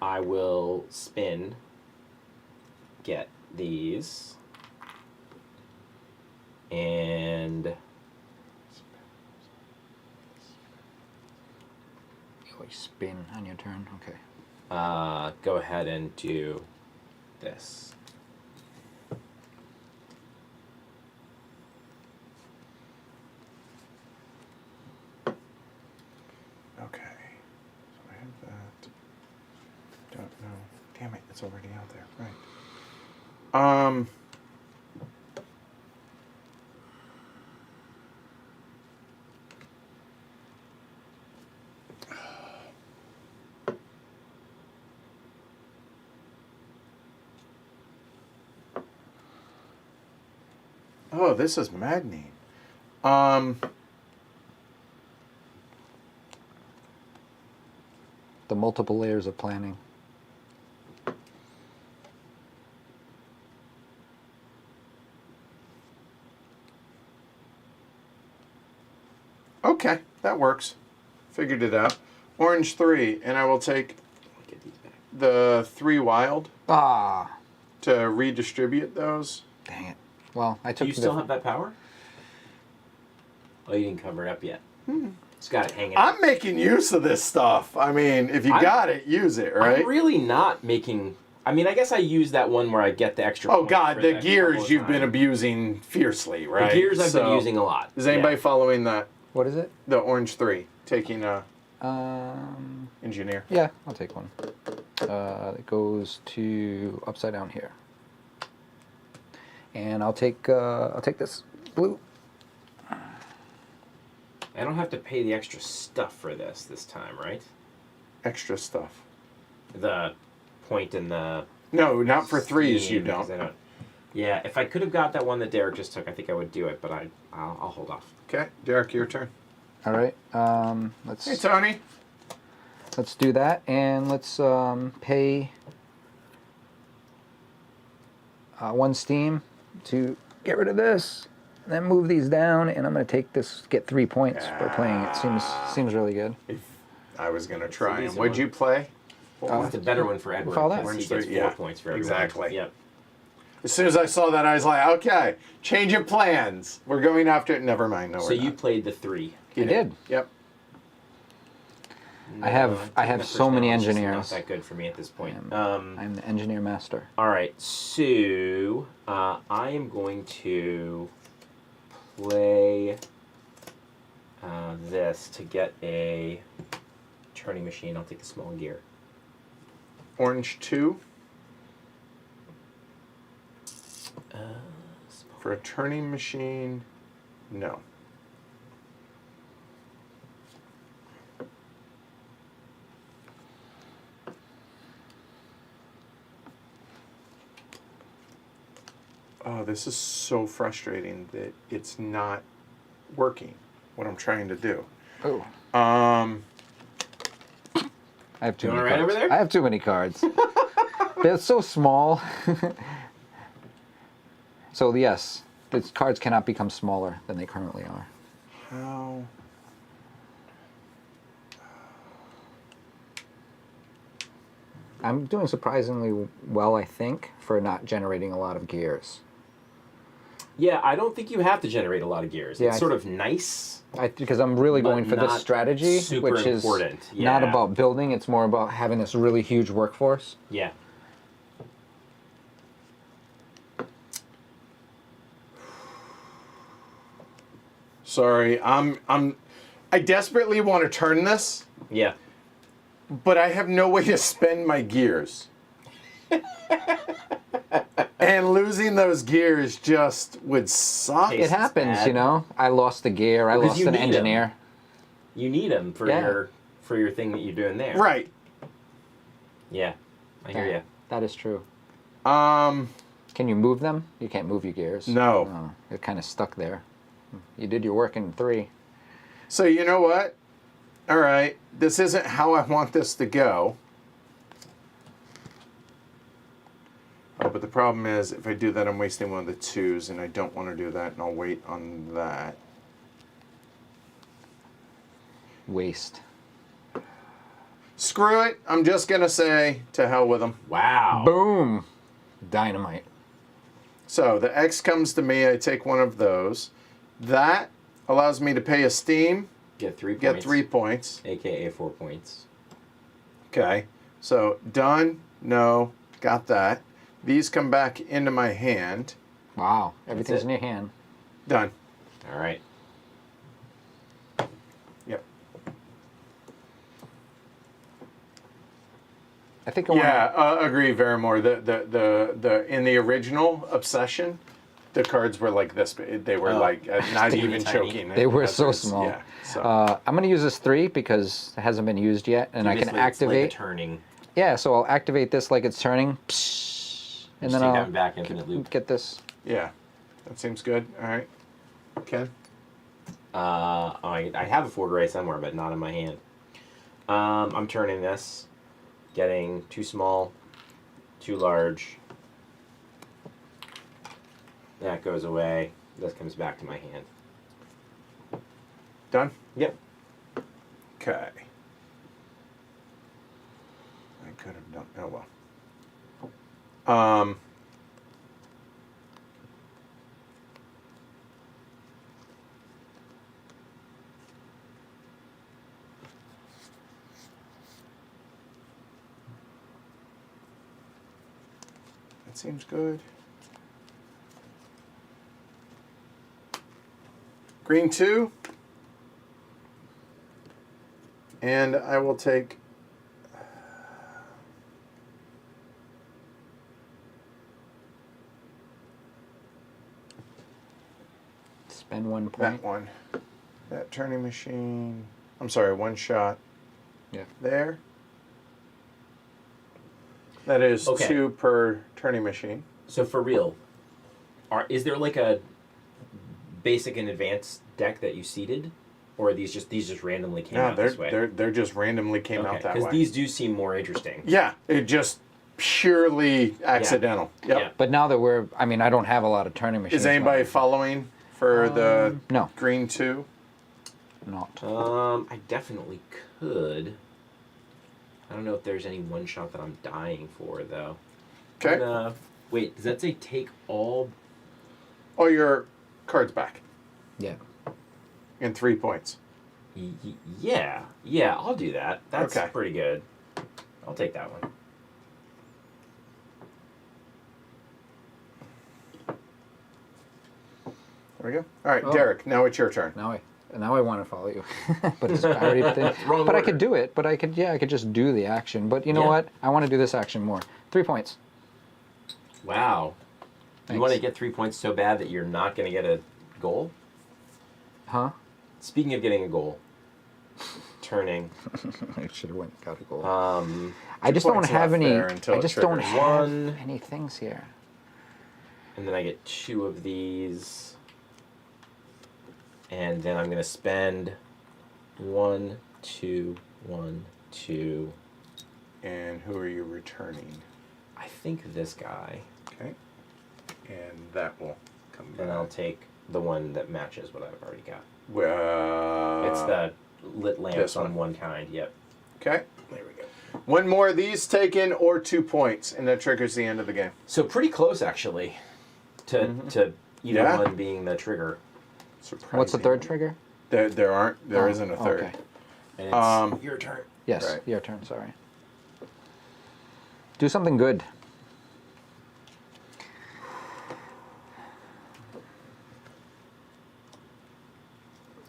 I will spin, get these, and You always spin on your turn. Okay. go ahead and do this. Okay. So I have that. Don't know. Damn it, it's already out there. Right. Oh, this is maddening. The multiple layers of planning. Okay, that works. Figured it out. Orange 3, and I will take Get these back. the 3 wild Ah, to redistribute those. dang it. Well, I Do took you the still have that power? Oh, you didn't cover it up yet. It's got it hanging. I'm making use of this stuff. I mean, if you got it, use it, right? I'm really not making. I mean, I guess I use that one where I get the extra. Oh point God, for the extra gears couple of you've been times. abusing fiercely, right? The gears I've been So, using a lot. Is anybody Yeah. following that? What is it? The orange 3, taking a engineer. Yeah, I'll take one. It goes to upside down here. And I'll take this blue. I don't have to pay the extra stuff for this time, right? Extra stuff. The point in the. No, not for 3s. You scheme, 'cause don't. I Yeah, if I could have got that one that Derek just took, I think I would do it, but I'll hold off. Okay, Derek, your turn. All right. Let's Hey, Tony. let's do that, and let's pay 1 steam to get rid of this. Then move these down, and I'm going to take this. Get 3 points for playing it. Seems really good. I was gonna try. And decent what'd one. you play? It's a better one for Edward. follow that. 'cause he Orange gets three, 4 yeah, points for everyone. exactly. Yep. As soon as I saw that, I was like, okay, change of plans. We're going after it. Never mind. No, So we're you not. played the 3. You did. Yep. I have taking the so many personnel is just engineers. Not that good for me at this point. I'm the engineer master. All right, so I am going to play this to get a turning machine. I'll take the small gear. Orange 2 Small. for a turning machine. No. Oh, this is so frustrating that it's not working. What I'm trying to do. Oh, Um. I have too Doing many all right cards. over there? I have too many cards. They're so small. So yes, the cards cannot become smaller than they currently are. How? I'm doing surprisingly well, I think, for not generating a lot of gears. Yeah, I don't think you have to generate a lot of gears. Yeah, It's I sort of nice. Because I'm really But going for this not strategy, super which is important, not yeah. about building. It's more about having this really huge workforce. Yeah. Sorry, I'm I desperately want to turn this, Yeah. but I have no way to spend my gears. And losing those gears just would suck. Tastes It happens, bad. you know. I lost a gear. I Because lost you an need 'em. engineer. You need them for Yeah. your thing that you're doing there. Right. Yeah. I hear you. That is true. Um, Can you move them? You can't move your gears. No. Oh, you're kind of stuck there. You did your work in 3. so you know what? All right, this isn't how I want this to go. Oh, but the problem is if I do that, I'm wasting one of the 2s, and I don't want to do that, and I'll wait on that. Waste. Screw it. I'm just going to say to hell with them. Wow. Boom. Dynamite. So the X comes to me. I take one of those. That allows me to pay a Steam, Get 3 points. get 3 points. AKA 4 points. Okay. So done. No. Got that. These come back into my hand. Wow. Everything's it. in your hand. Done. All right. Yep. I think I want Yeah, agree, Verimore. The in the original Obsession, the cards were like this. They were Oh. like not Teeny even tiny. choking. They were That's so what's- small. Yeah. So I'm going to use this 3 because it hasn't been used yet, and I can Basically, it's like a activate. turning. Yeah, so I'll activate this like it's turning, and Just then take I'll that back infinite loop. get this. yeah, that seems good. All right, Ken. I have a 4 gray somewhere, but not in my hand. I'm turning this, getting 2 small, 2 large. That goes away. This comes back to my hand. Done. Yep. Okay. I could have done. Oh well. That seems good. Green 2. And I will take Spend 1 point. that one. That turning machine. I'm sorry, 1 shot. Yeah. There. That is Okay. 2 per turning machine. So for real, is there like a basic and advanced deck that you seeded, or are these just randomly came No, out this way? they're just randomly came out that because way. these do seem more interesting. Yeah, it just purely accidental. Yep. Yeah. But now that I don't have a lot of turning machines. Is anybody now. following for the No, green 2? not. I definitely could. I don't know if there's any one shot that I'm dying for though. Okay. Wait, does that say take all? All your cards back Yeah. in 3 points. Yeah, I'll do that. That's Okay. pretty good. I'll take that one. There we go. All right, Oh. Derek. Now it's your turn. Now I want to follow you, but it's, I already did. Wrong But I order. could do it. But I could just do the action. But you know Yeah. what? I want to do this action more. 3 points. Wow. You Thanks. want to get 3 points so bad that you're not going to get a goal? Huh? Speaking of getting a goal, turning. I should have went got a goal. I I just don't points have left any. there until I it just don't triggers. have One. any things here. And then I get 2 of these. And then I'm going to spend 1, 2, 1, 2. And who are you returning? I think this guy. Okay. And that will come back. And I'll take the one that matches what I've already got. Well, It's the lit lamps this on one. one kind. Yep. Okay. There we go. One more of these taken or 2 points, and that triggers the end of the game. So pretty close actually to either Yeah. one being the trigger. Surprising. What's the third trigger? There Oh, isn't a third. okay. And it's your turn. Yes, Right. your turn. Sorry. Do something good.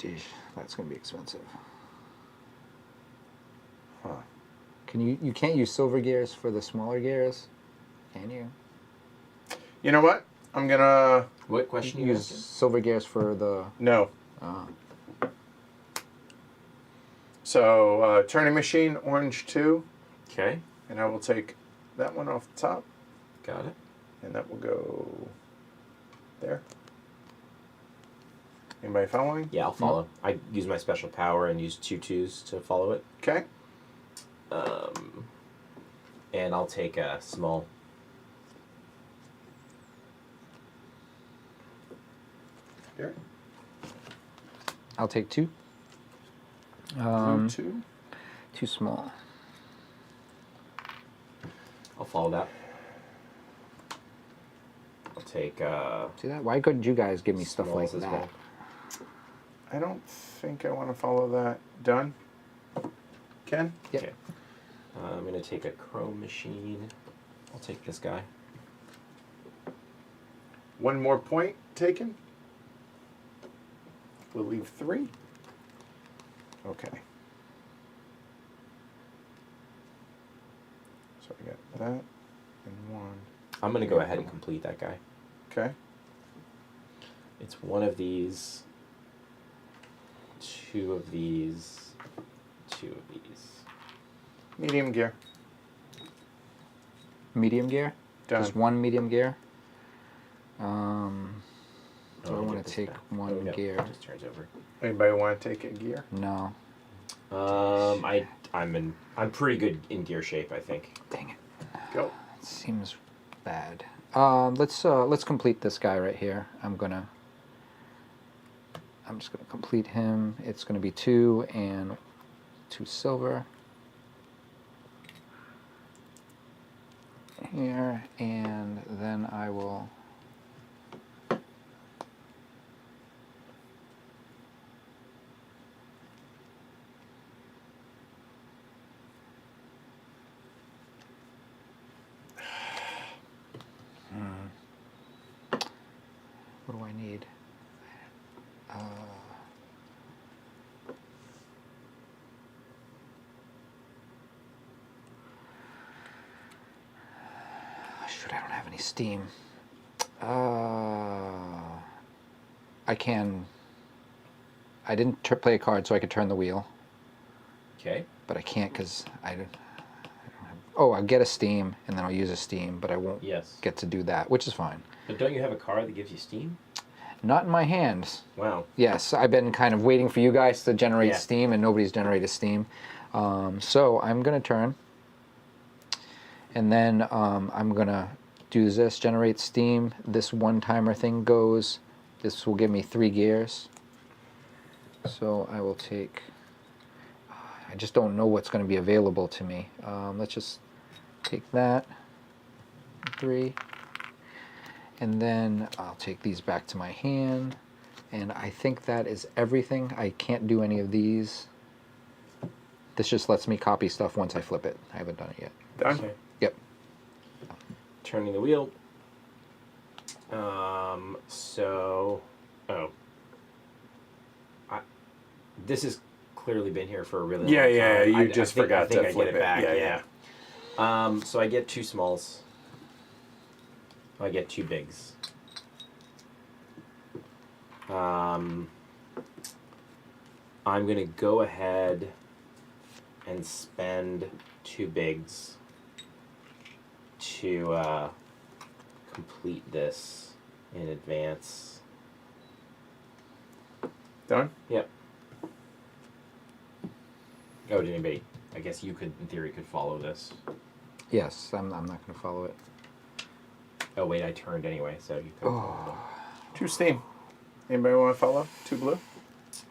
Jeez, that's gonna be expensive. Huh. Can you can't use silver gears for the smaller gears, can you? You know what? I'm gonna What question you Use asking? silver gears for the. no. So turning machine orange 2, Okay, and I will take that one off the top, got it. and that will go there. Anybody following? Yeah, I'll follow. I use my special power and use 2/2s to follow it. Okay. And I'll take a small. Here. I'll take 2. Blue 2. Too small. I'll follow that. I'll take. See that? Why couldn't you guys give me stuff like smalls as that? well. I don't think I want to follow that. Done. Ken? Yep. Okay. I'm gonna take a chrome machine. I'll take this guy. One more point taken. We'll leave 3. Okay. So I got that and 1. I'm gonna go ahead and complete that guy. Okay. It's one of these, 2 of these, 2 of these. Medium gear. Medium gear. Done. Just one medium gear. Do I I'll want get to this take back. one Oh, no, gear? it just turns over. Anybody want to take a gear? No. I'm pretty good in gear shape, I think. Dang it. Go. It seems bad. Let's complete this guy right here. I'm just gonna complete him. It's gonna be 2 and 2 silver. Here, and then I will. What do I need? Shoot, I don't have any steam. I can. I didn't play a card, so I could turn the wheel, Okay. but I can't because I don't have. Oh, I'll get a steam, and then I'll use a steam, but I won't Yes. get to do that, which is fine. But don't you have a card that gives you steam? Not in my hands. Wow. Yes, I've been kind of waiting for you guys to generate Yeah. steam, and nobody's generated steam. So I'm going to turn, and then I'm going to do this, generate steam. This one-timer thing goes. This will give me 3 gears. So I will take... I just don't know what's going to be available to me. Let's just take that, 3. And then I'll take these back to my hand. And I think that is everything. I can't do any of these. This just lets me copy stuff once I flip it. I haven't done it yet. Done. Okay. Yep. Turning the wheel. This has clearly been here for a really long time. Yeah. You I just think- forgot I think to I flip get it. it back. Yeah. So I get 2 smalls. I get 2 bigs. I'm gonna go ahead and spend 2 bigs to complete this in advance. Done. Yep. Oh, did anybody? I guess you could, in theory, could follow this. Yes, I'm not going to follow it. Oh wait, I turned anyway, so you could follow 2 steam. Anybody want to follow? 2 blue.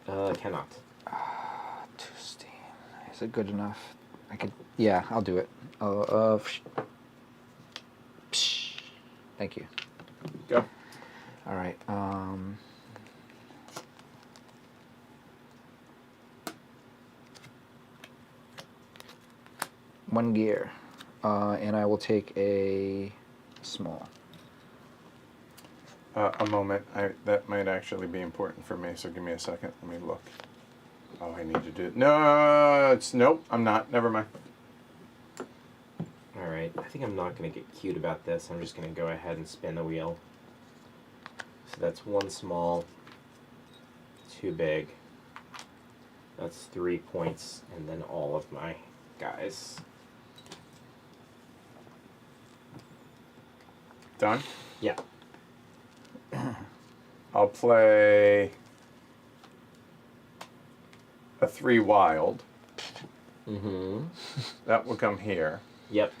them. Cannot. 2 steam. Is it good enough? I could. Yeah, I'll do it. Thank you. Go. All right. 1 gear, and I will take a small. A moment. That might actually be important for me, so give me a second. Let me look. Oh, I need to do it. No, nope, I'm not. Never mind. All right. I think I'm not going to get cute about this. I'm just going to go ahead and spin the wheel. So that's 1 small, 2 big. That's 3 points, and then all of my guys. Done? Yeah. I'll play a 3 wild. Mm-hmm. That will come here. Yep.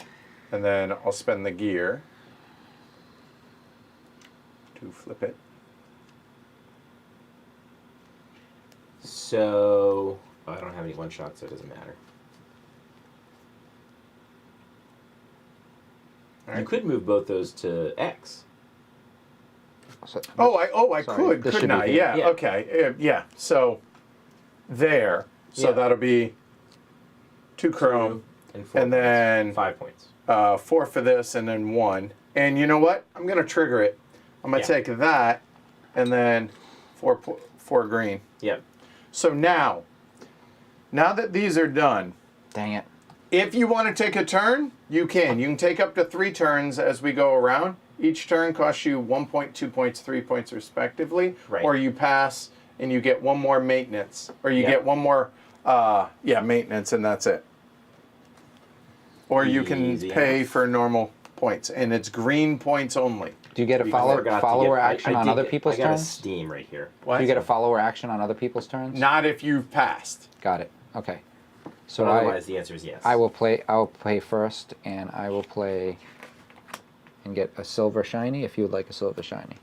And then I'll spend the gear to flip it. So I don't have any one shots, so it doesn't matter. All You right. could move both those to X. So, I Sorry, could, this couldn't should I? be Yeah, here. Yeah. okay. Yeah, so there. So Yeah. that'll be 2 chrome, 2 and 4 and points. then 5 points. 4 for this, and then 1. And you know what? I'm going to trigger it. I'm going to Yeah. take that, and then 4 green. Yep. So now that these are done, dang it. if you want to take a turn, you can. You can take up to 3 turns as we go around. Each turn costs you 1 point, 2 points, 3 points respectively. Right. Or you pass and you get 1 more maintenance. Or you Yep. get 1 more, maintenance, and that's it. Or you can Easy pay enough. for normal points. And it's green points only. Do you get a I follower forgot to follower get- I- action I on did other get- people's I got a turns? steam right here. What? Do you get a follower action on other people's turns? Not if you've passed. Got it. Okay. So But otherwise, the answer is yes. I will play first, and I will play and get a silver shiny if you would like a silver shiny.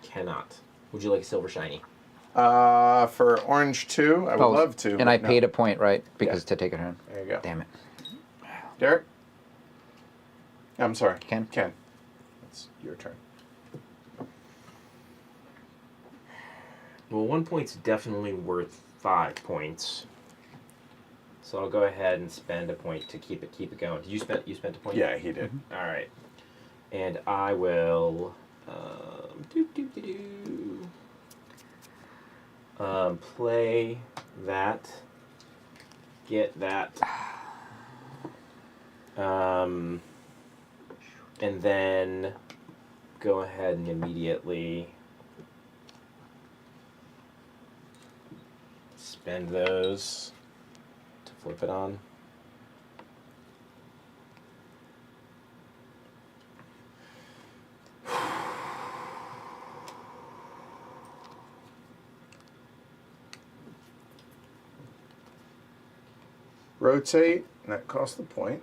Cannot. Would you like a silver shiny? For orange 2, I would love to. And but I no. paid a point, right? Because Yeah. to take a turn. There you go. Damn it. Derek? I'm sorry. Ken? Ken. It's your turn. Well, 1 point's definitely worth 5 points. So I'll go ahead and spend a point to keep it going. Did you spent a point? Yeah, he did. All right. And I will play that. Get that. And then go ahead and immediately spend those to flip it on. Rotate, and that costs a point.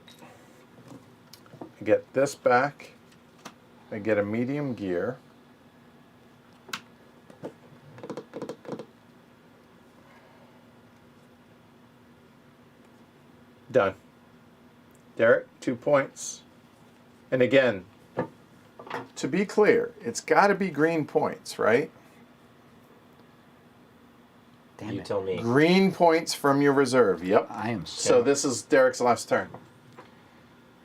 I get this back. I get a medium gear. Done. Derek, 2 points. And again, to be clear, it's got to be green points, right? Damn You it. tell me. Green points from your reserve. Yep. I am So this is Derek's last turn.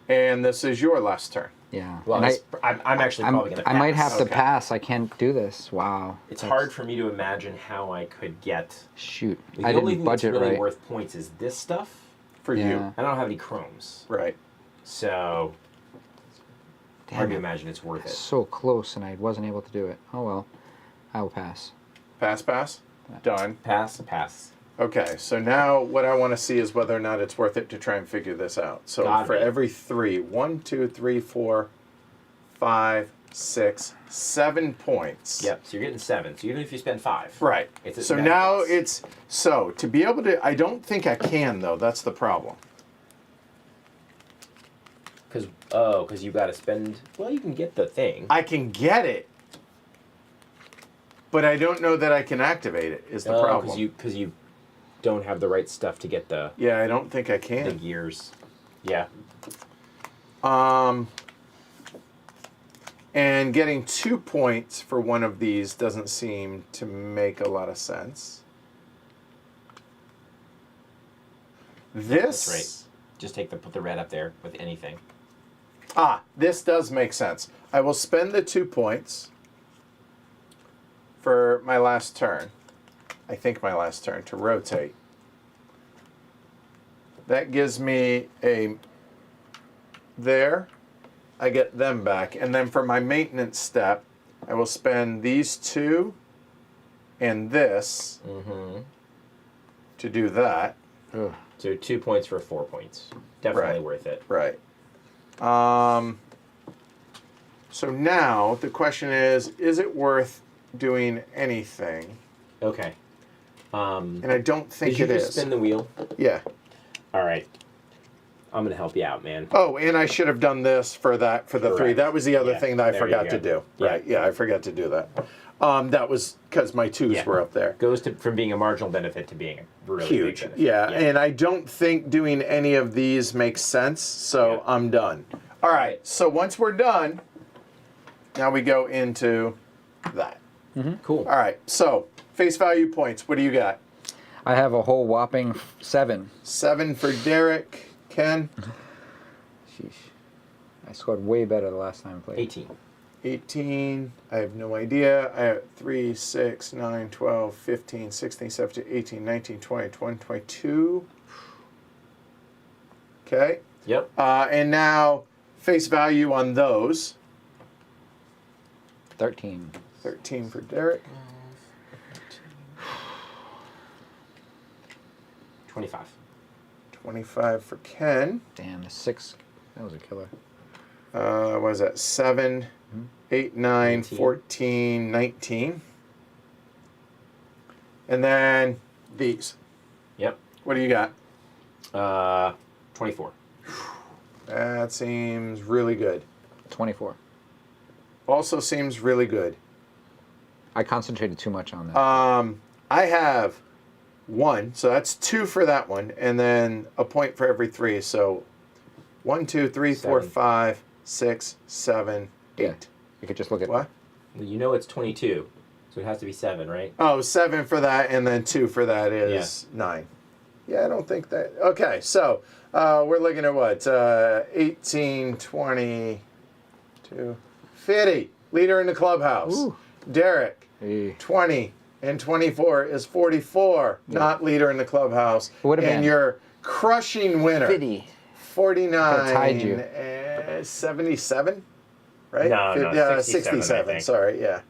And this is your last turn. Yeah. Well, And I'm actually probably going to I might have to Okay. pass. I can't do this. Wow. It's That's- hard for me to imagine how I could get. Shoot. The I only didn't thing budget that's really right. worth points is this stuff. For Yeah. you. I don't have any chromes, Right. so Damn hard to it. imagine it's worth it. So close, and I wasn't able to do it. Oh well. I will pass. Pass, pass. Done. Pass. Okay, so now what I want to see is whether or not it's worth it to try and figure this out. So Gotta for be. every 3, 1, 2, 3, 4, 5, 6, 7 points. Yep. So you're getting 7. So even if you spend 5, Right. It's a So net now points. it's so to be able to. I don't think I can though. That's the problem. because you got to spend. Well, you can get the thing. I can get it, but I don't know that I can activate it. Is the problem? because you don't have the right stuff to get the Yeah, I don't think I the can. gears. Yeah. And getting 2 points for one of these doesn't seem to make a lot of sense. This. That's right. Just put the red up there with anything. Ah, this does make sense. I will spend the 2 points. for my last turn. I think my last turn to rotate. That gives me a there. I get them back. And then for my maintenance step, I will spend these 2 and this to do that. Ugh. So 2 points for 4 points. Definitely Right. worth it. Right. So now the question is it worth doing anything? Okay. And I don't think Did you it just is. spin the wheel? Yeah. All right. I'm going to help you out, man. Oh, and I should have done this for the 3. Correct. That was the other Yeah, thing that I there you forgot to go. do. Yeah. Right. Yeah, I forgot to do that. That was because my 2s Yeah. were up there. Goes from being a marginal benefit to being a really Huge. big benefit. Yeah. And I don't think doing any of these makes sense, so Yeah. I'm done. All right. So once we're done, now we go into that. Cool. All right. So face value points. What do you got? I have a whole whopping 7. 7 for Derek. Ken? Sheesh. I scored way better the last time I played. 18. 18. I have no idea. I have 3, 6, 9, 12, 15, 16, 17, 18, 19, 20, 21, 22. Okay. Yep. And now face value on those. 13. 13 for Derek. 25. 25 for Ken. Damn, the 6. That was a killer. What was that? 7, 8, 9, 19. 14, 19. And then these. Yep. What do you got? 24. That seems really good. 24. Also seems really good. I concentrated too much on that. I have 1, so that's 2 for that one, and then a point for every 3. So 1, 2, 3, 4, 7. 5, 6, 7, 8. Yeah. You could just look at What? Well, you know it's 22, so it has to be 7, right? Oh, 7 for that, and then 2 for that is 9. Yeah, I don't think that. Okay, so we're looking at what? 18, 22, 50. Leader in the clubhouse. Ooh. Derek, Hey. 20 and 24 is 44. Yeah. Not leader in the clubhouse. Would have and been. your crushing winner. 50. 49. Could've tied you. 77, right? No, no, 67, I think. Sorry, yeah.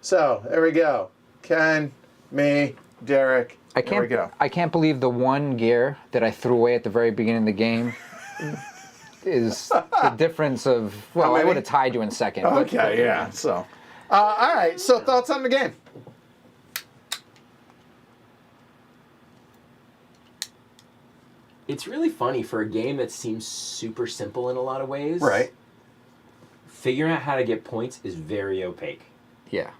So there we go. Ken, me, Derek. There we go. I can't believe the one gear that I threw away at the very beginning of the game is the difference of, well, I many? would have tied you in second. but- Okay, yeah. So, all right. So thoughts on the game? It's really funny for a game that seems super simple in a lot of ways. Right. Figuring out how to get points is very opaque. Yeah.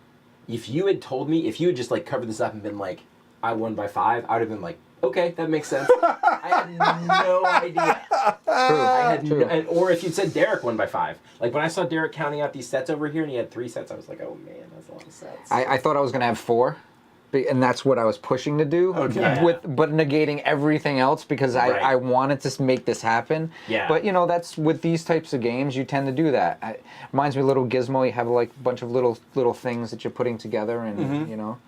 If you had told me, if you had just like covered this up and been like, I won by 5, I would have been like, okay, that makes sense. I had no idea. I had True. no, or if you'd said Derek won by 5. Like when I saw Derek counting out these sets over here and he had 3 sets, I was like, oh man, that's a lot of sets. I thought I was going to have 4, and that's what I was pushing to do. Okay. Yeah. But negating everything else because Right. I wanted to make this happen. Yeah. But, you know, that's with these types of games, you tend to do that. Reminds me of a little gizmo. You have like a bunch of little things that you're putting together and, you know.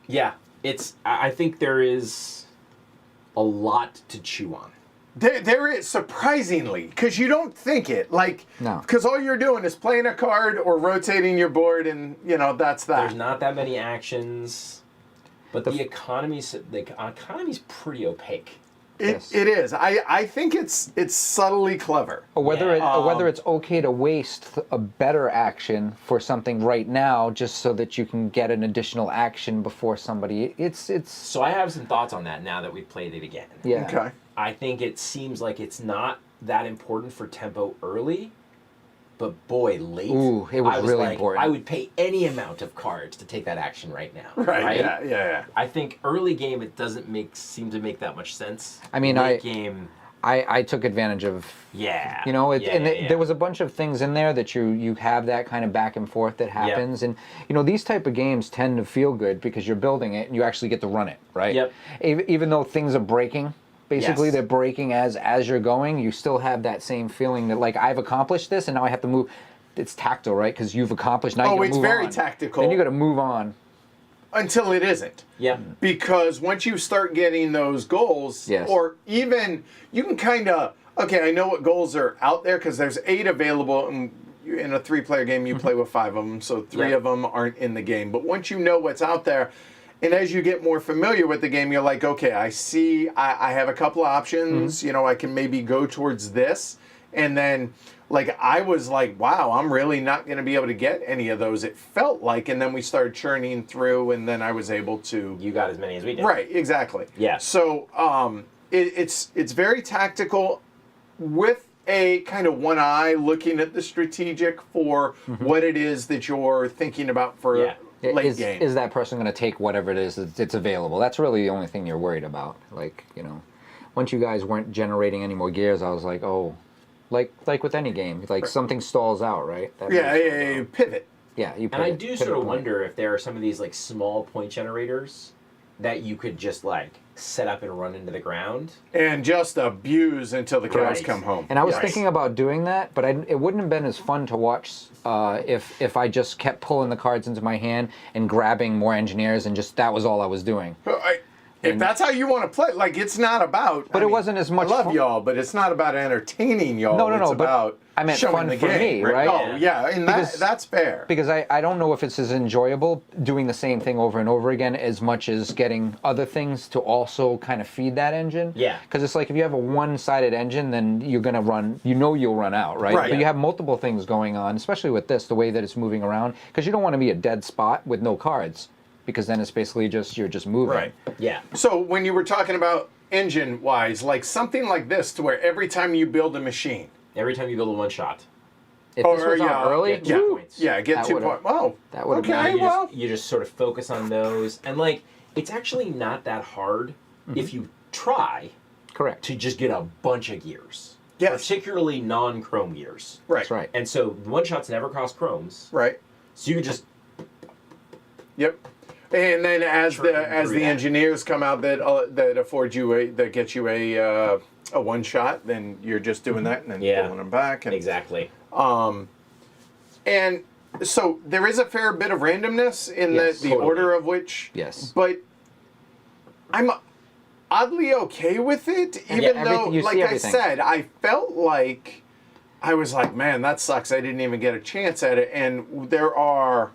Yeah, I think there is a lot to chew on. There is, surprisingly, because you don't think it. Like, No. because all you're doing is playing a card or rotating your board, and, you know, that's that. There's not that many actions, but the economy's pretty opaque. Yes. It is. I think it's subtly clever. Or whether Yeah. it's okay to waste a better action for something right now just so that you can get an additional action before somebody. It's So I have some thoughts on that now that we've played it again. yeah. Okay. I think it seems like it's not that important for tempo early, but boy, late. Ooh, it was I really like, important. I would pay any amount of cards to take that action right now. Right. Yeah. I think early game it doesn't seem to make that much sense. I mean, late game, I took advantage of. yeah. You know, yeah. there was a bunch of things in there that you have that kind of back and forth that happens, and you know these type of games tend to feel good because you're building it and you actually get to run it, right? Yep. Even though things are breaking, basically Yes. they're breaking as you're going, you still have that same feeling that like I've accomplished this and now I have to move it's tactile, right? Because you've accomplished. Now you Oh, gotta it's move very on. tactical. Then you got to move on. Until it isn't. Yeah. Because once you start getting those goals, Yes. or even you can kind of, okay, I know what goals are out there because there's 8 available. And in a 3-player game, you play with 5 of them, so 3 Yeah. of them aren't in the game. But once you know what's out there, and as you get more familiar with the game, you're like, okay, I see, I have a couple of options. You know, I can maybe go towards this. And then, like, I was like, wow, I'm really not going to be able to get any of those, it felt like. And then we started churning through, and then I was able to. You got as many as we did. Right, exactly. Yeah. So it's very tactical with a kind of one eye looking at the strategic for what it is that you're thinking about for Yeah. late game. Is that person going to take whatever it is that's available? That's really the only thing you're worried about. Like, you know, once you guys weren't generating any more gears, I was like, oh, like with any game, like something stalls out, right? That yeah, really yeah, stalls yeah, out. pivot. Yeah, you And I pivot- do pivot sort of point. wonder if there are some of these like small point generators that you could just like set up and run into the ground. And just abuse until the cows Right. come home. And I was Yes. thinking about doing that, but it wouldn't have been as fun to watch if I just kept pulling the cards into my hand and grabbing more engineers, and just that was all I was doing. If that's how you want to play, like, it's not about. But it wasn't as much I love fun- y'all, but it's not about entertaining y'all. No, It's but about I meant showing fun the for game, me, right? Oh, yeah, and Because- that's fair. Because I don't know if it's as enjoyable doing the same thing over and over again as much as getting other things to also kind of feed that engine. Yeah. Because it's like if you have a one-sided engine, then you're going to run, you'll run out, right? Right. But you have multiple things going on, especially with this, the way that it's moving around, because you don't want to be a dead spot with no cards, because then it's basically you're just moving. Right. Yeah. So when you were talking about engine-wise, like something like this, to where every time you build a machine, Every time you build a one shot. If this was yeah, out early, get 2 yeah, points. yeah, get That 2 would've- points. Oh, that would've been- okay. You Well, just, you just sort of focus on those, and like it's actually not that hard if you try correct. to just get a bunch of gears. Yes. Particularly non-chrome gears. right, That's right. And so one shots never cost chromes. right. So you could just Yep. And then as Churning the through that. engineers come out that afford you that get you a one shot, then you're just doing that and then Yeah. pulling them back. And, exactly. And so there is a fair bit of randomness in Yes, the totally. order of which. Yes. But I'm oddly okay with it, And even yeah, though, everything- you like see I everything. said, I felt like I was like, man, that sucks. I didn't even get a chance at it. And there are.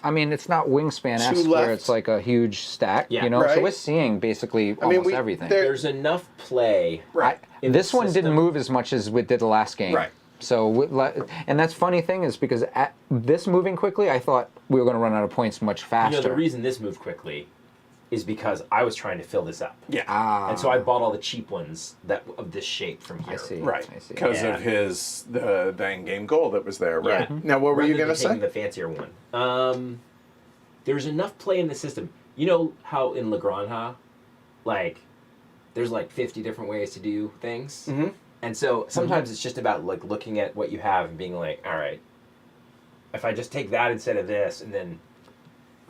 I mean, it's not wingspan-esque Two where left. it's like a huge stack, Yeah. you know? Right. So we're seeing basically I mean, almost everything. There's enough play. Right. in This the one didn't system. move as much as we did the last game. Right. So, and that's funny thing is because at this moving quickly, I thought we were going to run out of points much You faster. know, the reason this moved quickly is because I was trying to fill this up. Yeah. Ah, And so I bought all the cheap ones that of this shape from here. I see. Right, I see. because Yeah. of the end-game goal that was there, right? Yeah. Now, what were Rather you than going to taking say? the fancier one. There's enough play in the system. You know how in Legrand, like, there's like 50 different ways to do things? Mhm. And so sometimes it's just about like looking at what you have and being like, all right, if I just take that instead of this, and then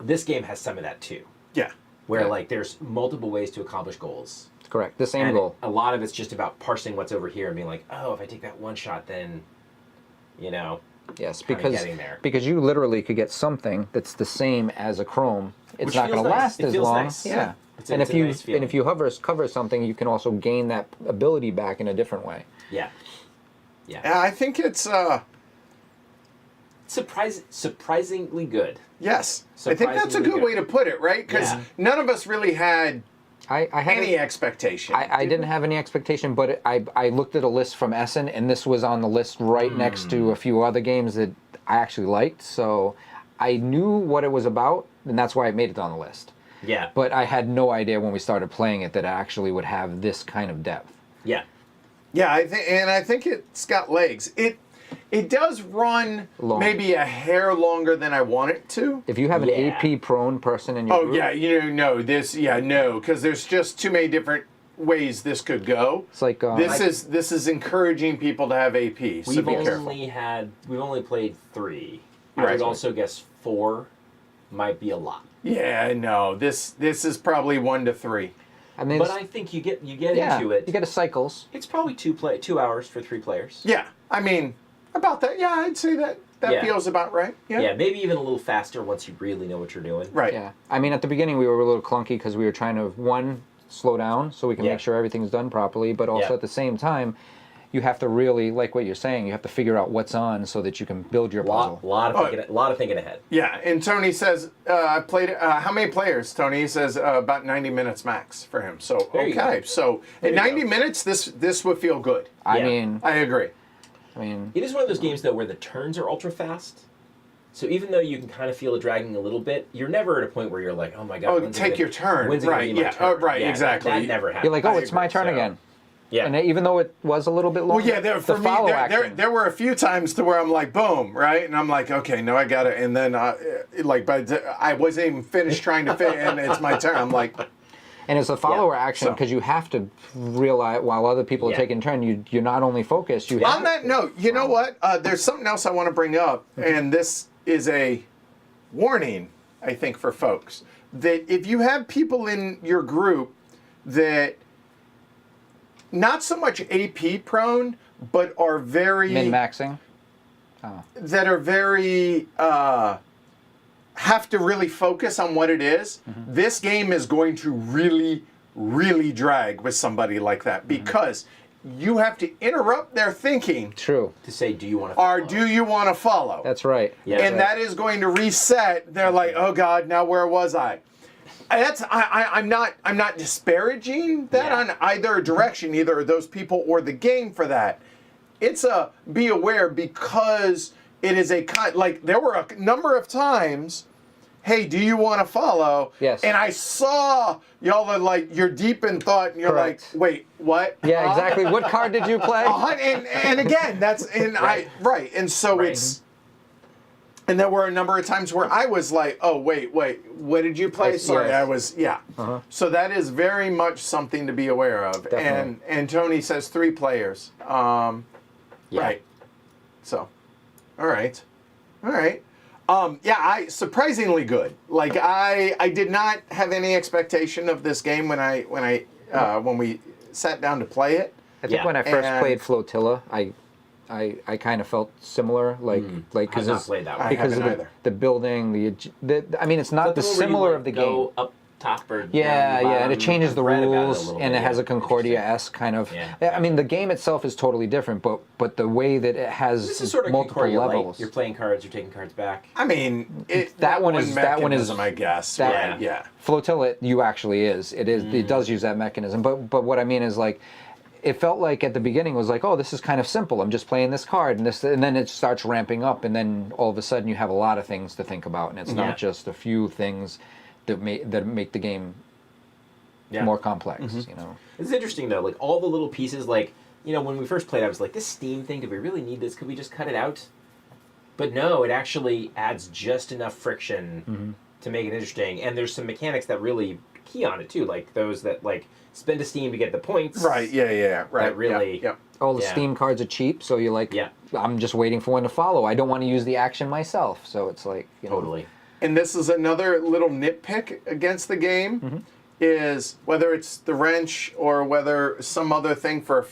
this game has some of that too. Yeah. Where Yeah. like there's multiple ways to accomplish goals. Correct. The same And goal. a lot of it's just about parsing what's over here and being like, oh, if I take that one shot, then, you know, Yes, kinda because getting there. you literally could get something that's the same as a chrome. It's Which not feels going to nice. last It as feels long. nice. Yeah. It's a- And it's if a you nice feeling. cover something, you can also gain that ability back in a different way. yeah. Yeah, I think it's Surprisingly good. yes. I think that's a Surprisingly good good. way to put it, right? Because Yeah. none of us really had I had any expectation. I didn't have any expectation, but I looked at a list from Essen, and this was on the list right next to a few other games that I actually liked. So I knew what it was about, and that's why I made it on the list. Yeah. But I had no idea when we started playing it that it actually would have this kind of depth. Yeah. Yeah, I think it's got legs. It does run Long. maybe a hair longer than I want it to. If you have an Yeah. AP prone person in your Oh group, yeah, because there's just too many different ways this could go. it's like This is encouraging people to have AP, so We've be careful. only played 3. I Right. would also guess 4 might be a lot. Yeah, no, this is probably 1 to 3. I mean, But I think you get yeah, into it. you get a cycles. It's probably 2 hours for 3 players. Yeah, I mean about that. Yeah, I'd say that. that Yeah. feels about right. Yeah. Yeah, maybe even a little faster once you really know what you're doing. Right. Yeah. I mean, at the beginning, we were a little clunky because we were trying to, one, slow down so we can Yeah. make sure everything's done properly, but also Yeah. at the same time, you have to really, like what you're saying, you have to figure out what's on so that you can build your puzzle. Lot of thinking ahead. Yeah, and Tony says, I played, how many players, Tony? He says about 90 minutes max for him. So, There you okay. go. So, There in you 90 go. minutes, this would feel good. I Yeah. mean, I agree. It is one of those games, though, where the turns are ultra fast. So even though you can kind of feel it dragging a little bit, you're never at a point where you're like, oh my God. Oh, when's it take gonna- your turn. When's it gonna Right, be my yeah. turn? Oh, right, Yeah, exactly. That never happens. you're like, oh, I it's my agree, turn so- again. Yeah. And even though it was a little bit Well, longer, yeah, for the me, follow there action. were a few times to where I'm like, boom, right? And I'm like, okay, no, I got it. And then, I wasn't even finished trying to fit, and it's my turn. I'm like, And it's a follower action so- because you have to realize while other people are Yeah. taking turn, you're not only focused. You have on that note, you know what? There's something else I want to bring up, and this is a warning, I think, for folks. That if you have people in your group that not so much AP prone, but are very min maxing. that are very have to really focus on what it is, this game is going to really, really drag with somebody like that because you have to interrupt their thinking True. To say, do you want to or do you want to follow? That's right. Yeah. And that is going to reset. They're like, oh God, now where was I? I'm not disparaging that Yeah. on either direction, either those people or the game for that. It's a be aware because it is a like there were a number of times. Hey, do you want to follow? Yes. And I saw y'all are like you're deep in thought, and you're Correct. like, wait, what? Yeah, Huh? exactly. What card did you play? And again, that's and Right. and so Right. it's. And there were a number of times where I was like, "Oh, wait, what did you play?" Yes. Sorry, I was, yeah. Uh-huh. So that is very much something to be aware of. Definitely. And Tony says 3 players. Yeah. Right. So, all right. Yeah, I surprisingly good. Like I did not have any expectation of this game when we sat down to play it. I think Yeah. when I first And- played Flotilla, I kind of felt similar, like I've because not played that one. I because of haven't the, either. the building, I mean, it's not Is that one where you, dissimilar like, of the go game. up top or Yeah, down yeah, and it bottom? changes the I've read about it a rules, little and bit, it has yeah. a Concordia-esque kind of. Yeah. I mean, the game itself is totally different, but the way that it has This is sort of multiple Concordia levels. Light. You're playing cards, you're taking cards back. I mean, That one is- mechanism, I guess. that- Right, yeah. Flotilla, you actually is. It is. It does use that mechanism. But what I mean is like, it felt like at the beginning was like, oh, this is kind of simple. I'm just playing this card, and then it starts ramping up, and then all of a sudden you have a lot of things to think about, and it's Yeah. not just a few things that make the game Yeah. more complex. You know. It's interesting though, like all the little pieces, like, you know, when we first played, I was like, this Steam thing, do we really need this? Could we just cut it out? But no, it actually adds just enough friction to make it interesting. And there's some mechanics that really key on it too, like those that like spend a Steam to get the points. Right, yeah, right. That really- Yeah. All the Yeah. Steam cards are cheap, so you're like, Yeah. I'm just waiting for one to follow. I don't want to use the action myself, so it's like, you know. Totally. And this is another little nitpick against the game, is whether it's the wrench or whether some other thing for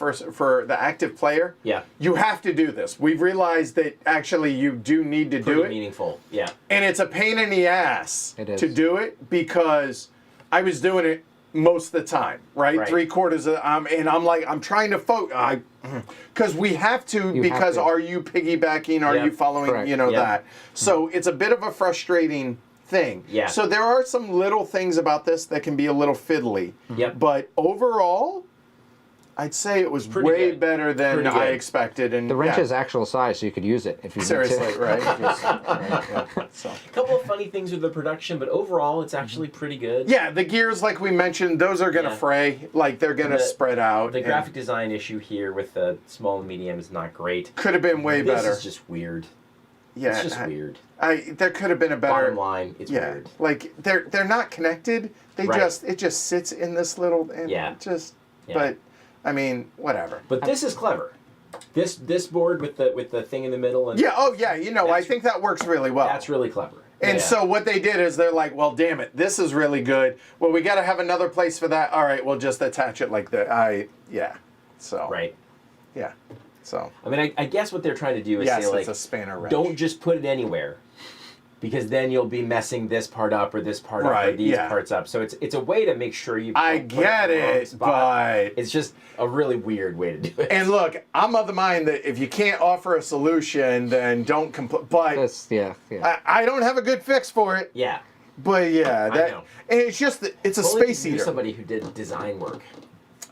the active player. Yeah. You have to do this. We've realized that actually you do need to Pretty do it, meaningful. Yeah. and it's a pain in the ass It is. to do it because I was doing it most of the time, right? Right. 3/4 of and I'm like I'm trying to focus because we have to You have because to. are you piggybacking? Are Yeah. you following? Correct. You know Yeah. that. So it's a bit of a frustrating thing. Yeah. So there are some little things about this that can be a little fiddly. Yep. But overall, I'd say it was Pretty way good. better than Pretty I good. expected. And The wrench yeah, is actual size, so you could use it if you need seriously to. right. Yeah. So. A couple of funny things with the production, but overall, it's actually pretty good. Yeah, the gears, like we mentioned, those are gonna Yeah. fray. Like they're gonna The- spread out. The and graphic design issue here with the small and medium is not great. could have been way This better. is just weird. Yeah, It's just weird. there could have been a better. Bottom line, it's yeah, weird. like they're not connected. They Right. it just sits in this little. And Yeah. Just, Yeah. but I mean, whatever. But this is clever. This board with the thing in the middle and Yeah. Oh yeah. You know, I That's- think that works really well. that's really clever. And Yeah. so what they did is they're like, well, damn it, this is really good. Well, we got to have another place for that. All right, we'll just attach it like that. Yeah. So. right. Yeah. So I mean, I guess what they're trying to do is yes, say, like, it's a spanner wrench. don't just put it anywhere, because then you'll be messing this part up or this part up or Right, these yeah. parts up. So it's a way to make sure you. I don't put get in the wrong it, spot. but It's just a really weird way to do it. and look, I'm of the mind that if you can't offer a solution, then don't compl- But That's yeah. I don't have a good fix for it. Yeah. But yeah, I that know. and it's just that it's a Only if space you knew eater. somebody who did design work.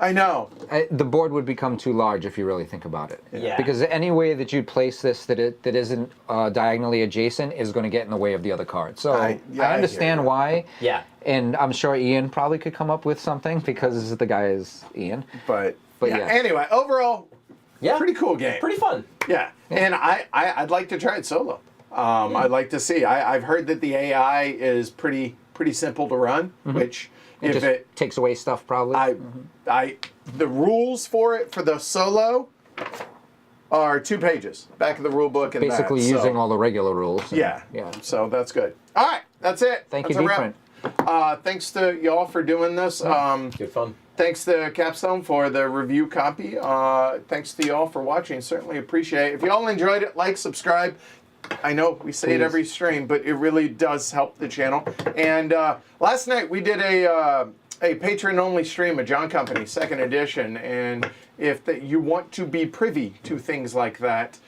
I know. The board would become too large if you really think about it. Yeah. Because any way that you place this that isn't diagonally adjacent is going to get in the way of the other card. So I hear understand you. why. Yeah. And I'm sure Ian probably could come up with something because the guy is Ian. But yeah. yeah. Anyway, overall, Yeah. pretty cool game. Pretty fun. Yeah. And I'd like to try it solo. I'd like to see. I've heard that the AI is pretty simple to run, which It just takes away stuff probably. the rules for it for the solo are 2 pages back of the rule book and Basically that, using so, all the regular rules. yeah. Yeah. So that's good. All right, that's it. Thank That's you, a wrap. Beatprint. Thanks to y'all for doing this. Good fun. Thanks to Capstone for the review copy. Thanks to y'all for watching. Certainly appreciate it. If y'all enjoyed it, like, subscribe. I know we say it Please. every stream, but it really does help the channel. And last night we did a patron-only stream, a John Company, 2nd edition. And if you want to be privy to things like that,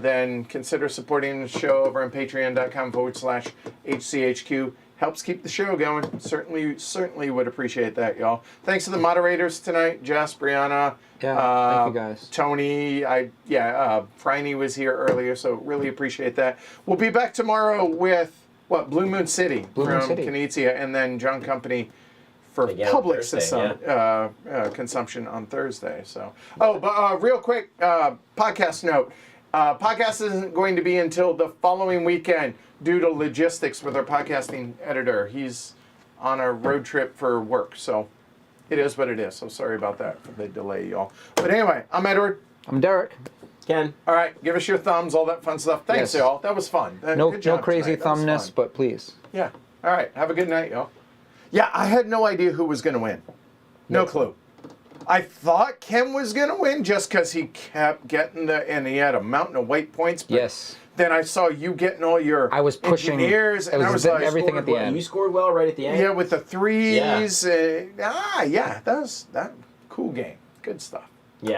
then consider supporting the show over on patreon.com/HCHQ. Helps keep the show going. Certainly would appreciate that, y'all. Thanks to the moderators tonight, Jess, Brianna. Yeah, thank you guys. Tony, Franny was here earlier, so really appreciate that. We'll be back tomorrow with Blue Moon City Blue Moon from City. Knizia, and then John Company for Again on public Thursday, consumption on Thursday. So, but real quick, podcast note: podcast isn't going to be until the following weekend due to logistics with our podcasting editor. He's on a road trip for work, so. It is what it is, so sorry about that for the delay, y'all. But anyway, I'm Edward. I'm Derek. Ken. All right, give us your thumbs, all that fun stuff. Thanks, Yes. y'all. That was fun. No Good job crazy tonight. That was thumbness, fun. but please. Yeah. All right, have a good night, y'all. Yeah, I had no idea who was going to win. No clue. I thought Ken was going to win just because he kept getting and he had a mountain of white points. But Yes. Then I saw you getting all your I was pushing engineers, and I was like, everything at the end. You scored well right at the end. yeah, with the threes. That was cool game. Good stuff.